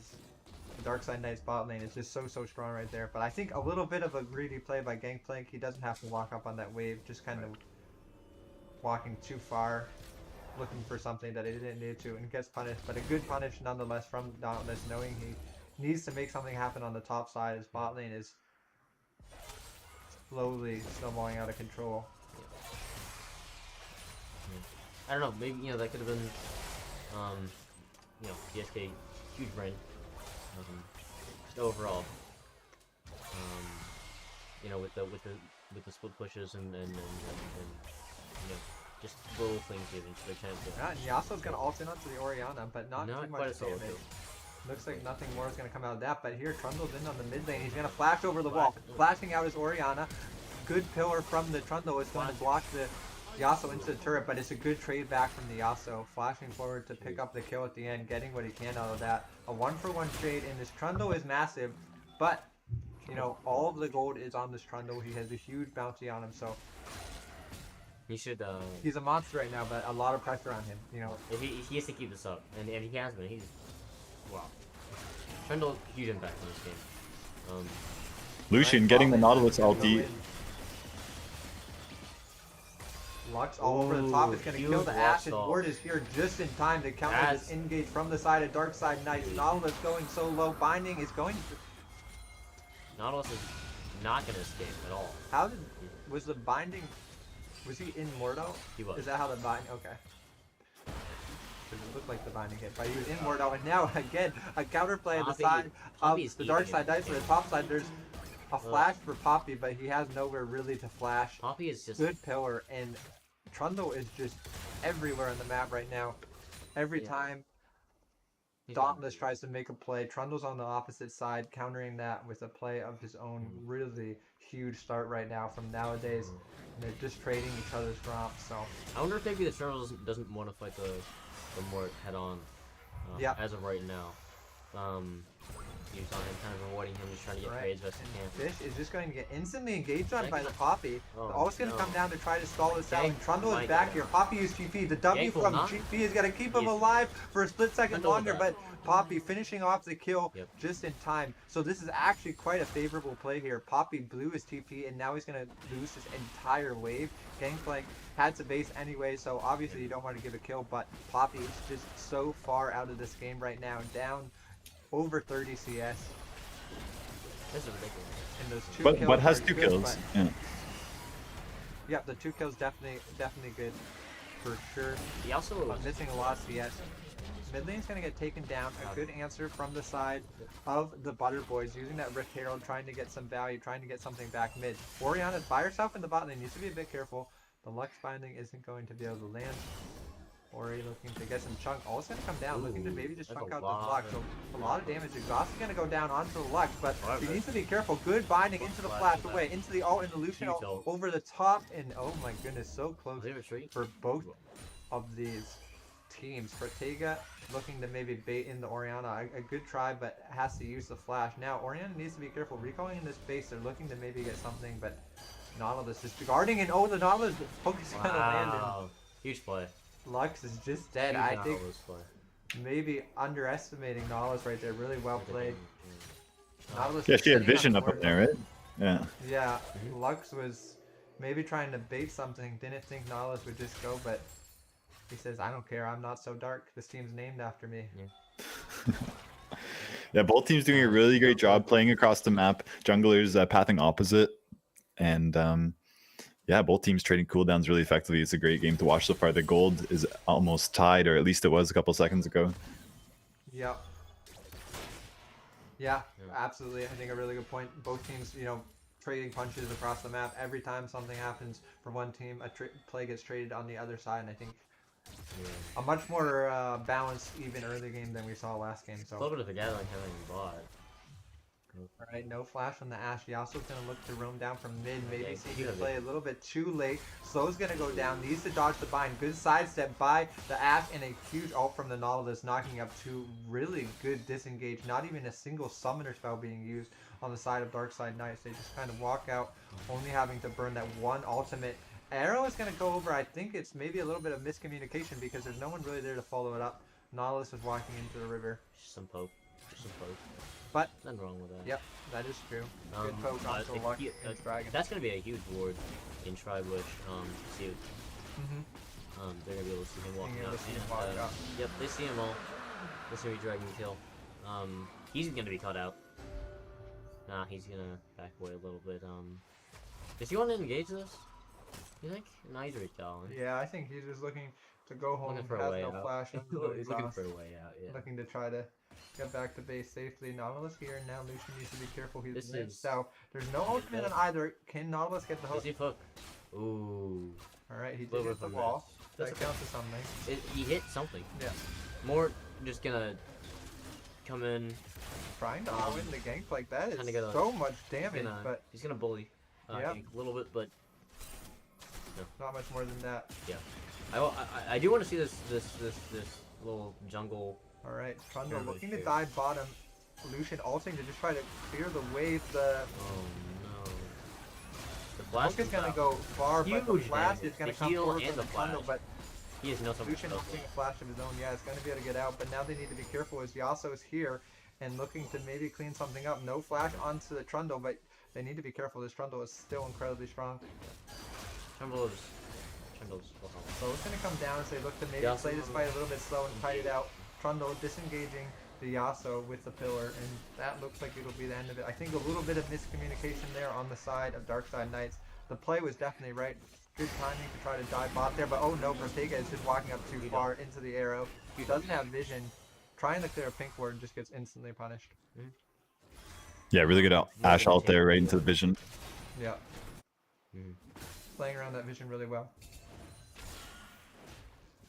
the Darkside Knight's bot lane is just so strong right there. But I think a little bit of a greedy play by Gangplank. He doesn't have to walk up on that wave, just kind of walking too far, looking for something that he didn't need to, and gets punished. But a good punish nonetheless from Dauntless, knowing he needs to make something happen on the top side. His bot lane is slowly snowballing out of control. I don't know. Maybe that could have been, PSK huge brain. Just overall, with the split pushes and just little things given to their chance. Yeah, and Yasuo's gonna ult in onto the Orianna, but not too quite much a solo damage. kill. Looks like nothing more is gonna come out of that, but here Trundle's in on the mid lane. He's gonna flash over the wall, flashing out his Orianna. Good pillar from the Trundle is going to block the Yasuo into the turret, but it's a good trade back from the Yasuo. Flashing forward to pick up the kill at the end, getting what he can out of that. A 1-for-1 trade, and this Trundle is massive, but all of the gold is on this Trundle. He has a huge bounty on him, so He should. he's a monster right now, but a lot of pressure on him. If he has to keep this up, and he has been. He's wow. Trundle huge impact in this game. Lucian getting the Nautilus ulti. Lux all over the top is going to Huge kill the Ashe, and Lux Ward is here just in time to counter That's- this engage from the side of Darkside Knights. Nautilus going so low, Binding is going to... Nautilus is not gonna escape at all. How was the Binding Was he in Mordo? He was. Is that how the binding? Okay. Because it looked like the binding hit, but he was in Mordo, and now again a counterplay on the Poppy- side Poppy's of the dark eating side it. dice. For the top side, there's a flash for Poppy, but he has nowhere really to flash. Poppy is just Good pillar, and Trundle is just everywhere on the map right now. Every Yeah. time he's Dauntless tries to make a play, Trundle's on the opposite side, countering that with a play of his own. Mm-hmm. Really huge start right now from nowadays. And they're just trading each other's romps, so I wonder if maybe the Turtle doesn't want to fight the Mort head on. Yeah. As of right now. He's on him, kind of avoiding him, just trying to get right. trades best he And can. Fish is just going to get instantly engaged on Thank by you. the Poppy. Oh, All it's going to no. come down to try to stall this out. Gank And Trundle might is back go here. down. Poppy used GP. The W Gank will from not. GP is going to keep him Yes. alive for a split second Trundle will longer, die. but Poppy finishing off the kill Yep. just in time. So this is actually quite a favorable play here. Poppy blew his TP, and now he's going to lose his entire wave. Gangplank had to base anyway, so obviously you don't want to give a kill, but Poppy is just so far out of this game right now, down over 30 CS. This is ridiculous. And those two But kills has are 2 good, kills. but- Yeah. Yep, the 2 kills definitely good for sure. He also But missing a lot of CS. Mid lane's gonna get taken down. A good answer from the side of the Butter Boys, using that Rift Herald, trying to get some value, trying to get something back mid. Oriana's by herself in the bot lane, needs to be a bit careful. The Lux binding isn't going to be able to land. Ori looking to get some chunk. All it's gonna come down, looking to Ooh, maybe just that's chunk a out the lot Lux. So a lot of damage. Exhaust is gonna go down onto the Lux, but Alright, he but- needs to be careful. Good binding into the Flash flash to away, that. into the ult, and the Lucian Huge ult ult. over the top, and oh my goodness, so close Is he retreat? for both of these teams. Protega looking to maybe bait in the Oriana. A good try, but has to use the flash. Now, Oriana needs to be careful. Recalling in this base, they're looking to maybe get something, but Nautilus is guarding, and oh, the Nautilus focusing on the land, Wow. Huge play. and Lux is just dead. Huge I think Nautilus play. maybe underestimating Nautilus right there. Really well played. Nautilus Yeah, is she had sitting on vision the up board. there, right? Yeah. Yeah, Mhm. Lux was maybe trying to bait something. Didn't think Nautilus would just go, but he says, "I don't care. I'm not so dark. This team's named after me." Yeah, both teams doing a really great job playing across the map. Junglers pathing opposite, and yeah, both teams trading cooldowns really effectively. It's a great game to watch so far. The gold is almost tied, or at least it was a couple seconds ago. Yep. Yeah, Yeah. absolutely. I think a really good point. Both teams, trading punches across the map. Every time something happens for one team, a play gets traded on the other side. And I think Yeah. a much more balanced, even early game than we saw last game. A So, little bit of a Gatling having bought. all right, no flash on the Ashe. Yasuo's gonna look to roam down from mid. Maybe Okay, see he the got play a little bit too late. Slow's gonna go down. Needs to dodge the bind. Good sidestep by the Ashe, and a huge ult from the Nautilus, knocking up 2 really good disengage. Not even a single summoner spell being used on the side of Darkside Knights. They just kind of walk out, only having to burn that one ultimate. Arrow is going to go over. I think it's maybe a little bit of miscommunication because there's no one really there to follow it up. Nautilus is walking into the river. Just some poke. Just some poke. But, Nothing wrong with that. yep, that is true. Good Um, poke onto if Luck he- and Dragon. That's gonna be a huge ward in Tribush. See, Mm-hmm. they're gonna be able to see him walking Being able out. to see him and, walk out. Yep, they see him all. This is gonna be Dragon kill. He's gonna be cut out. Nah, he's gonna back away a little bit. Does he want to engage this? You think? No, he's recalling. Yeah, I think he's just looking to go home. Looking for a Has way no out. flash. He's no looking exhaust. for a way out. Yeah. Looking to try to get back to base safely. Nautilus here. Now Lucian needs to be careful. He's This mid, is- so there's no ultimate on either. Can Nautilus get the Does hook? he hook? Ooh. Alright, he did Little hit bit the of a wall. miss. That That's okay. counts as something. He hit something. Yeah. More just gonna come in. Trying to win the gank like that is Kinda gonna- so much He's damage, gonna, but he's gonna bully. Yep. A little bit, but not much more than that. I do want to see this little jungle. Alright, Trundle Fairly looking to fair. dive bottom. Lucian ulting to just try to clear the wave. The Oh no. The flash hook is comes gonna out. go far, but the Huge flash damage. is gonna The come heal forward and from the Trundle, flash. but He has no something. Lucian ulting a flash of his own. Yeah, it's gonna be able to get out, but now they need to be careful as Yasuo is here and looking to maybe clean something up. No flash onto the Trundle, but they need to be careful. This Trundle is still incredibly strong. Trundle's well, So it's gonna come down as they look to maybe Yasuo play this fight a little bit slow and fight it out. Trundle disengaging the Yasuo with the pillar, and that looks like it'll be the end of it. I think a little bit of miscommunication there on the side of Darkside Knights. The play was definitely right. good timing to try to dive bot there, but oh no, Protega is just walking up too far into the arrow. He doesn't have vision. Trying to clear a pink ward and just gets instantly punished. Yeah, really good Ash out there right into the vision. Yeah. Mhm. Playing around that vision really well.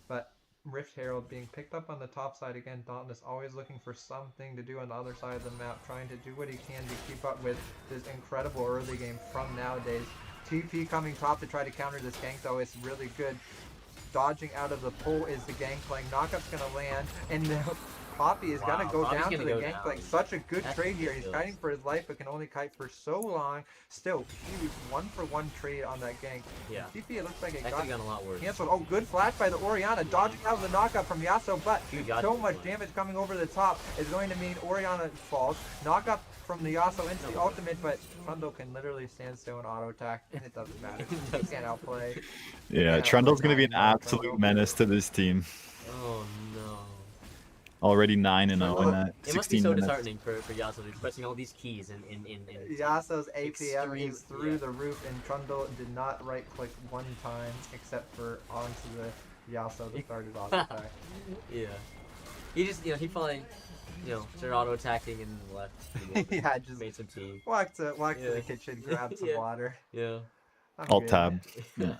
But Rift Herald being picked up on the top side again. Dauntless always looking for something to do on the other side of the map, trying to do what he can to keep up with this incredible early game from nowadays. TP coming top to try to counter this gank though is really good. Dodging out of the pull is the Gangplank. Knockup's gonna land, and now Poppy is gonna go Poppy's down to gonna the go Gangplank. down. Such a good That's trade here. He's ridiculous. kiting for his life, but can only kite for so long. Still, huge 1-for-1 trade on that gank. Yeah. TP, it looks like it That got could have gone a lot worse. canceled. Oh, good flash by the Orianna, dodging out of the knockup from Yasuo, but Huge dodge so from much Orianna. damage coming over the top is going to mean Orianna falls. Knockup from the Yasuo into the ultimate, but Trundle can literally stand still and auto attack, and it doesn't matter. He can't outplay. Yeah, Yeah, Trundle's gonna be an Trundle. absolute menace to this team. Oh no. Already 9-0 in that It must be 16 so minutes. disheartening for Yasuo to be pressing all these keys in Yasuo's APM Extreme- is through yeah. the roof, and Trundle did not right click one time except for onto the Yasuo that started auto attack. Yeah. He just he finally started auto attacking and left. Yeah, just made some tea. walked to Yeah. the kitchen, grabbed some Yeah. water. Yeah. I'm Alt good. tab. Yeah.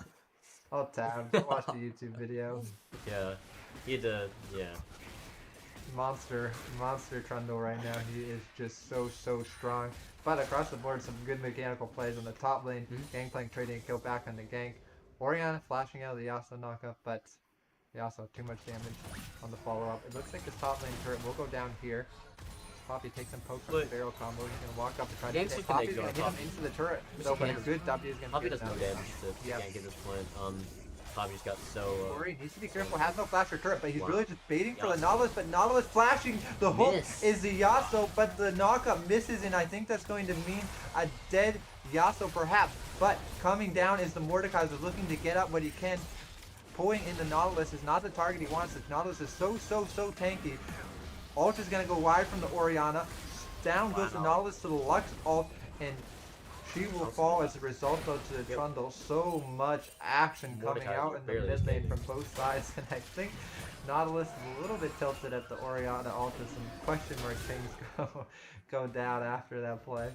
Alt tab. Watch the YouTube video. Yeah. He had to Monster Trundle right now. He is just so strong. But across the board, some good mechanical plays on the top lane. Gangplank trading a kill back on the gank. Orianna flashing out of the Yasuo knockup, but Yasuo too much damage on the follow up. It looks like his top lane turret will go down here. Poppy takes some pokes from the barrel combo. He's gonna walk up and try to Ganks hit. can Poppy's make gonna going hit him Poppy. into the turret. Yes, So, he but can. a good W is gonna Poppy get does no down. damage to Yep. gank at this point. Poppy just got so Ori needs to be careful, has no flash or turret, but he's Wow. really just baiting for the Yasuo. Nautilus, but Nautilus flashing the hook Miss. is the Yasuo, but the knockup misses, and I think that's going to mean a dead Yasuo perhaps. But coming down is the Mordekaiser looking to get up what he can. Pulling in the Nautilus is not the target he wants. The Nautilus is so tanky. Ult is going to go wide from the Orianna. Down goes the Wow. Nautilus to the Lux ult, and she will fall as a result though to the Yep. Trundle. So much action coming Mordekaiser out in the barely mid lane escaped. from both sides, and I think Nautilus is a little bit tilted at the Orianna ult as some question mark things go down after that play.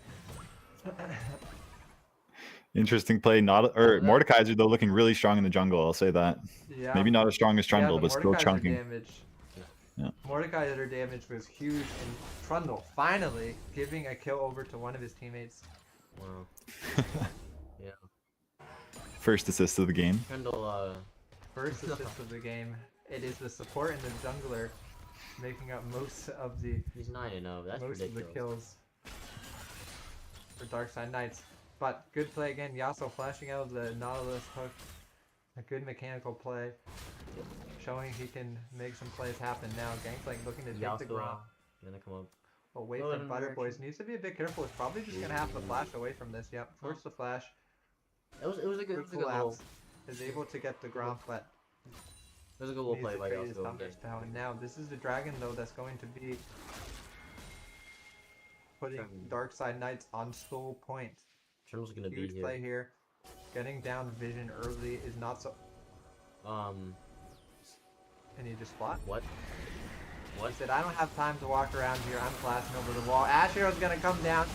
Interesting play. Mordekaiser though looking really strong in the jungle. I'll say that. Yeah. Maybe not as strong as Trundle, the but still Mordekaiser chunking. Damage. Yeah. Mordekaiser damage was huge, and Trundle finally giving a kill over to one of his teammates. wow. Yeah. First assist of the game. Trundle First assist of the game. It is the support and the jungler making up most of the he's 9-0. That's most of the ridiculous. kills for Darkside Knights. But good play again. Yasuo flashing out of the Nautilus hook. A good mechanical play. Showing he can make some plays happen now. Gangplank looking to take the Yasuo ground. gonna come up. Away Well, from in Butter direction. Boys. Needs to be a bit careful. It's probably just gonna have to flash away from this. Yep. Force the flash. It was a good, Good it was a good little, collapse. Is able to get the Gromp, but it was a good little needs play to by trade his Yasuo. Thunder Spell. And now this is the dragon though that's going to be putting Darkside Knights on soul point. Trundle's gonna be Huge here. play here. Getting down vision early is not so. And he just spot. What? He said, I don't have time to walk around here. I'm flashing over the wall. Ashero's gonna come down.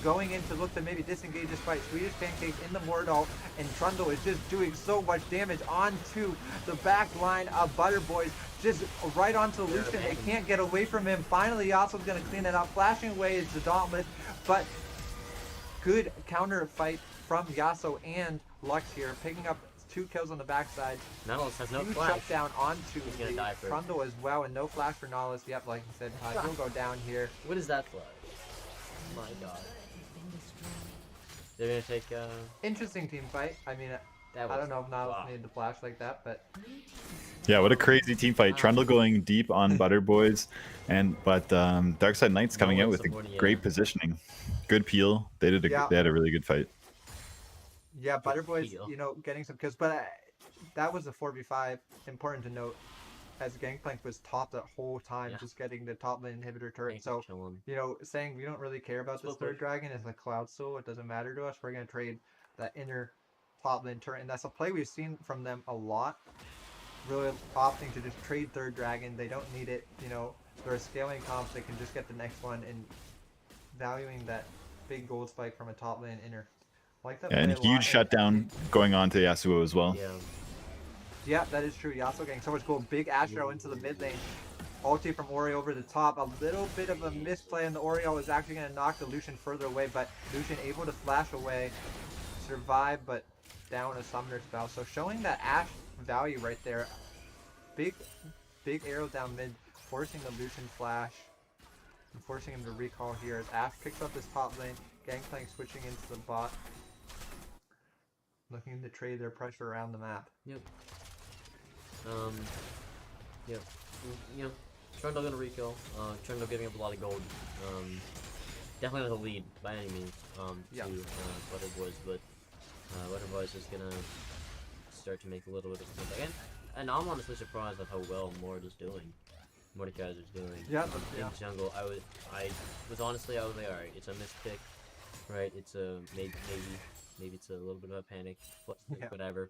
Going in to look to maybe disengage this fight. Swedish Pancake in the Mordal, and Trundle is just doing so much damage onto the back line of Butter Boys. Just right onto Lucian. They can't get away from him. Finally, Yasuo's gonna clean that up. Flashing away is the Dauntless, but good counter fight from Yasuo and Lux here, picking up 2 kills on the backside. Nautilus has no Huge flash. shutdown onto He's gonna the die first. Trundle as well, and no flash for Nautilus. Yep, like you said, he'll go down here. What is that flash? Oh my god. They're gonna take Interesting team fight. I mean, that I don't know if Nautilus wow. needed the flash like that, but Yeah, what a crazy team fight. Trundle going deep on Butter Boys, but Darkside Knights coming out with supporting a it. great positioning. Good peel. They did Yeah. they had a really good fight. yeah, Butter Boys, heal. you know, getting some kills. But that was a 4v5. Important to note, as Gangplank was top that whole time, Yeah. just getting the top lane inhibitor turret. Thanks So, for chilling. you know, saying we don't really care about this Slow third push. dragon as a Cloud Soul, it doesn't matter to us. We're gonna trade that inner top lane turret, and that's a play we've seen from them a lot. Really opting to just trade third dragon. They don't need it. You know, they're a scaling comp. They can just get the next one, and valuing that big gold spike from a top lane inner. Like that. Yeah, and a huge shutdown going on to Yasuo as well. Yeah. Yeah, that is true. Yasuo getting so much gold. Big Astro into the mid lane. Ulti from Ori over the top. A little bit of a misplay, and the Oriole is actually going to knock the Lucian further away, but Lucian able to flash away, survive, but down a summoner spell. So showing that Ashe value right there. Big arrow down mid, forcing the Lucian flash, and forcing him to recall here as Ashe picks up his top lane. Gangplank switching into the bot, looking to trade their pressure around the map. Yep. Yep. You know, Trundle gonna recall. Trundle giving up a lot of gold. Definitely not a lead by any means. Yeah. To Butter Boys, but Butter Boys is gonna start to make a little bit of a comeback. And I'm honestly surprised at how well Mord is doing. Mordekaiser's doing. Yeah, In jungle, I was like, alright, it's a mispick, right? It's a maybe it's a little bit of a panic, but Yeah. whatever.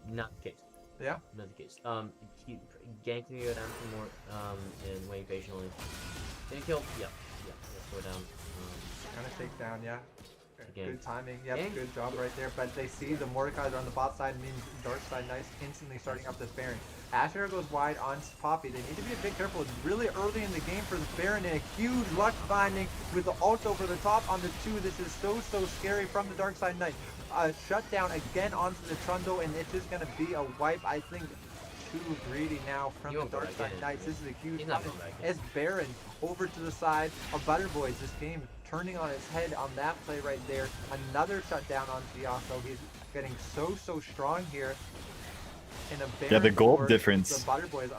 Not the case. Yeah. Not the case. He ganking you down for more, and waiting patiently. Did he kill? Yeah. Let's go down. Kind of take down, yeah. Again. Good timing. Yep, Gang. good job right there. But they see the Mordekaiser on the bot side, means Dark Side Knights instantly starting up this Baron. Asher goes wide on Poppy. They need to be a bit careful. It's really early in the game for this Baron, and a huge luck binding with the ult over the top on the 2. This is so scary from the Dark Side Knight. Shut down again onto the Trundle, and it's just going to be a wipe. I think too greedy now from You the won't go Dark back Side in. Knights. This is a huge He's not punish. going back in. As Baron over to the side of Butter Boys. This game turning on its head on that play right there. Another shutdown on Giasso. He's getting so strong here. In a Baron Yeah, the gold for difference. The Butter Boys.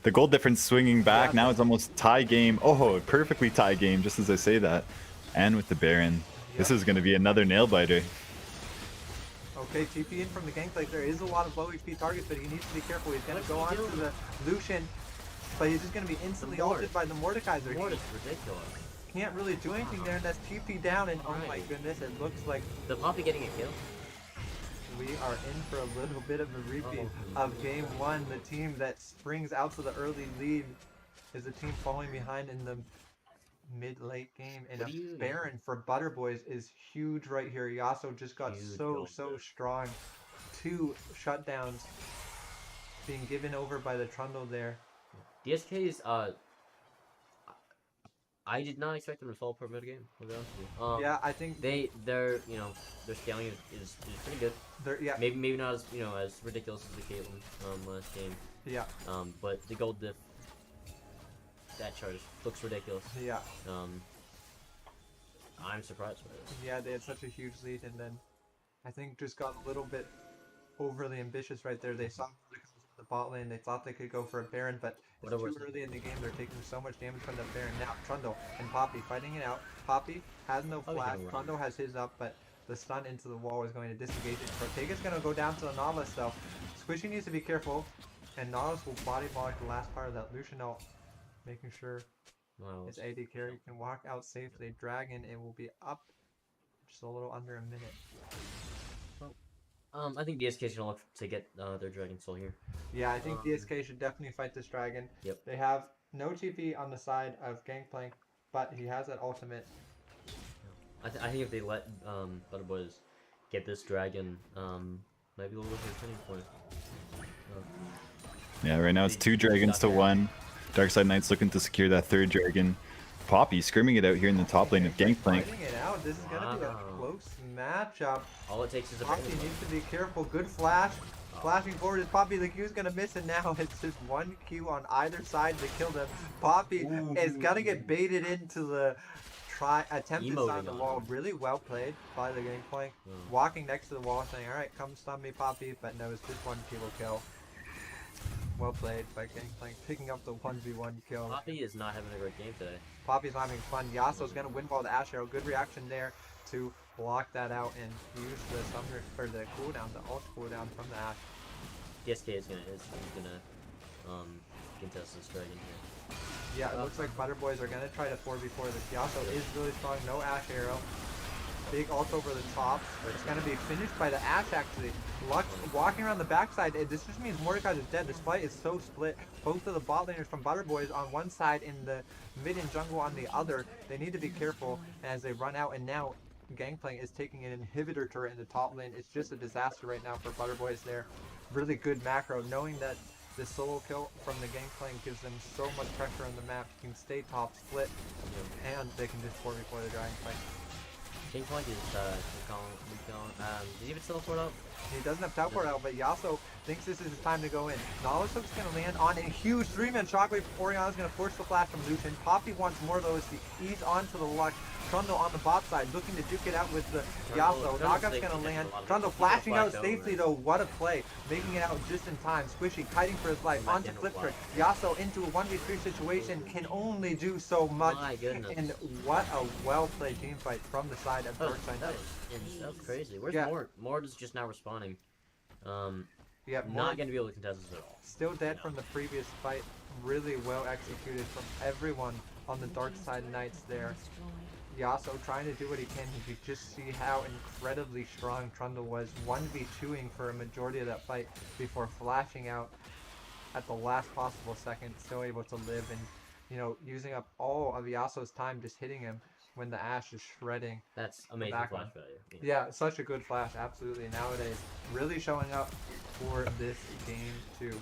The gold difference swinging back. Yeah, Now it's almost tie game. Oh, perfectly tie game, just as I say that. And with the Baron. This is going to be another nail biter. Okay, TP in from the Gangplank. There is a lot of low HP targets, but he needs to be careful. He's going to go on to the Lucian, but he's just going to be instantly ulted by the Mordekaiser. Mord He is ridiculous. can't really do anything there, and that's TP down, and oh my Right. goodness, it looks like The Poppy getting a kill. we are in for a little bit of a repeat Oh. of game 1. The team that springs out to the early lead is the team falling behind in the mid-late game, and What a do you- Baron for Butter Boys is huge right here. Yasuo just got Huge so gold. strong. 2 shutdowns being given over by the Trundle there. DSK's I did not expect them to fall per mid game. To be honest with you. Yeah, I think Their scaling is pretty good. they're Maybe not as as ridiculous as the Caitlyn last game. yeah. But the gold diff, that chart looks ridiculous. Yeah, I'm surprised by this. yeah, they had such a huge lead, and then I think just got a little bit overly ambitious right there. They saw the bot lane, they thought they could go for a Baron, but it's Whatever. too early in the game. They're taking so much damage from the Baron. Now Trundle and Poppy fighting it out. Poppy has no Poppy flash. can run. Trundle has his up, but the stun into the wall is going to disengage it. Ortega's going to go down to the Nautilus though. Squishy needs to be careful, and Nautilus will body block the last part of that Lucian ult, making sure Wow. his AD carry can walk out safely. Dragon, it will be up just a little under a minute. I think DSK's gonna look to get their Dragon Soul here. Yeah, I think Um, DSK should definitely fight this dragon. Yep. They have no TP on the side of Gangplank, but he has that ultimate. I think if they let Butter Boys get this dragon, maybe a little bit of a turning point. Yeah, right now it's 2 dragons to 1. Darkside Knights looking to secure that 3rd dragon. Poppy screaming it out here in the top lane of Gangplank. Fighting it out. This is gonna be a Wow. close matchup. All it takes is a Poppy Dragon needs to be careful. Good flash. Flashing forward is Poppy. The Q's gonna miss, and now it's just 1 Q on either side to kill them. Poppy is gonna get baited into the attempt inside the Emoting wall. on him. Really well played by the Gangplank. Yeah. Walking next to the wall, saying, "All right, come stun me, Poppy." But no, it's just 1 kilo kill. Well played by Gangplank, picking up the 1v1 kill. Poppy is not having a great game today. Poppy's not having fun. Yasuo's gonna windfall the Ash Arrow. Good reaction there to block that out and use the summoner for the cooldown, the ult cooldown from the Ash. DSK is gonna contest this dragon here. Yeah, it looks like Butter Boys are gonna try to 4v4 this. Yasuo is really strong. No Ash Arrow. Big ult over the top. It's going to be finished by the Ashe, actually. Lux walking around the backside. This just means Mordekaiser is dead. This fight is so split. Both of the bot laners from Butter Boys on one side and the mid and jungle on the other. They need to be careful as they run out. And now Gangplank is taking an inhibitor turret in the top lane. It's just a disaster right now for Butter Boys there. Really good macro, knowing that the solo kill from the Gangplank gives them so much pressure on the map. You can stay top split, and they can just 4v4 the Dragon fight. Gangplank is did he even teleport up? He doesn't have teleport out, but Yasuo thinks this is his time to go in. Nautilus Hook's going to land on a huge 3-man shockwave. Orianna's going to force the flash from Lucian. Poppy wants more though as he ease onto the Lux. Trundle on the bot side, looking to duke it out with the Yasuo. Knockup's going to land. Trundle flashing out safely though. What a play. Making it out just in time. Squishy kiting for his life. Onto Flipper. Yasuo into a 1v3 situation. Can only do so much. My goodness. And what a well-played team fight from the side of Darkside. That's crazy. Where's Mord? Mord is just now respawning. Yeah, Not going to be able to contest this at all. Still dead from the previous fight. Really well executed from everyone on the Dark Side Knights there. Yasuo trying to do what he can. You could just see how incredibly strong Trundle was 1v2ing for a majority of that fight before flashing out at the last possible second, still able to live and, you know, using up all of Yasuo's time just hitting him when the Ashe is shredding. That's amazing flash value. Yeah, such a good flash, absolutely. Nowadays, really showing up for this game too.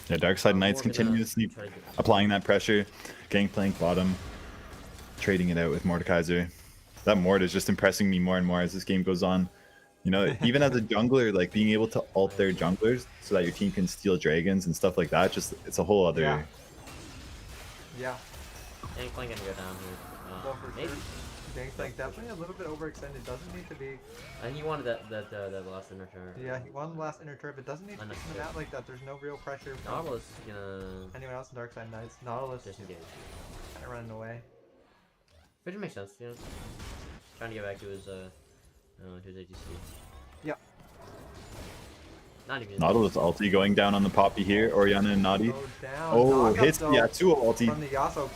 Yeah, Darkside Knights continuously applying that pressure. Gangplank bottom, trading it out with Mordekaiser. That Mord is just impressing me more and more as this game goes on. You know, even as a jungler, like being able to ult their junglers so that your team can steal dragons and stuff like that, just it's a whole other... Yeah. Gangplank gonna go down here. Well, for Maybe. sure. Gangplank definitely a little bit overextended. Doesn't need to be. And he wanted that last inner turn. Yeah, he won the last inner turret, but doesn't need to be coming out like that. There's no real pressure from Nautilus is gonna anyone else in Darkside Knights. Nautilus disengage. kind of running away. Which makes sense, you know. Trying to get back to his ATC. Yep. Not even. Nautilus ulti going down on the Poppy here. Orianna and Naughty. Go down. Oh, Knock up, hits though, the Yasuo ulti. from the Yasuo.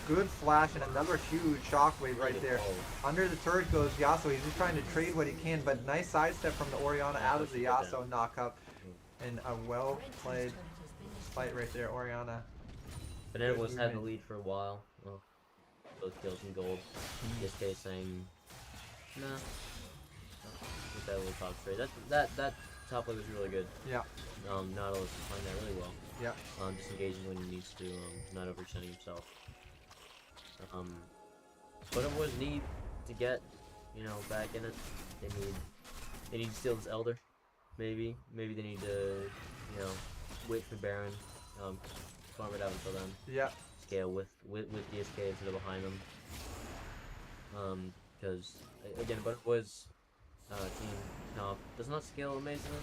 Good flash and another huge shockwave right there. Under the turret goes Yasuo. He's just trying to trade what he can, but nice sidestep from the Orianna out of the Yasuo knockup. And a well played fight right there, Orianna. Benevolus had the lead for a while. Well, both kills and gold. In this case, saying, nah. With that little top trade. That top lane was really good. Yeah. Nautilus is playing that really well. Yeah. Disengaging when he needs to, not overextending himself. But it was need to get, you know, back in it. They need to steal this Elder. Maybe they need to, you know, wait for Baron. Farm it out until then. Yeah. Scale with DSK instead of behind them. Because again, but it was team comp does not scale amazingly.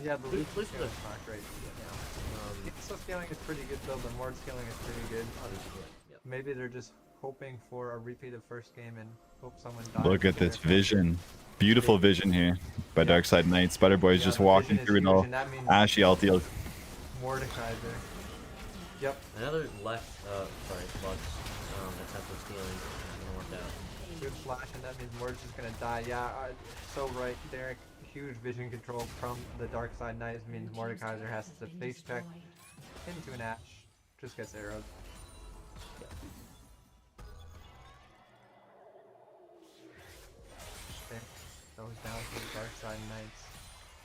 Yeah, the lead Lucian scaling is not great. Yeah. So scaling is pretty good though, the Mord scaling is pretty good. Maybe they're just hoping for a repeat of first game and hope someone dies. Look at this vision. Beautiful vision here by Darkside Knights. Butter Boy's just the walking vision is through it huge, all. and that means Ashy ulti. Mordekaiser. Yep. Another Lux attempt of stealing isn't gonna work out. Good flash, and that means Mord's just gonna die. Yeah, so right, Derek. Huge vision control from the Darkside Knights means Mordekaiser has to face check into an Ashe. Just gets arrowed. Goes down to the Darkside Knights.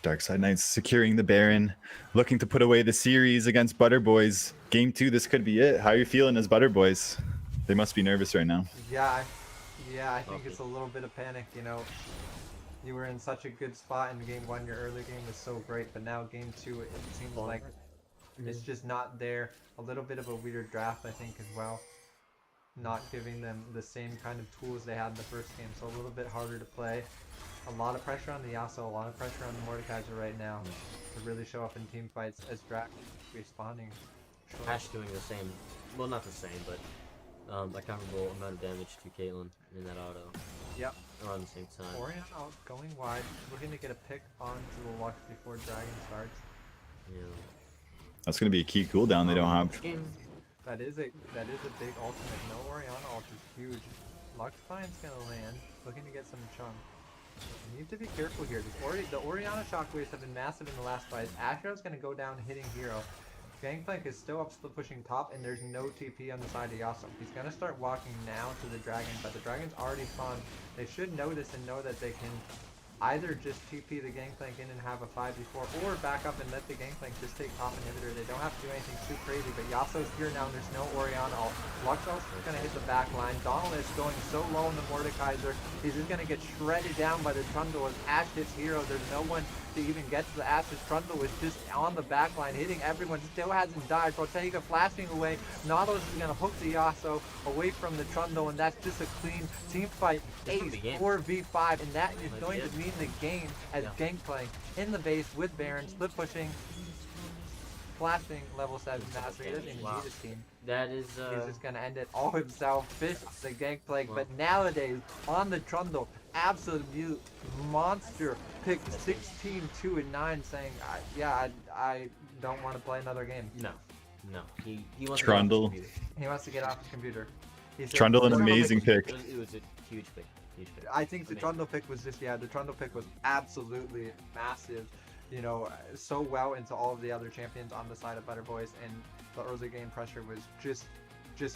Darkside Knights securing the Baron, looking to put away the series against Butter Boys. Game 2, this could be it. How are you feeling as Butter Boys? They must be nervous right now. Yeah, I think it's a little bit of panic, you know. You were in such a good spot in game 1, your early game was so great, but now game 2, it seems like it's just not there. A little bit of a weird draft, I think, as well. Not giving them the same kind of tools they had in the first game, so a little bit harder to play. A lot of pressure on the Yasuo, a lot of pressure on the Mordekaiser right now to really show up in team fights as Drac responding. Ashe doing the same, well not the same, but a comparable amount of damage to Caitlyn in that auto. Yep. Around the same time. Orianna out going wide, looking to get a pick onto the Lux before Dragon starts. Yeah. That's going to be a key cooldown they don't have. Game. That is a big ultimate. No Orianna ult is huge. Luxfine's gonna land, looking to get some chunk. You need to be careful here. The Orianna shockwaves have been massive in the last fight. Ashero's gonna go down hitting hero. Gangplank is still up pushing top, and there's no TP on the side of Yasuo. He's gonna start walking now to the dragon, but the dragon's already spawned. They should know this and know that they can either just TP the Gangplank in and have a 5v4, or back up and let the Gangplank just take top inhibitor. They don't have to do anything too crazy, but Yasuo's here now, and there's no Orianna ult. Luxel's gonna hit the back line. Donald is going so low in the Mordekaiser. He's just gonna get shredded down by the Trundle as Ashe hits hero. There's no one to even get to the Ashe's. Trundle is just on the back line, hitting everyone, still hasn't died. Protega flashing away. Nautilus is gonna hook the Yasuo away from the Trundle, and that's just a clean team fight. That's the Ace game. 4v5, and that is going it. to mean the game as Gangplank in the base with Baron, split pushing, flashing level 7 mastery. He doesn't even Wow. need his team. That is He's just gonna end it all himself, fish the Gangplank, but nowadays on the Trundle, absolute monster pick 16, 2, and 9 saying, I don't want to play another game. no. He wants Trundle. To He wants to get off his computer. He said, Trundle, an "The amazing pick. it was a huge pick. Huge pick. I think the Amazing. Trundle pick was just, the Trundle pick was absolutely massive. You know, so well into all of the other champions on the side of Better Boys, and the early game pressure was just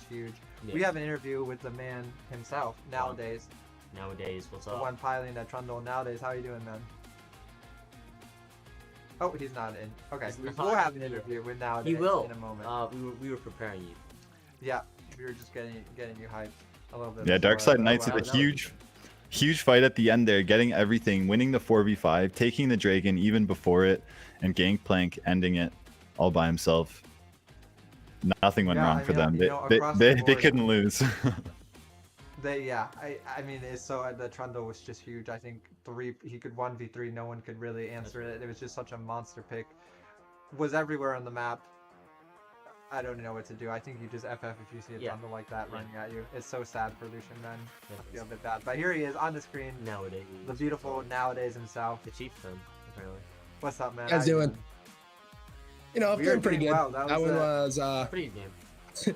huge. Yeah. We have an interview with the man himself nowadays, Nowadays, what's the up? one piloting that Trundle nowadays. How you doing, man? Oh, he's not in. Okay, He's we'll not have an in. interview with nowadays He will. in a moment. We were preparing you. Yeah, we were just getting you hyped a little bit. Yeah, before, Darkside uh, Knights wow, had a that was- huge fight at the end there, getting everything, winning the 4v5, taking the Dragon even before it, and Gangplank ending it all by himself. Nothing went Yeah, wrong I for mean, them. you know, They, across they, the they board- couldn't lose. I mean, it's so the Trundle was just huge. I think he could 1v3, no one could really answer it. It was just such a monster pick. Was everywhere on the map. I don't know what to do. I think you just FF if you see a Yeah. Trundle like that Yeah. running at you. It's so sad for Lucian, man. I feel a bit bad. But here he is on the screen, Nowadays. the beautiful nowadays himself. The chieftain, apparently. What's up, man? Guys How you doing? You know, I'm We are feeling pretty doing good. well. That, That was one a- was Pretty good game.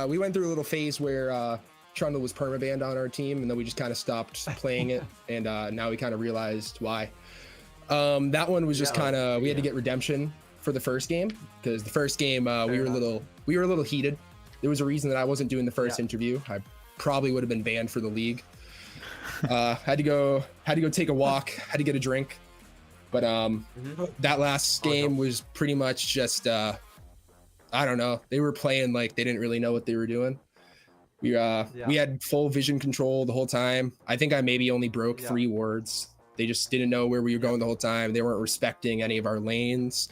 we went through a little phase where Trundle was permabanned on our team, and then we just kind of stopped playing it, and now we kind of realized why. That one was just Yeah, kind of we had to yeah. get redemption for the first game, because the first game we were enough. a little heated. There was a reason that I wasn't doing the first Yeah. interview. I probably would have been banned for the league. Had to go take a walk, had to get a drink, but that last game was pretty much just I don't know. They were playing like they didn't really know what they were doing. We had full vision control the whole time. I think I maybe only broke 3 wards. They just didn't know where we were going the whole time. They weren't respecting any of our lanes.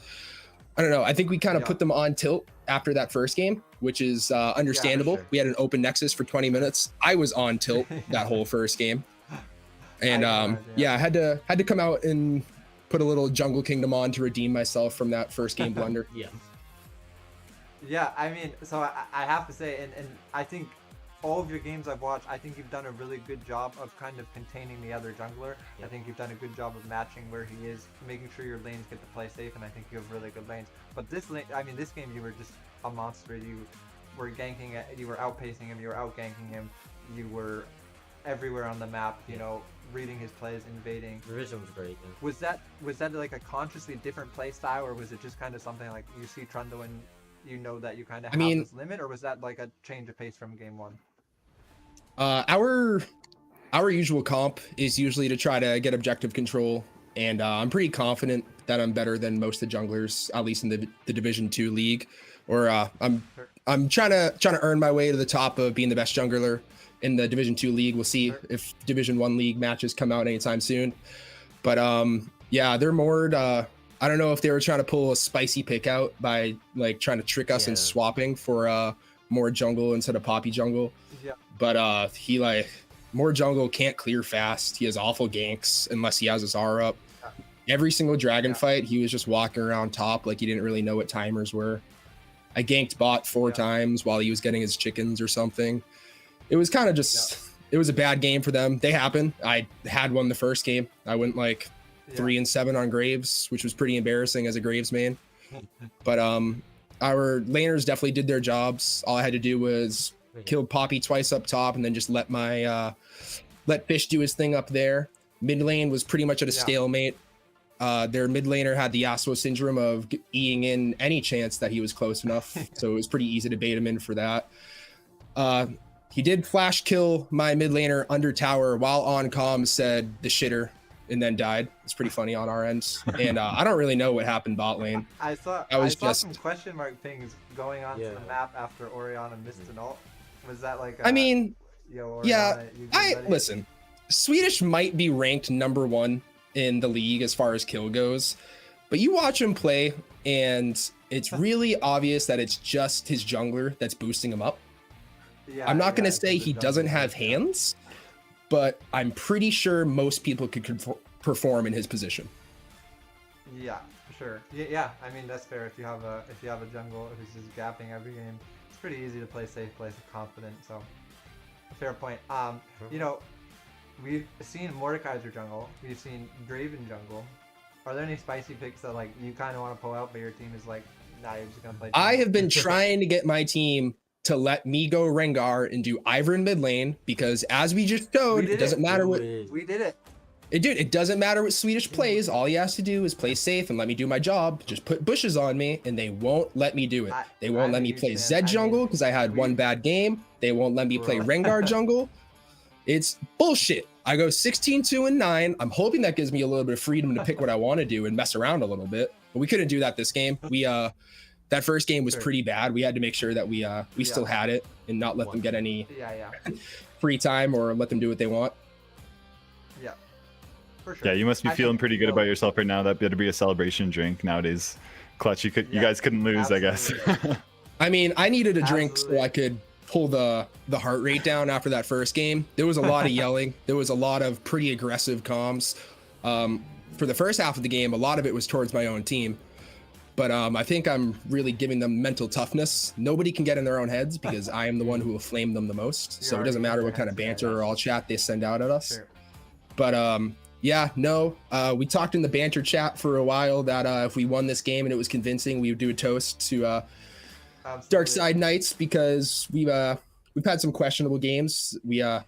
I don't know. I think we kind of put them on tilt after that first game, which is understandable. sure. We had an open nexus for 20 minutes. I was on tilt that whole first game. And I can imagine, yeah, I had to come out and put a little Jungle Kingdom on to redeem myself from that first game blunder. Yeah. Yeah, I mean, so I have to say, and I think all of your games I've watched, I think you've done a really good job of kind of containing the other jungler. Yeah. I think you've done a good job of matching where he is, making sure your lanes get to play safe, and I think you have really good lanes. But this lane, I mean, this game you were just a monster. You were ganking, you were outpacing him, you were outganking him, you were everywhere on the map, you know, reading his plays, invading. The vision was great. Yeah. Was that like a consciously different play style, or was it just kind of something like you see Trundle and you know that you kind of have mean- this limit, or was that like a change of pace from game 1? Our usual comp is usually to try to get objective control, and I'm pretty confident that I'm better than most of the junglers, at least in the Division 2 league. Or I'm trying to earn my way to the top of being the best jungler in the Division 2 league. We'll see if Division 1 league matches come out anytime soon. But yeah, they're moored. I don't know if they were trying to pull a spicy pick out by like trying to trick us Yeah. and swapping for more jungle instead of poppy jungle. Yeah. But he like more jungle can't clear fast. He has awful ganks unless he has his R up. Every single dragon fight, he was just walking around top like he didn't really know what timers were. I ganked bot 4 times while he was getting his chickens or something. It was kind of just it was a bad game for them. They happen. I had one the first game. I went like 3-7 on Graves, which was pretty embarrassing as a Graves main. But our laners definitely did their jobs. All I had to do was killed Poppy twice up top, and then just let my let Fish do his thing up there. Mid lane was pretty much at a stalemate. Their mid laner had the Yasuo syndrome of Eing in any chance that he was close enough, so it was pretty easy to bait him in for that. He did flash kill my mid laner under tower while on comm said the shitter and then died. It's pretty funny on our end. And I don't really know what happened bot lane. I saw some question mark pings going on to the map after Oriana missed an ult. Was that like I mean, Oriana, yeah, you get ready? listen, Swedish might be ranked number 1 in the league as far as kill goes, but you watch him play and it's really obvious that it's just his jungler that's boosting him up. Yeah, I'm not going to it's say the he doesn't jungler, have hands, but I'm pretty sure most people could perform in his position. Yeah, sure. Yeah, I mean that's fair. If you have a jungle who's just gapping every game, it's pretty easy to play safe, play confident. So, fair point. You know, we've seen Mordekaiser jungle, we've seen Draven jungle. Are there any spicy picks that like you kind of want to pull out, but your team is like, nah, you're just gonna play? I have been trying to get my team to let me go Rengar and do Ivern mid lane because, as we just showed, it doesn't matter what. We did it. Dude, it doesn't matter what Swedish plays. All he has to do is play safe and let me do my job. Just put bushes on me, and they won't let me do it. They won't let me play Zed jungle because I had one bad game. They won't let me play Rengar jungle. It's bullshit. I go 16-2-9. I'm hoping that gives me a little bit of freedom to pick what I want to do and mess around a little bit. But we couldn't do that this game. We that first game was pretty bad. We had to make sure that we still had it and not let them get any free time or let them do what they want. Yeah, for sure. Yeah, you must be feeling pretty good about yourself right now. That better be a celebration drink nowadays. Clutch, you guys couldn't lose, absolutely. I guess. I mean, I needed a drink Absolutely. so I could pull the heart rate down after that first game. There was a lot of yelling. There was a lot of pretty aggressive comms. For the first half of the game, a lot of it was towards my own team. But I think I'm really giving them mental toughness. Nobody can get in their own heads because I am the one who will flame them the most. So it doesn't matter what kind of banter or all chat they send out at us. Sure. But yeah, no, we talked in the banter chat for a while that if we won this game and it was convincing, we would do a toast to Dark Side Knights because we've had some questionable games. Yeah,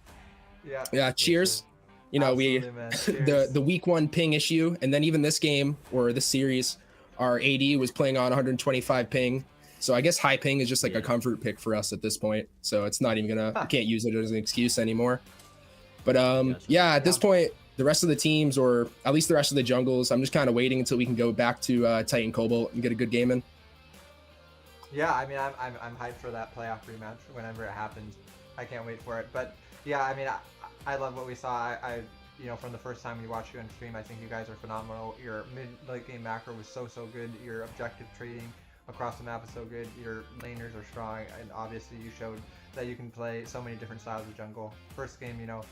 cheers. You know, Absolutely, man. Cheers. the week 1 ping issue, and then even this game or this series, our AD was playing on 125 ping. So I guess high ping is just like a comfort pick for us at this point. So it's not even we can't use it as an excuse anymore. But yeah, at this point, the rest of the teams, or at least the rest of the jungles, I'm just kind of waiting until we can go back to Titan Cobalt and get a good game in. Yeah, I mean, I'm hyped for that playoff rematch whenever it happens. I can't wait for it. But yeah, I mean, I love what we saw. I you know, from the first time we watched you on stream, I think you guys are phenomenal. Your mid-late game macro was so good. Your objective trading across the map is so good. Your laners are strong, and obviously you showed that you can play so many different styles of jungle. First game, you know,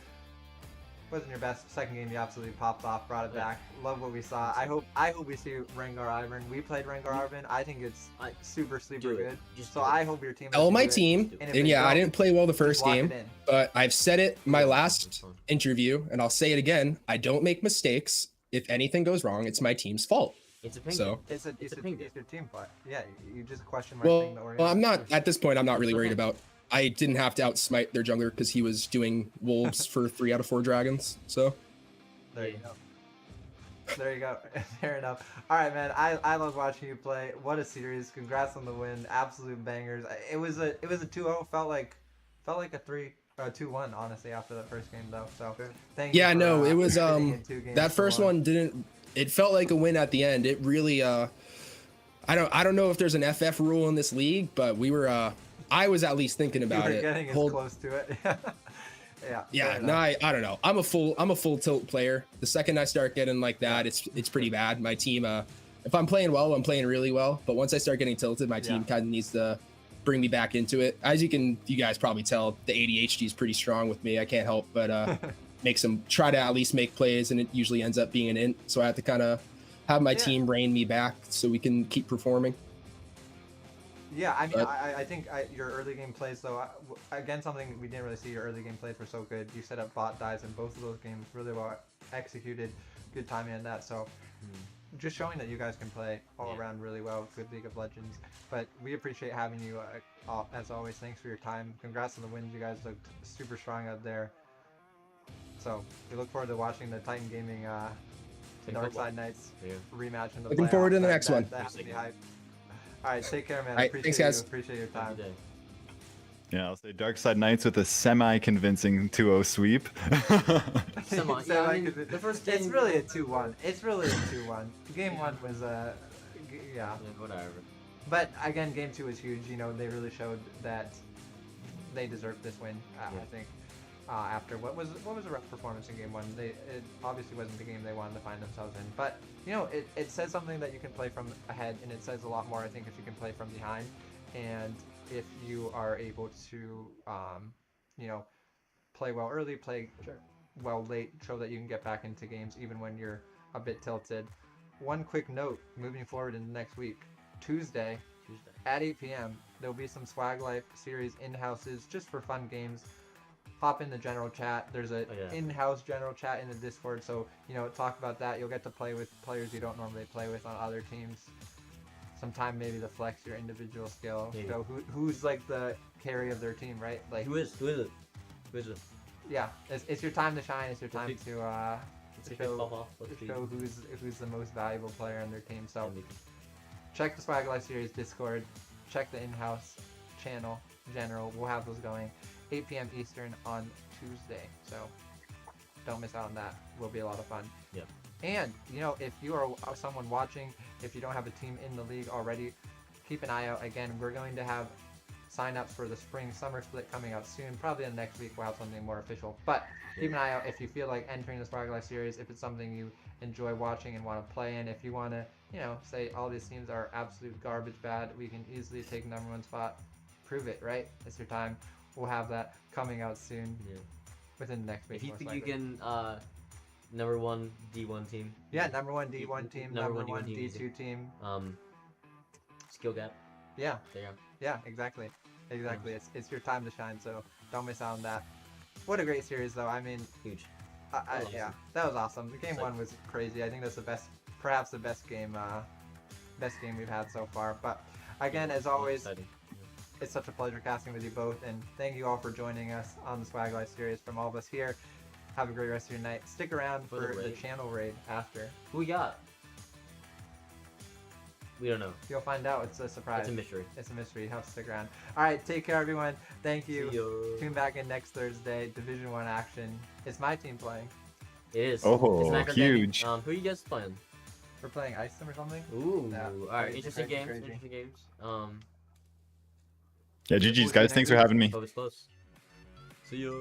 wasn't your best. Second game, you absolutely popped off, brought it back. Love what we saw. I hope we see Rengar Ivern. We played Rengar Ivern. I think it's super good. So I hope your team. My team, and yeah, I didn't play well the first lock game, it in. but I've said it my last interview, and I'll say it again. I don't make mistakes. If anything goes wrong, it's my team's fault. It's a ping. So It's your team fight. Yeah, you just question my well, thing. I'm not at this point. I'm not really worried about. I didn't have to outsmite their jungler because he was doing wolves for 3 out of 4 dragons. So There you go. There you go. Fair enough. All right, man. I love watching you play. What a series! Congrats on the win. Absolute bangers. It was a 2-0. Felt like a 2-1 honestly after that first game though. So thank you. yeah, for, no, it was getting in 2 games that to first one didn't. It felt like a win at the end. It really I don't know if there's an FF rule in this league, but we were I was at least thinking You about were it. getting as close to it. Yeah. Yeah, fair no, enough. I don't know. I'm a full tilt player. The second I start getting like that, it's pretty bad. My team, if I'm playing well, I'm playing really well. But once I start getting tilted, my team kind of needs to bring me back into it. As you guys probably tell, the ADHD is pretty strong with me. I can't help but try to at least make plays, and it usually ends up being an int. So I have to kind of have my team rein me back so we can keep performing. Yeah, I mean, I think your early game plays, though, again, something we didn't really see, your early game plays were so good. You set up bot dives in both of those games, really well executed, good timing on that. So just showing that you guys can play all Yeah. around really well. Good League of Legends. But we appreciate having you as always. Thanks for your time. Congrats on the wins. You guys looked super strong out there. So we look forward to watching the Titan Gaming Titan Dark football. Side Knights Yeah. rematch in the Looking forward to playoffs. the next one. That has to be hype. All right, take care, man. All right, appreciate thanks, guys. you. Appreciate your Have time. a good day. Yeah, I'll say Dark Side Knights with a semi-convincing 2-0 sweep. Semi- yeah, I mean, the first It's game- really a 2-1. It's really a 2-1. Game 1 was yeah. Yeah, whatever. But again, game 2 was huge. You know, they really showed that they deserved this win. I Yeah. think after what was a rough performance in game 1, it obviously wasn't the game they wanted to find themselves in. But you know, it says something that you can play from ahead, and it says a lot more, I think, if you can play from behind, and if you are able to, you know, play well early, play well late, show that you can get back into games even when you're a bit tilted. One quick note moving forward into next week, Tuesday at 8 p.m. There'll be some Swag Life series in-houses just for fun games. Hop in the general chat. There's a in-house general chat in the Discord, so you know, talk about that. You'll get to play with players you don't normally play with on other teams. Sometime maybe to flex your individual skill. Maybe. So who's like the carry of their team, right? Like Who is it? Who is it? yeah, it's your time to shine. It's your time Let's to Let's kick this off. Let's see. show who's the most valuable player on their team. So MVP. check the Swag Life Series Discord. Check the in-house channel general. We'll have those going 8 p.m. Eastern on Tuesday. So don't miss out on that. Will be a lot of fun. Yep. And you know, if you are someone watching, if you don't have a team in the league already, keep an eye out. Again, we're going to have sign-ups for the spring-summer split coming out soon. Probably in the next week we'll have something more official. But keep an eye out if you feel like entering the Swag Life series, if it's something you enjoy watching and want to play in. If you want to, you know, say all these teams are absolute garbage bad, we can easily take #1 spot. Prove it, right? It's your time. We'll have that coming out soon, Yeah. within the next week. If you most think you likely. can, #1 D1 team. Yeah, #1 D1 team, Number #1 one D1 D2 team. team. Skill gap. Yeah, There you go. yeah, exactly. It's your time to shine, so don't miss out on that. What a great series, though. I mean, Huge. yeah, awesome. that was awesome. Game Sick. 1 was crazy. I think that's perhaps the best game we've had so far. But again, as always, Exciting. it's such a pleasure casting with you both, and thank you all for joining us on the Swag Life series. From all of us here, have a great rest of your night. Stick around For the for the raid. channel raid after. Who we got? We don't know. You'll find out. It's a surprise. It's a mystery. It's a mystery. You have to stick around. All right, take care, everyone. Thank you. See ya. Tune back in next Thursday. Division 1 action. It's my team playing. It is. Oh, It's Macro Gaming. huge. Who are you guys playing? We're playing Ice Sim or something. Ooh. Yeah. All right. Crazy, Interesting crazy, games. crazy. Interesting games. Yeah, GG's guys. Thanks for having me. Always close. See ya.